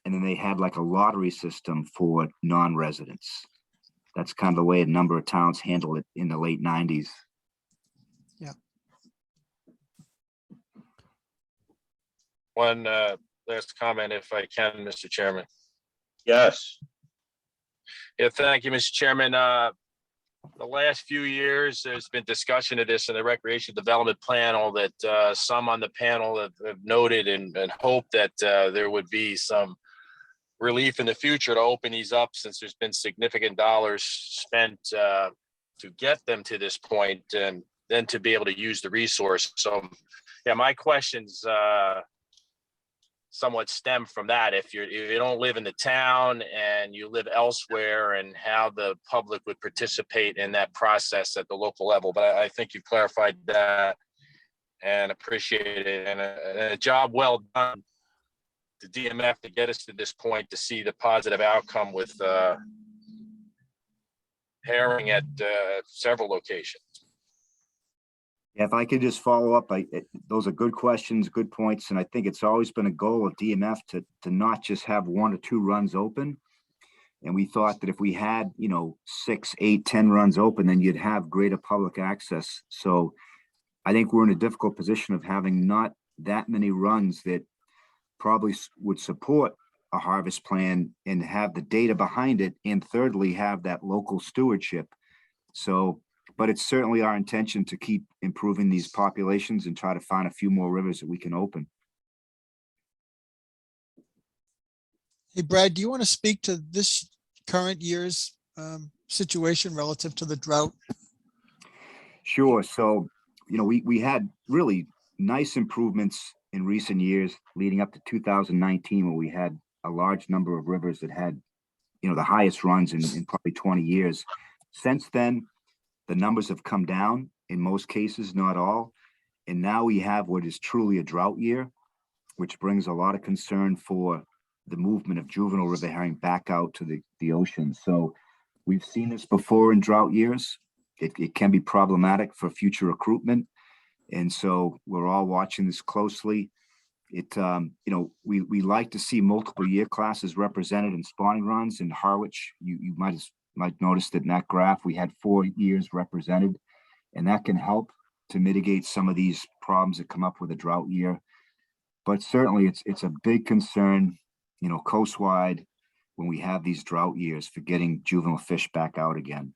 and then they had like a lottery system for non-residents. That's kind of the way a number of towns handled it in the late 90s. Yeah. One last comment, if I can, Mr. Chairman. Yes. Yeah, thank you, Mr. Chairman. The last few years, there's been discussion of this in the Recreation Development Panel that some on the panel have noted and hoped that there would be some relief in the future to open these up, since there's been significant dollars spent to get them to this point and then to be able to use the resource. So yeah, my questions somewhat stem from that. If you don't live in the town and you live elsewhere, and how the public would participate in that process at the local level. But I think you clarified that and appreciate it, and a job well done to DMF to get us to this point, to see the positive outcome with herring at several locations. Yeah, if I could just follow up, those are good questions, good points. And I think it's always been a goal of DMF to not just have 1 or 2 runs open. And we thought that if we had, 6, 8, 10 runs open, then you'd have greater public access. So I think we're in a difficult position of having not that many runs that probably would support a harvest plan and have the data behind it. And thirdly, have that local stewardship. So, but it's certainly our intention to keep improving these populations and try to find a few more rivers that we can open. Hey, Brad, do you want to speak to this current year's situation relative to the drought? Sure. So, we had really nice improvements in recent years leading up to 2019, when we had a large number of rivers that had, the highest runs in probably 20 years. Since then, the numbers have come down in most cases, not all. And now we have what is truly a drought year, which brings a lot of concern for the movement of juvenile river herring back out to the ocean. So we've seen this before in drought years. It can be problematic for future recruitment. And so we're all watching this closely. We like to see multiple year classes represented in spawning runs. In Harwich, you might notice that in that graph, we had 4 years represented, and that can help to mitigate some of these problems that come up with a drought year. But certainly it's a big concern, coastwide, when we have these drought years, for getting juvenile fish back out again.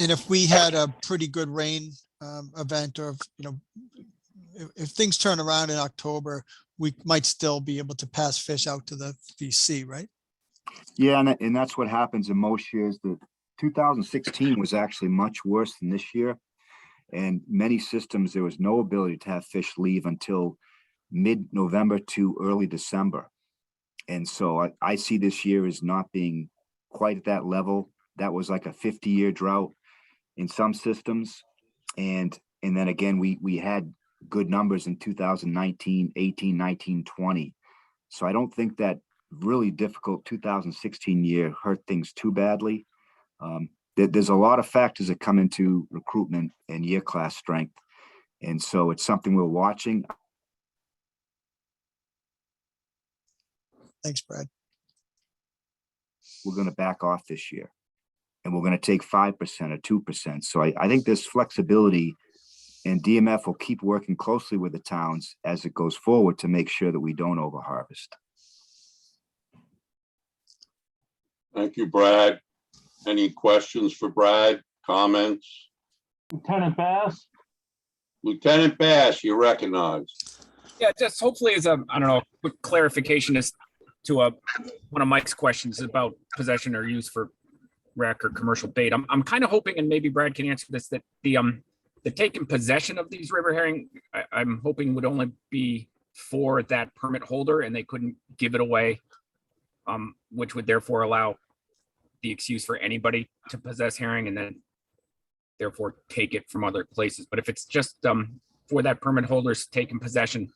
And if we had a pretty good rain event, or if things turn around in October, we might still be able to pass fish out to the VC, right? Yeah, and that's what happens in most years. The 2016 was actually much worse than this year. And many systems, there was no ability to have fish leave until mid-November to early December. And so I see this year as not being quite at that level. That was like a 50-year drought in some systems. And then again, we had good numbers in 2019, 18, 19, 20. So I don't think that really difficult 2016 year hurt things too badly. There's a lot of factors that come into recruitment and year class strength. And so it's something we're watching. Thanks, Brad. We're going to back off this year, and we're going to take 5% or 2%. So I think there's flexibility And DMF will keep working closely with the towns as it goes forward to make sure that we don't overharvest. Thank you, Brad. Any questions for Brad? Comments? Lieutenant Bass? Lieutenant Bass, you're recognized. Yeah, just hopefully as a, I don't know, quick clarification as to one of Mike's questions about possession or use for rec or commercial bait. I'm kind of hoping, and maybe Brad can answer this, that the taking possession of these river herring, I'm hoping would only be for that permit holder and they couldn't give it away, which would therefore allow the excuse for anybody to possess herring and then therefore take it from other places. But if it's just for that permit holder's taking possession,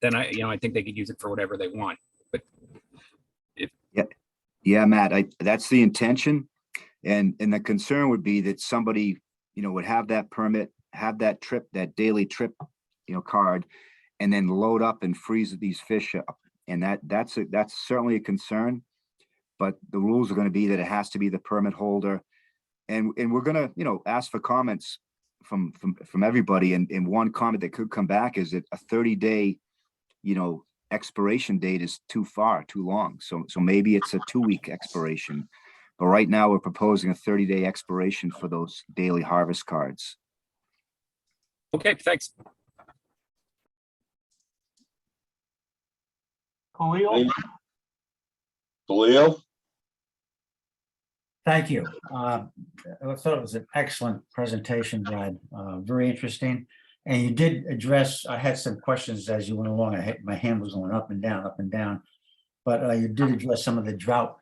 then I think they could use it for whatever they want. But yeah, Matt, that's the intention. And the concern would be that somebody, would have that permit, have that trip, that daily trip, card, and then load up and freeze these fish up. And that's certainly a concern. But the rules are going to be that it has to be the permit holder. And we're going to, ask for comments from everybody. And one comment that could come back is that a 30-day, expiration date is too long. So maybe it's a 2-week expiration. But right now we're proposing a 30-day expiration for those daily harvest cards. okay, thanks. Khalil? Khalil? Thank you. I thought it was an excellent presentation, Brad. Very interesting. And you did address, I had some questions as you went along. My hand was going up and down. But you did address some of the drought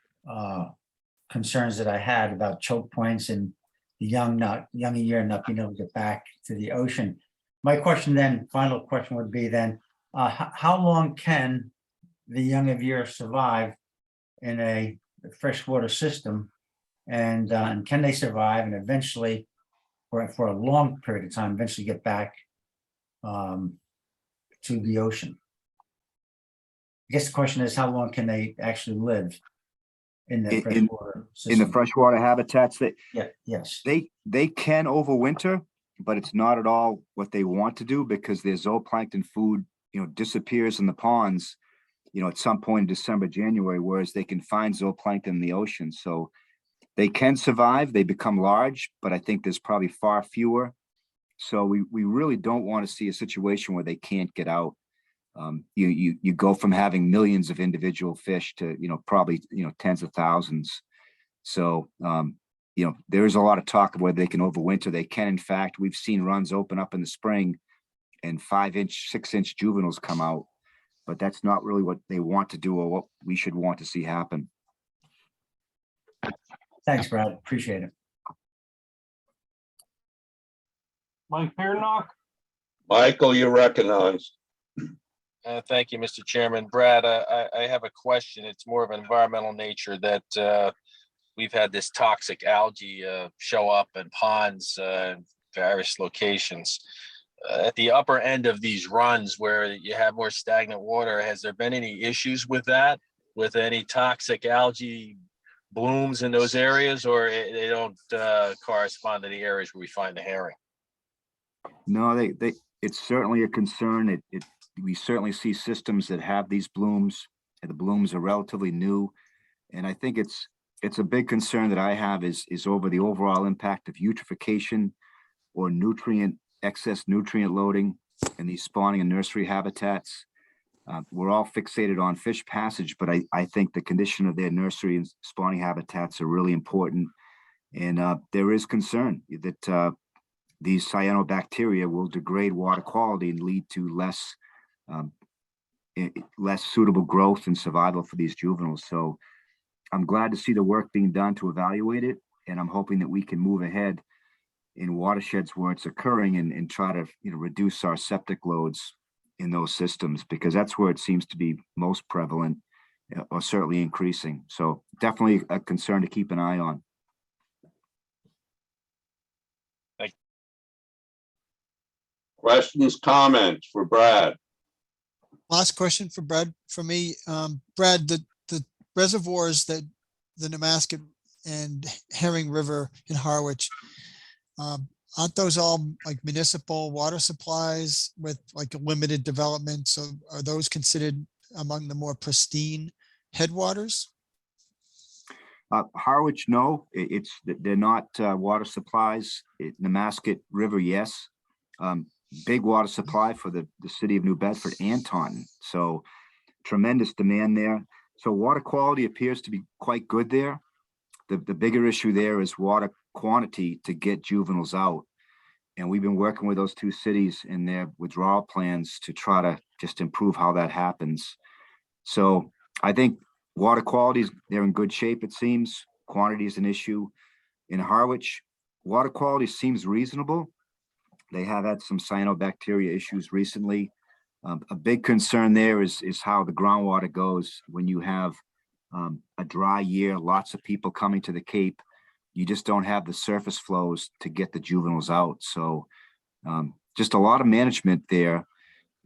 concerns that I had about choke points and the young a year not being able to get back to the ocean. My question then, final question would be then, how long can the young of year survive in a freshwater system? And can they survive and eventually, for a long period of time, eventually get back to the ocean? I guess the question is, how long can they actually live in the freshwater system? In the freshwater habitats? Yes. They can overwinter, but it's not at all what they want to do because their zooplankton food, disappears in the ponds, at some point in December, January, whereas they can find zooplankton in the ocean. So they can survive, they become large, but I think there's probably far fewer. So we really don't want to see a situation where they can't get out. You go from having millions of individual fish to, probably, tens of thousands. So, there's a lot of talk of whether they can overwinter. They can, in fact, we've seen runs open up in the spring and 5-inch, 6-inch juveniles come out, but that's not really what they want to do or what we should want to see happen. Thanks, Brad. Appreciate it. Mike Pearnock? Michael, you're recognized. Thank you, Mr. Chairman. Brad, I have a question. It's more of an environmental nature that we've had this toxic algae show up in ponds in various locations. At the upper end of these runs where you have more stagnant water, has there been any issues with that, with any toxic algae blooms in those areas, or they don't correspond to the areas where we find the herring? No, it's certainly a concern. We certainly see systems that have these blooms, and the blooms are relatively new. And I think it's a big concern that I have is over the overall impact of eutrophication or excess nutrient loading in these spawning and nursery habitats. We're all fixated on fish passage, but I think the condition of their nursery and spawning habitats are really important. And there is concern that these cyanobacteria will degrade water quality and lead to less suitable growth and survival for these juveniles. So I'm glad to see the work being done to evaluate it. And I'm hoping that we can move ahead in watersheds where it's occurring and try to reduce our septic loads in those systems, because that's where it seems to be most prevalent or certainly increasing. So definitely a concern to keep an eye on. Questions, comments for Brad? Last question for Brad, for me. Brad, the reservoirs that the Damascus and Herring River in Harwich, aren't those all like municipal water supplies with like a limited development? So are those considered among the more pristine headwaters? Harwich, no, they're not water supplies. Damascus River, yes. Big water supply for the city of New Bedford and Taunton. So tremendous demand there. So water quality appears to be quite good there. The bigger issue there is water quantity to get juveniles out. And we've been working with those two cities in their withdrawal plans to try to just improve how that happens. So I think water qualities, they're in good shape, it seems. Quantity is an issue. In Harwich, water quality seems reasonable. They have had some cyanobacteria issues recently. A big concern there is how the groundwater goes when you have a dry year, lots of people coming to the Cape. You just don't have the surface flows to get the juveniles out. So just a lot of management there.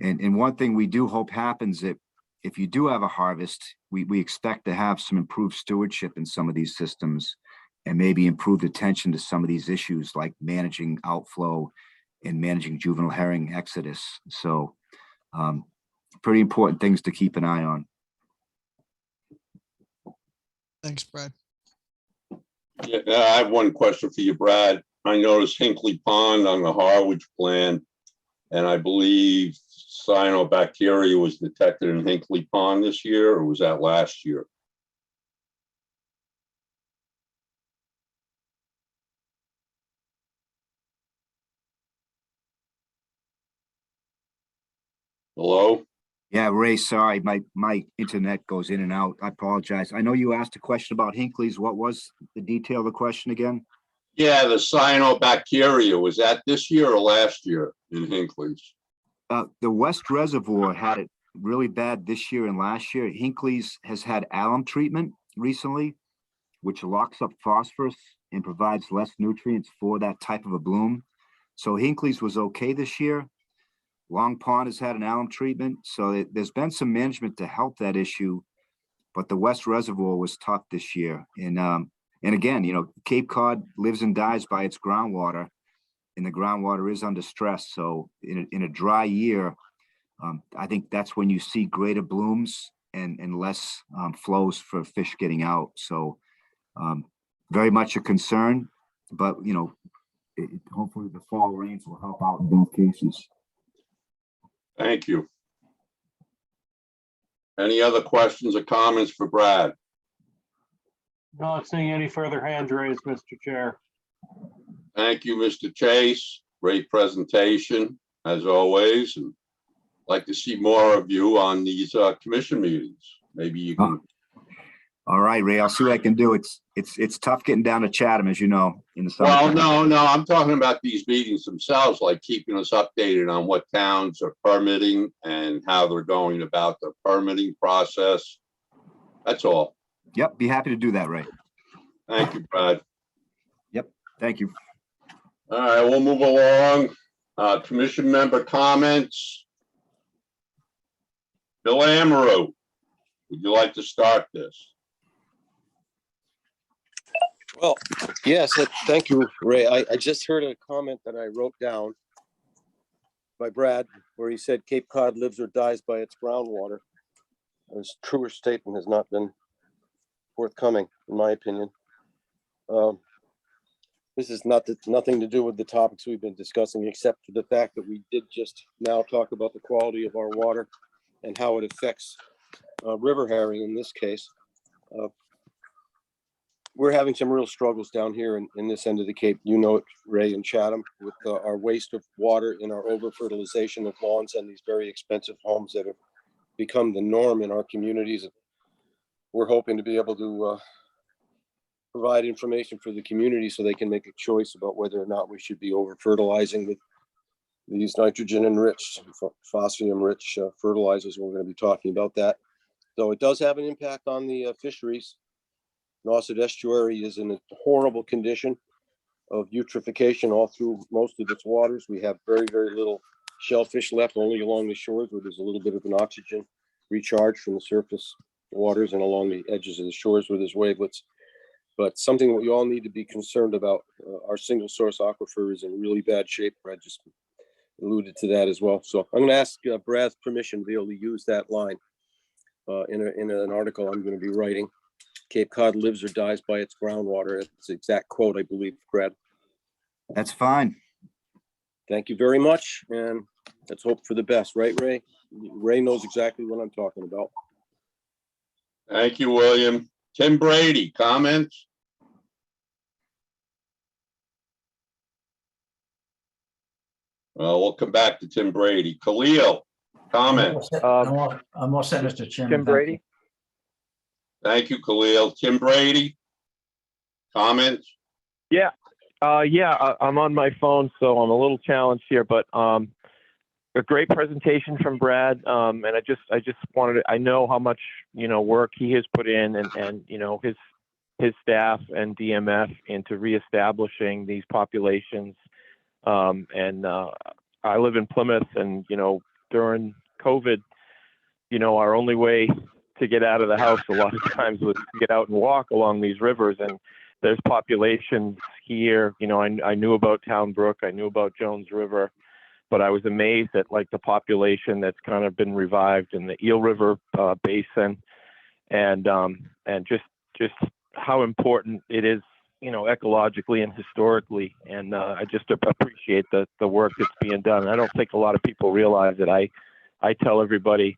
And one thing we do hope happens that if you do have a harvest, we expect to have some improved stewardship in some of these systems and maybe improved attention to some of these issues like managing outflow and managing juvenile herring exodus. So pretty important things to keep an eye on. Thanks, Brad. Yeah, I have one question for you, Brad. I noticed Hinkley Pond on the Harwich plan, and I believe cyanobacteria was detected in Hinkley Pond this year, or was that last year? Hello? Yeah, Ray, sorry, my internet goes in and out. I apologize. I know you asked a question about Hinkley's. What was the detail of the question again? Yeah, the cyanobacteria, was that this year or last year in Hinkley's? The West Reservoir had it really bad this year and last year. Hinkley's has had alum treatment recently, which locks up phosphorus and provides less nutrients for that type of a bloom. So Hinkley's was okay this year. Long Pond has had an alum treatment. So there's been some management to help that issue, but the West Reservoir was tough this year. And again, you know, Cape Cod lives and dies by its groundwater, and the groundwater is under stress. So in a dry year, I think that's when you see greater blooms and less flows for fish getting out. So very much a concern, but you know, hopefully the fall rains will help out in both cases. Thank you. Any other questions or comments for Brad? Not seeing any further hands raised, Mr. Chair. Thank you, Mr. Chase. Great presentation, as always. And like to see more of you on these commission meetings. Maybe you can. All right, Ray, I'll see what I can do. It's tough getting down to Chatham, as you know, in the summer. Well, no, I'm talking about these meetings themselves, like keeping us updated on what towns are permitting and how they're going about the permitting process. That's all. Yep, be happy to do that, Ray. Thank you, Brad. Yep, thank you. All right, we'll move along. Commission member comments. Bill Amaru, would you like to start this? Well, yes, thank you, Ray. I just heard a comment that I wrote down by Brad, where he said Cape Cod lives or dies by its groundwater. His truer statement has not been forthcoming, in my opinion. This is nothing to do with the topics we've been discussing, except for the fact that we did just now talk about the quality of our water and how it affects river herring in this case. We're having some real struggles down here in this end of the Cape. You know it, Ray, and Chatham, with our waste of water and our over fertilization of lawns and these very expensive homes that have become the norm in our communities. We're hoping to be able to provide information for the community so they can make a choice about whether or not we should be over fertilizing with these nitrogen enriched, phosphorus rich fertilizers. We're going to be talking about that. So it does have an impact on the fisheries. Nauset Estuary is in a horrible condition of eutrophication all through most of its waters. We have very, very little shellfish left, only along the shores where there's a little bit of an oxygen recharge from the surface waters and along the edges of the shores where there's wavelets. but something that we all need to be concerned about. Our single source aquifer is in really bad shape. Brad just alluded to that as well. So I'm going to ask Brad's permission to be able to use that line in an article I'm going to be writing. Cape Cod lives or dies by its groundwater. It's the exact quote, I believe, Brad. That's fine. Thank you very much, and let's hope for the best, right, Ray? Ray knows exactly what I'm talking about. Thank you, William. Tim Brady, comments? We'll come back to Tim Brady. Khalil, comment. I'm all set, Mr. Chairman. Tim Brady. Thank you, Khalil. Tim Brady, comments? Yeah, I'm on my phone, so I'm a little challenged here, but a great presentation from Brad. And I just wanted to, I know how much, work he has put in and his staff and DMF into reestablishing these populations. I live in Plymouth, and, during COVID, our only way to get out of the house a lot of times was to get out and walk along these rivers. And there's populations here, I knew about Town Brook, I knew about Jones River, but I was amazed at like the population that's kind of been revived in the Eel River basin, and just how important it is, ecologically and historically. And I just appreciate the work that's being done. I don't think a lot of people realize that. I tell everybody,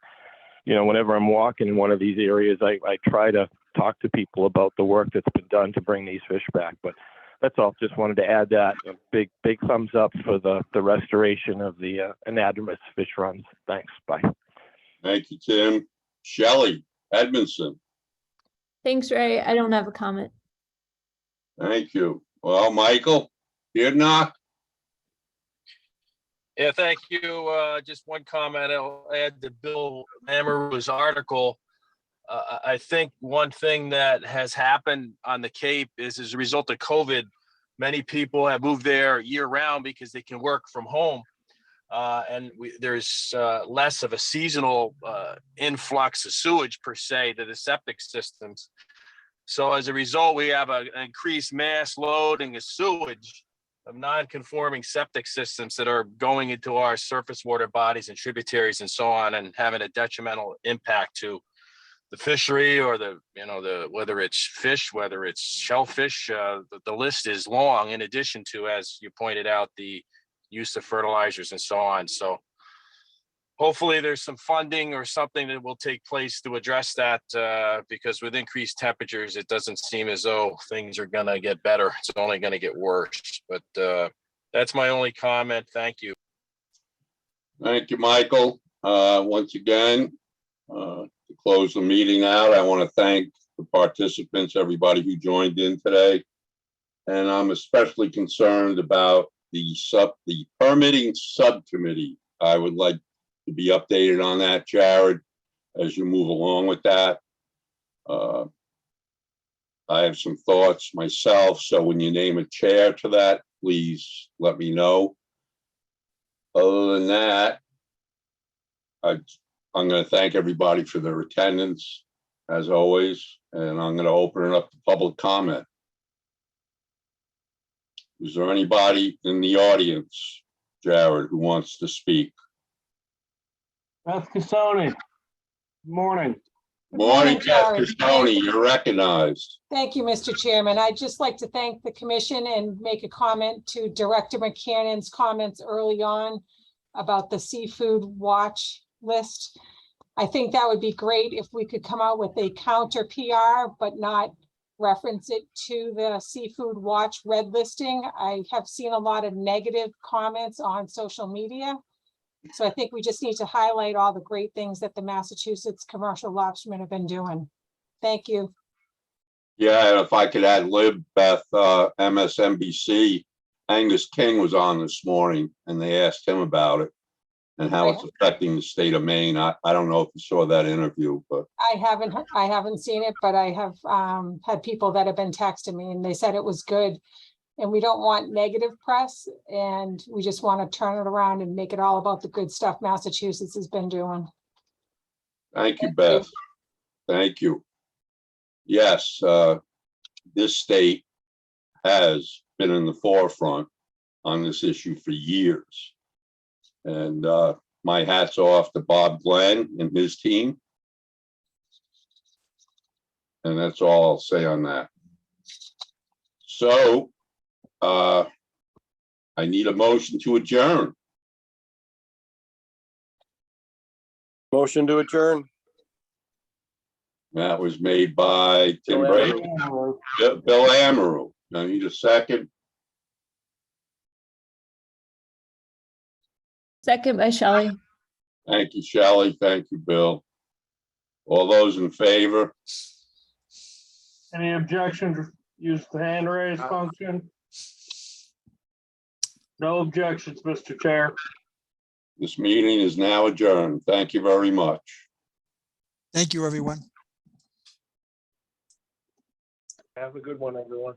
whenever I'm walking in one of these areas, I try to talk to people about the work that's been done to bring these fish back. But that's all. Just wanted to add that. A big thumbs up for the restoration of the anadromous fish runs. Thanks. Bye. Thank you, Tim. Shelley Edmondson. Thanks, Ray. I don't have a comment. Thank you. Well, Michael, you're not. Yeah, thank you. Just one comment I'll add to Bill Amaru's article. I think one thing that has happened on the Cape is as a result of COVID, many people have moved there year round because they can work from home. There's less of a seasonal influx of sewage per se to the septic systems. So as a result, we have an increased mass loading of sewage of non-conforming septic systems that are going into our surface water bodies and tributaries and so on, and having a detrimental impact to the fishery or whether it's fish, whether it's shellfish. The list is long, in addition to, as you pointed out, the use of fertilizers and so on. So hopefully there's some funding or something that will take place to address that, because with increased temperatures, it doesn't seem as though things are going to get better. It's only going to get worse. But that's my only comment. Thank you. Thank you, Michael. Once again, to close the meeting out, I want to thank the participants, everybody who joined in today. And I'm especially concerned about the permitting subcommittee. I would like to be updated on that, Jared, as you move along with that. I have some thoughts myself, so when you name a chair to that, please let me know. Other than that, I'm going to thank everybody for their attendance, as always, and I'm going to open it up to public comment. Is there anybody in the audience, Jared, who wants to speak? Beth Cassoni. Morning. Morning, Beth Cassoni. You're recognized. Thank you, Mr. Chairman. I'd just like to thank the commission and make a comment to Director McKinnon's comments early on about the seafood watch list. I think that would be great if we could come out with a counter PR, but not reference it to the seafood watch red listing. I have seen a lot of negative comments on social media. So I think we just need to highlight all the great things that the Massachusetts commercial lobstermen have been doing. Thank you. Yeah, and if I could add lib, Beth, MSNBC, Angus King was on this morning and they asked him about it and how it's affecting the state of Maine. I don't know if you saw that interview, but I haven't seen it, but I have had people that have been texting me and they said it was good. And we don't want negative press, and we just want to turn it around and make it all about the good stuff Massachusetts has been doing. Thank you, Beth. Thank you. Yes, this state has been in the forefront on this issue for years. And my hat's off to Bob Glenn and his team. And that's all I'll say on that. So I need a motion to adjourn. Motion to adjourn. That was made by Tim Bill Brady, Bill Amaru. I need a second. Second by Shelley. Thank you, Shelley. Thank you, Bill. All those in favor? Any objections? Use the hand raise function. No objections, Mr. Chair. This meeting is now adjourned. Thank you very much. Thank you, everyone. Have a good one, everyone.